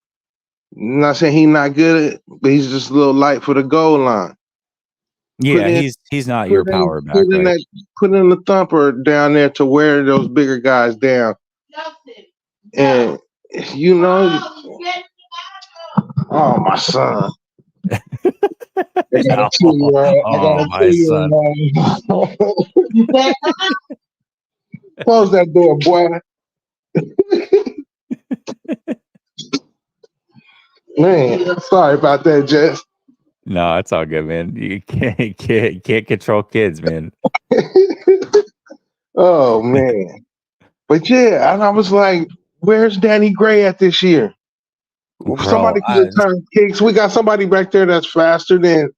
I'm not saying he's not good at it, but he's just a little light for the goal line. Yeah, he's not your power back, right? Put in the thumper down there to wear those bigger guys down. And you know, oh my son. I got a 2-year-old. I got a my son. 2-year-old. Close that door, boy. Man, sorry about that, Jess. No, it's all good, man. You can't control kids, man. Oh man. But yeah, and I was like, where's Danny Gray at this year? Somebody can return kicks. We got somebody back there that's faster than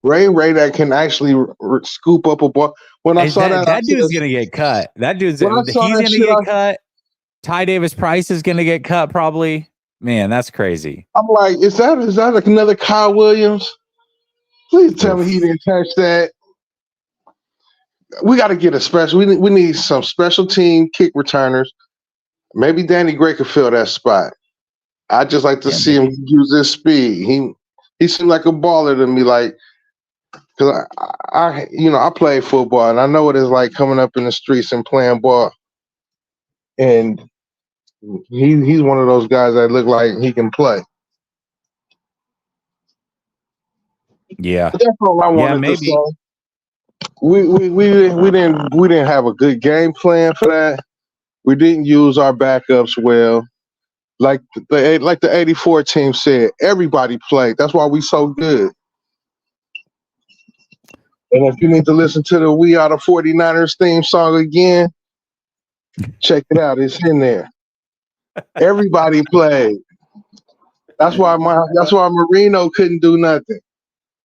Ray that can actually scoop up a ball. When I saw that dude's gonna get cut. That dude's when I saw he's that gonna shit, get cut. Ty Davis Price is gonna get cut probably. Man, that's crazy. I'm like, is that like another Kyle Williams? Please tell me he didn't touch that. We got to get a special. We need some special team kick returners. Maybe Danny Gray could fill that spot. I just like to see him use his speed. He seemed like a baller to me. Like, cause I play football and I know what it's like coming up in the streets and playing ball. And he's one of those guys that look like he can play. Yeah, but that's all I wanted to say. We didn't have a good game plan for that. We didn't use our backups well. Like the '84 team said, everybody played. That's why we so good. And if you need to listen to the We Are the 49ers theme song again, check it out. It's in there. Everybody played. That's why Marino couldn't do nothing.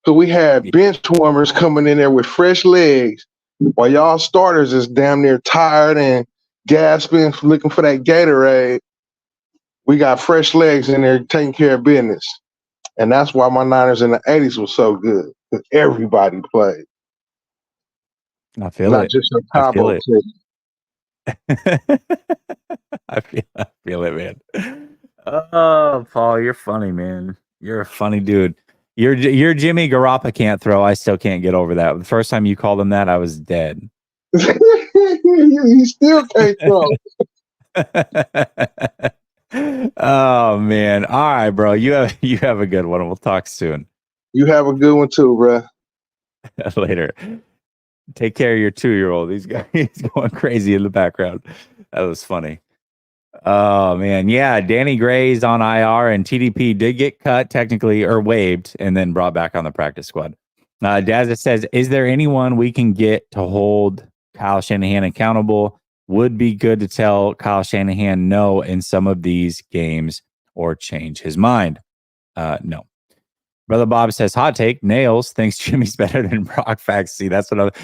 So we had bench warmers coming in there with fresh legs, while y'all starters is damn near tired and gasping, looking for that Gatorade. We got fresh legs in there taking care of business. And that's why my Niners in the 80s was so good, because everybody played. I feel Not it. just a I feel combo it. I feel it, man. Oh, Paul, you're funny, man. You're a funny dude. You're Jimmy Garoppolo can't throw. I still can't get over that. The first time you called him that, I was dead. He still can't throw. Oh man. All right, bro. You have a good one. We'll talk soon. You have a good one too, bro. Later. Take care of your 2-year-old. He's going crazy in the background. That was funny. Oh man, yeah. Danny Gray's on IR, and TDP did get cut technically or waived, and then brought back on the practice squad. Dazza says, "Is there anyone we can get to hold Kyle Shanahan accountable? Would be good to tell Kyle Shanahan no in some of these games or change his mind." No. Brother Bob says, "Hot take, nails thinks Jimmy's better than Brock." Facts. See, that's what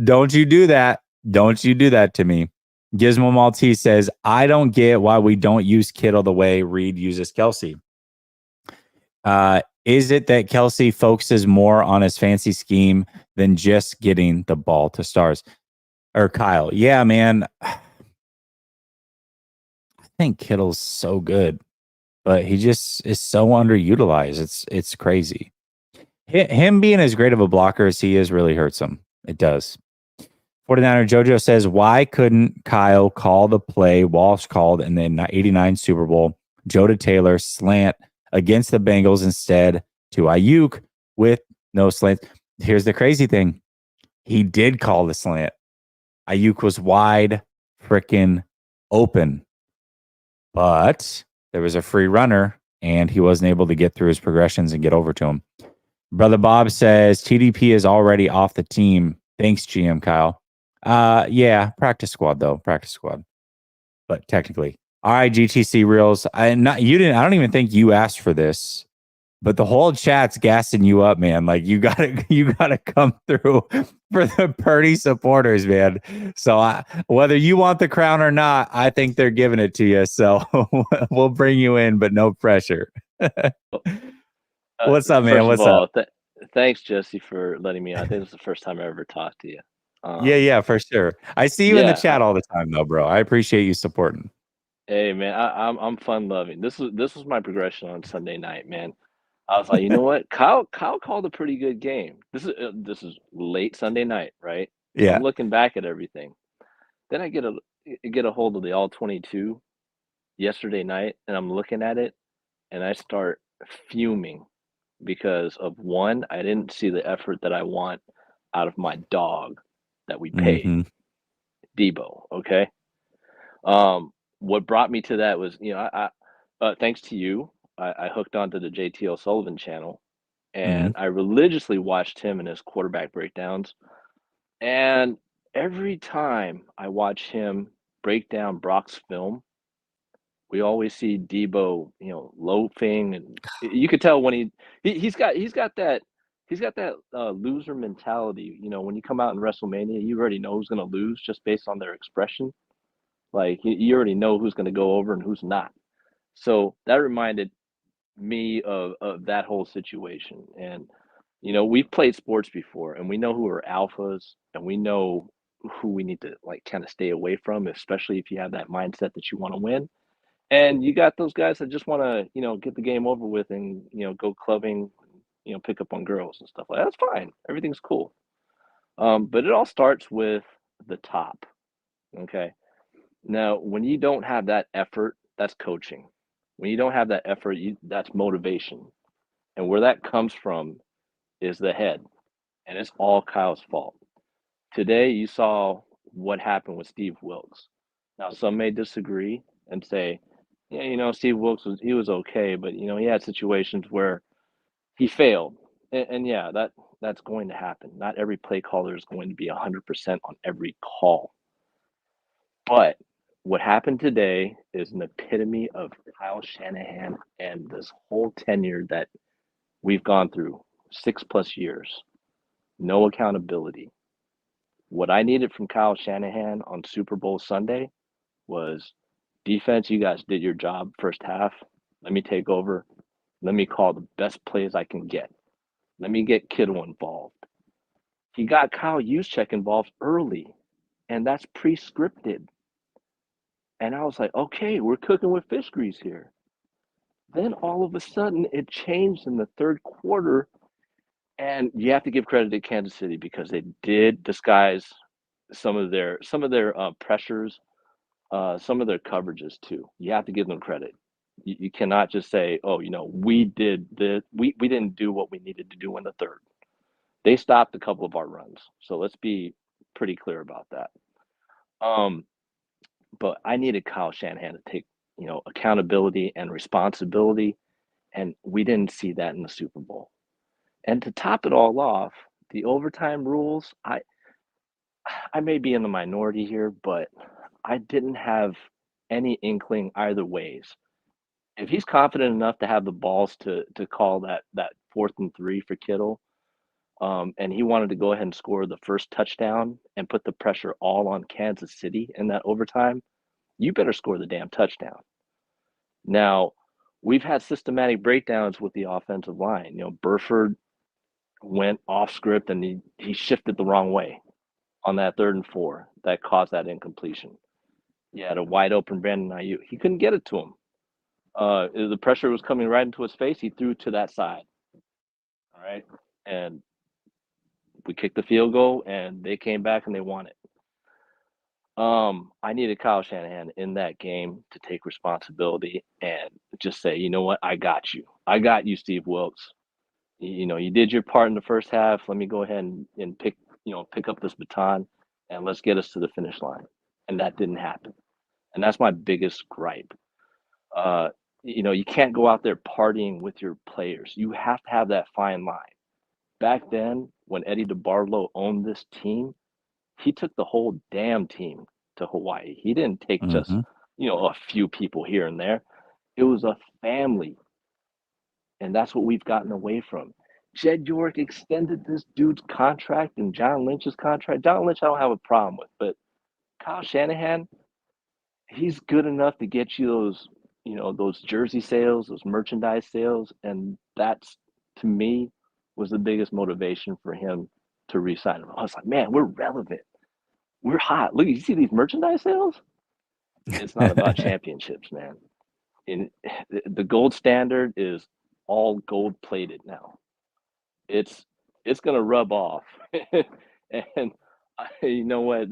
don't you do that. Don't you do that to me. Gizmo Maltese says, "I don't get why we don't use Kittle the way Reed uses Kelsey. Is it that Kelsey focuses more on his fancy scheme than just getting the ball to stars?" Or Kyle, yeah, man. I think Kittle's so good, but he just is so underutilized. It's crazy. Him being as great of a blocker as he is really hurts him. It does. 49er Jojo says, "Why couldn't Kyle call the play Walsh called in the '89 Super Bowl, Joe to Taylor slant against the Bengals instead to Ayuk with no slant?" Here's the crazy thing. He did call the slant. Ayuk was wide freaking open, but there was a free runner, and he wasn't able to get through his progressions and get over to him. Brother Bob says, "TDP is already off the team. Thanks, GM Kyle." Yeah, practice squad though, practice squad. But technically, all right, GTC Reels. I don't even think you asked for this, but the whole chat's gassing you up, man. Like you gotta come through for the Purdy supporters, man. So whether you want the crown or not, I think they're giving it to you. So we'll bring you in, but no pressure. What's up, man? What's up? Thanks, Jesse, for letting me on. I think this is the first time I ever talked to you. Yeah, for sure. I see you in the chat all the time, though, bro. I appreciate you supporting. Hey man, I'm fun loving. This was my progression on Sunday night, man. I was like, you know what? Kyle called a pretty good game. This is late Sunday night, right? So I'm Yeah. looking back at everything. Then I get a hold of the all 22 yesterday night, and I'm looking at it, and I start fuming because of one, I didn't see the effort that I want out of my dog that we paid, Mm-hmm. Debo. Okay. What brought me to that was, thanks to you, I hooked onto the JT Sullivan channel, Mm-hmm. and I religiously watched him and his quarterback breakdowns. And every time I watch him break down Brock's film, we always see Debo, loafing, and you could tell when he's got that loser mentality. When you come out in WrestleMania, you already know who's going to lose just based on their expression. Like you already know who's going to go over and who's not. So that reminded me of that whole situation. And we've played sports before, and we know who are alphas, and we know who we need to like kind of stay away from, especially if you have that mindset that you want to win. And you got those guys that just want to, get the game over with and, go clubbing, pick up on girls and stuff like that. That's fine. Everything's cool. But it all starts with the top. Okay. Now, when you don't have that effort, that's coaching. When you don't have that effort, that's motivation. And where that comes from is the head. And it's all Kyle's fault. Today, you saw what happened with Steve Wilkes. Now, some may disagree and say, yeah, Steve Wilkes was okay, but he had situations where he failed, and yeah, that's going to happen. Not every play caller is going to be 100% on every call. But what happened today is an epitome of Kyle Shanahan and this whole tenure that we've gone through 6+ years. No accountability. What I needed from Kyle Shanahan on Super Bowl Sunday was defense. You guys did your job first half. Let me take over. Let me call the best plays I can get. Let me get Kittle involved. He got Kyle Juszczyk involved early, and that's pre-scripted. And I was like, okay, we're cooking with fish grease here. Then all of a sudden, it changed in the third quarter, and you have to give credit to Kansas City because they did disguise some of their pressures, some of their coverages too. You have to give them credit. You cannot just say, "Oh, we did the we didn't do what we needed to do in the third." They stopped a couple of our runs, so let's be pretty clear about that. Um, but I needed Kyle Shanahan to take accountability and responsibility, and we didn't see that in the Super Bowl. And to top it all off, the overtime rules. I may be in the minority here, but I didn't have any inkling either ways. If he's confident enough to have the balls to call that 4th and 3 for Kittle, and he wanted to go ahead and score the first touchdown and put the pressure all on Kansas City in that overtime, you better score the damn touchdown. Now, we've had systematic breakdowns with the offensive line. Burford went off script and he shifted the wrong way on that 3rd and 4 that caused that incompletion. You had a wide open Brandon Ayuk. He couldn't get it to him. The pressure was coming right into his face. He threw to that side. All right. And we kicked the field goal and they came back and they won it. I needed Kyle Shanahan in that game to take responsibility and just say, you know what, I got you. I got you, Steve Wilkes. You did your part in the first half. Let me go ahead and pick up this baton and let's get us to the finish line. And that didn't happen. And that's my biggest gripe. You can't go out there partying with your players. You have to have that fine line. Back then, when Eddie DeBartolo owned this team, he took the whole damn team to Hawaii. He didn't take just, Mm-hmm. a few people here and there. It was a family. And that's what we've gotten away from. Jed York extended this dude's contract and John Lynch's contract. John Lynch, I don't have a problem with, but Kyle Shanahan, he's good enough to get you those jersey sales, those merchandise sales, and that's to me was the biggest motivation for him to re-sign him. I was like, man, we're relevant, we're hot. Look, you see these merchandise sales? It's not about championships, man. In the gold standard is all gold plated now. It's gonna rub off, and you know what?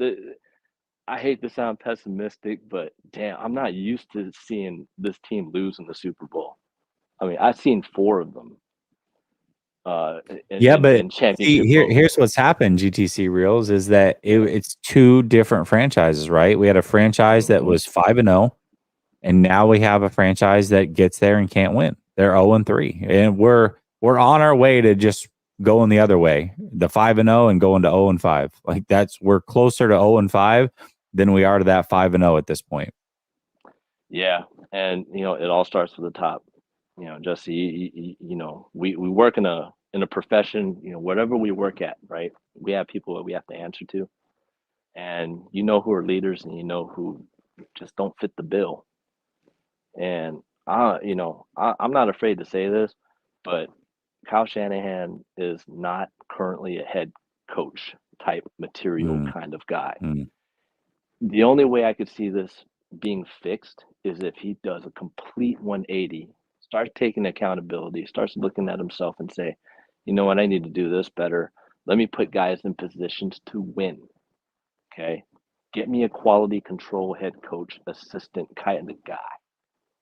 I hate to sound pessimistic, but damn, I'm not used to seeing this team lose in the Super Bowl. I mean, I've seen 4 of them Yeah, but in see, championship mode. here's what's happened, GTC Reels, is that it's 2 different franchises, right? We had a franchise that was 5-0, and now we have a franchise that gets there and can't win. They're 0-3, and we're on our way to just going the other way, the 5-0 and going to 0-5. Like we're closer to 0-5 than we are to that 5-0 at this point. Yeah, and it all starts with the top. Jesse, we work in a profession. Whatever we work at, right? We have people that we have to answer to, and who are leaders, and who just don't fit the bill. And I'm not afraid to say this, but Kyle Shanahan is not currently a head coach type material kind of guy. The only way I could see this being fixed is if he does a complete 180, starts taking accountability, starts looking at himself and say, you know what, I need to do this better. Let me put guys in positions to win. Okay. Get me a quality control head coach, assistant kind of guy.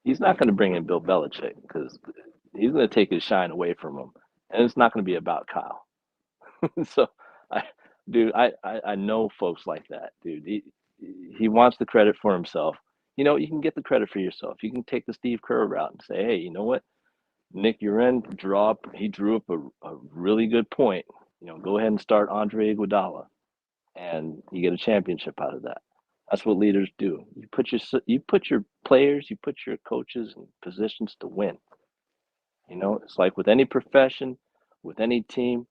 He's not going to bring in Bill Belichick because he's going to take his shine away from him. And it's not going to be about Kyle. So, I know folks like that, dude. He wants the credit for himself. You can get the credit for yourself. You can take the Steve Kerr route and say, hey, you know what? Nick Uren he drew up a really good point. Go ahead and start Andre Iguodala, and you get a championship out of that. That's what leaders do. You put your players, you put your coaches in positions to win. It's like with any profession, with any team,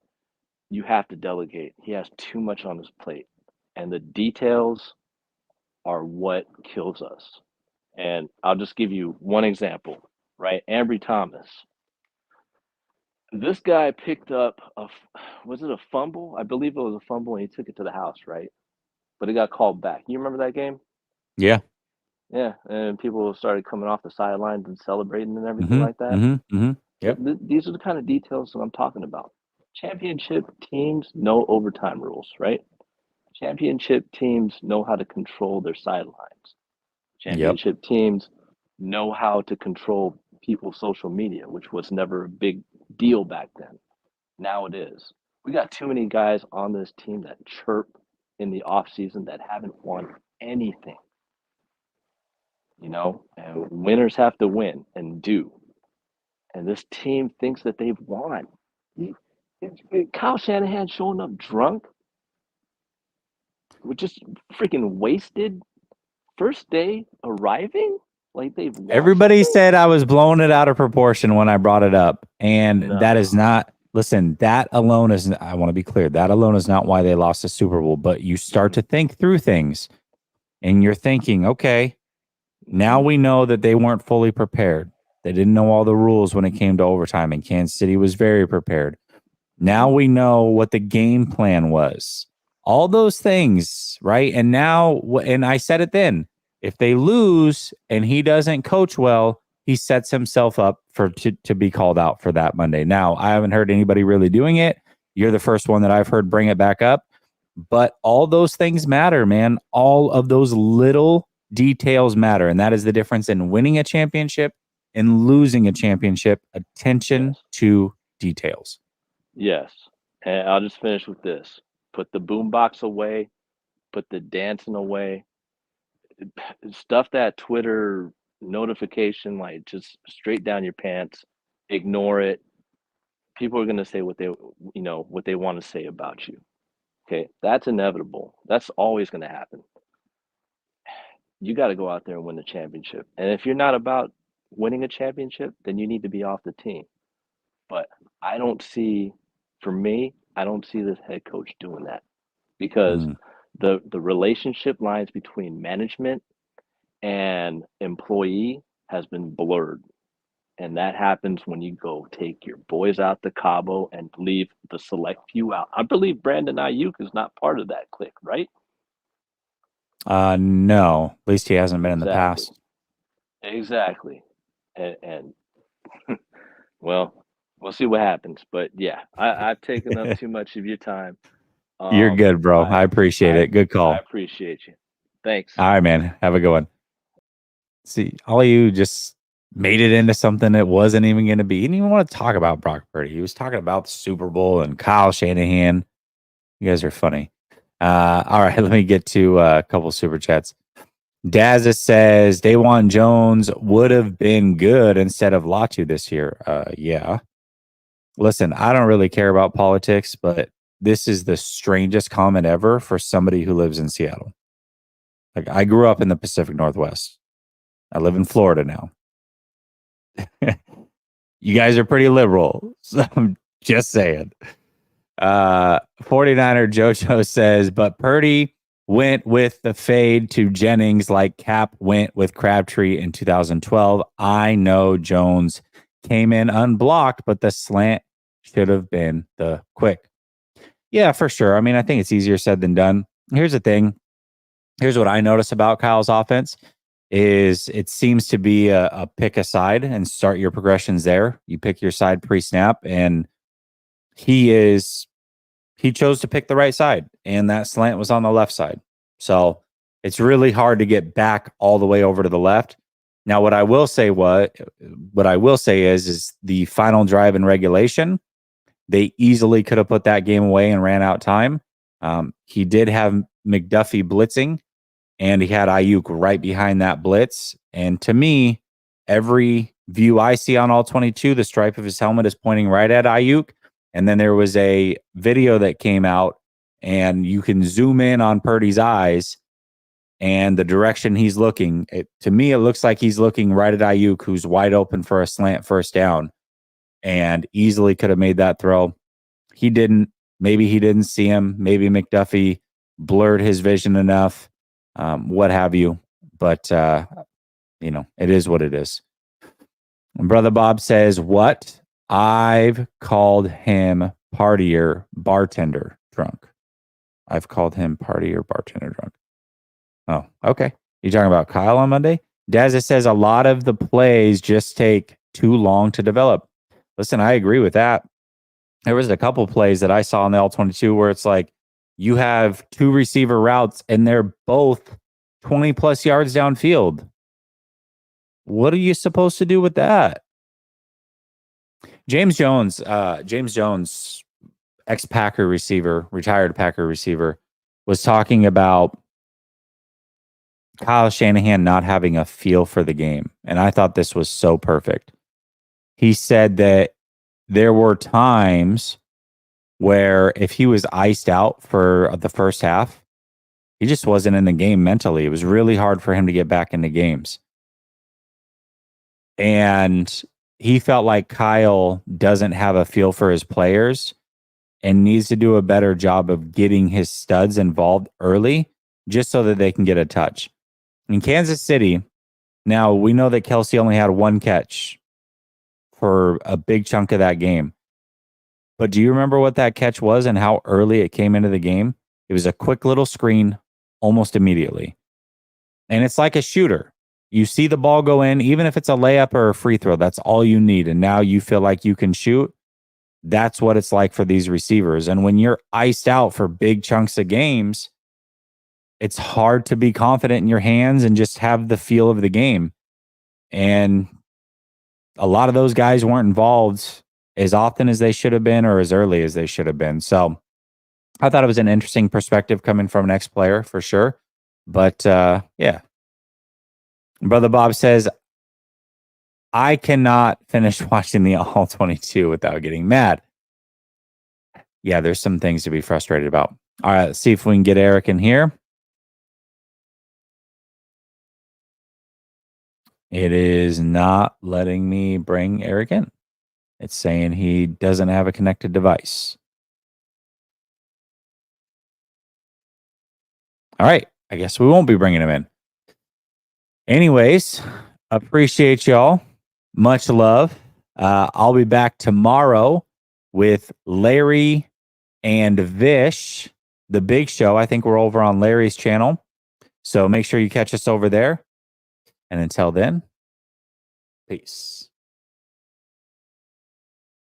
you have to delegate. He has too much on his plate, and the details are what kills us. And I'll just give you one example, right? Ambry Thomas. This guy picked up was it a fumble? I believe it was a fumble, and he took it to the house, right? But it got called back. You remember that game? Yeah. Yeah, and people started coming off the sidelines and celebrating and everything like that. Yep. These are the kind of details that I'm talking about. Championship teams know overtime rules, right? Championship teams know how to control their sidelines. Championship teams know how to control people's social media, which was never a big deal back then. Now it is. We got too many guys on this team that chirp in the offseason that haven't won anything. And winners have to win and do. And this team thinks that they've won. Kyle Shanahan showing up drunk, with just freaking wasted first day arriving, like they've won Everybody something? said I was blowing it out of proportion when I brought it up. And that is not, listen, that alone is, I want to be clear, that alone is not why they lost the Super Bowl. But you start to think through things and you're thinking, okay, now we know that they weren't fully prepared. They didn't know all the rules when it came to overtime, and Kansas City was very prepared. Now we know what the game plan was. All those things, right? And now, and I said it then, if they lose and he doesn't coach well, he sets himself up to be called out for that Monday. Now, I haven't heard anybody really doing it. You're the first one that I've heard bring it back up. But all those things matter, man. All of those little details matter. And that is the difference in winning a championship and losing a championship. Attention to details. Yes. And I'll just finish with this. Put the boombox away, put the dancing away. Stuff that Twitter notification, like just straight down your pants. Ignore it. People are gonna say what they want to say about you. Okay. That's inevitable. That's always gonna happen. You got to go out there and win the championship. And if you're not about winning a championship, then you need to be off the team. But I don't see this head coach doing that, because the relationship lines between management and employee has been blurred. And that happens when you go take your boys out to Cabo and leave the select few out. I believe Brandon Ayuk is not part of that clique, right? No. At least he hasn't been in the past. Exactly. And well, we'll see what happens. But yeah, I've taken up too much of your time. You're good, bro. I appreciate it. Good I call. appreciate you. Thanks. All right, man. Have a good one. See, all of you just made it into something that wasn't even going to be. He didn't even want to talk about Brock Purdy. He was talking about the Super Bowl and Kyle Shanahan. You guys are funny. All right, let me get to a couple super chats. Dazza says Dawan Jones would have been good instead of Latu this year. Yeah. Listen, I don't really care about politics, but this is the strangest comment ever for somebody who lives in Seattle. Like, I grew up in the Pacific Northwest. I live in Florida now. You guys are pretty liberal. So I'm just saying. 49er Jojo says, but Purdy went with the fade to Jennings like Cap went with Crabtree in 2012. I know Jones came in unblocked, but the slant should have been the quick. Yeah, for sure. I mean, I think it's easier said than done. Here's the thing. Here's what I notice about Kyle's offense is it seems to be a pick a side and start your progressions there. You pick your side pre-snap, and he chose to pick the right side, and that slant was on the left side. So it's really hard to get back all the way over to the left. Now, what I will say is the final drive in regulation, they easily could have put that game away and ran out time. He did have McDuffie blitzing, and he had Ayuk right behind that blitz. And to me, every view I see on all 22, the stripe of his helmet is pointing right at Ayuk. And then there was a video that came out, and you can zoom in on Purdy's eyes and the direction he's looking. To me, it looks like he's looking right at Ayuk, who's wide open for a slant first down, and easily could have made that throw. He didn't. Maybe he didn't see him. Maybe McDuffie blurred his vision enough, what have you. But, it is what it is. And Brother Bob says, what? I've called him partier bartender drunk. I've called him partier bartender drunk. Oh, okay. You talking about Kyle on Monday? Dazza says a lot of the plays just take too long to develop. Listen, I agree with that. There was a couple plays that I saw in the L22 where it's like you have two receiver routes and they're both 20 plus yards downfield. What are you supposed to do with that? James Jones, ex-Packer receiver, retired Packer receiver, was talking about Kyle Shanahan not having a feel for the game. And I thought this was so perfect. He said that there were times where if he was iced out for the first half, he just wasn't in the game mentally. It was really hard for him to get back into games. And he felt like Kyle doesn't have a feel for his players and needs to do a better job of getting his studs involved early just so that they can get a touch. In Kansas City, now we know that Kelsey only had one catch for a big chunk of that game. But do you remember what that catch was and how early it came into the game? It was a quick little screen almost immediately. And it's like a shooter. You see the ball go in, even if it's a layup or a free throw, that's all you need. And now you feel like you can shoot. That's what it's like for these receivers. And when you're iced out for big chunks of games, it's hard to be confident in your hands and just have the feel of the game. And a lot of those guys weren't involved as often as they should have been or as early as they should have been. So I thought it was an interesting perspective coming from an ex-player for sure. But yeah. Brother Bob says, I cannot finish watching the All 22 without getting mad. Yeah, there's some things to be frustrated about. All right, let's see if we can get Eric in here. It is not letting me bring Eric in. It's saying he doesn't have a connected device. All right, I guess we won't be bringing him in. Anyways, appreciate y'all. Much love. I'll be back tomorrow with Larry and Vish, the big show. I think we're over on Larry's channel. So make sure you catch us over there. And until then, peace.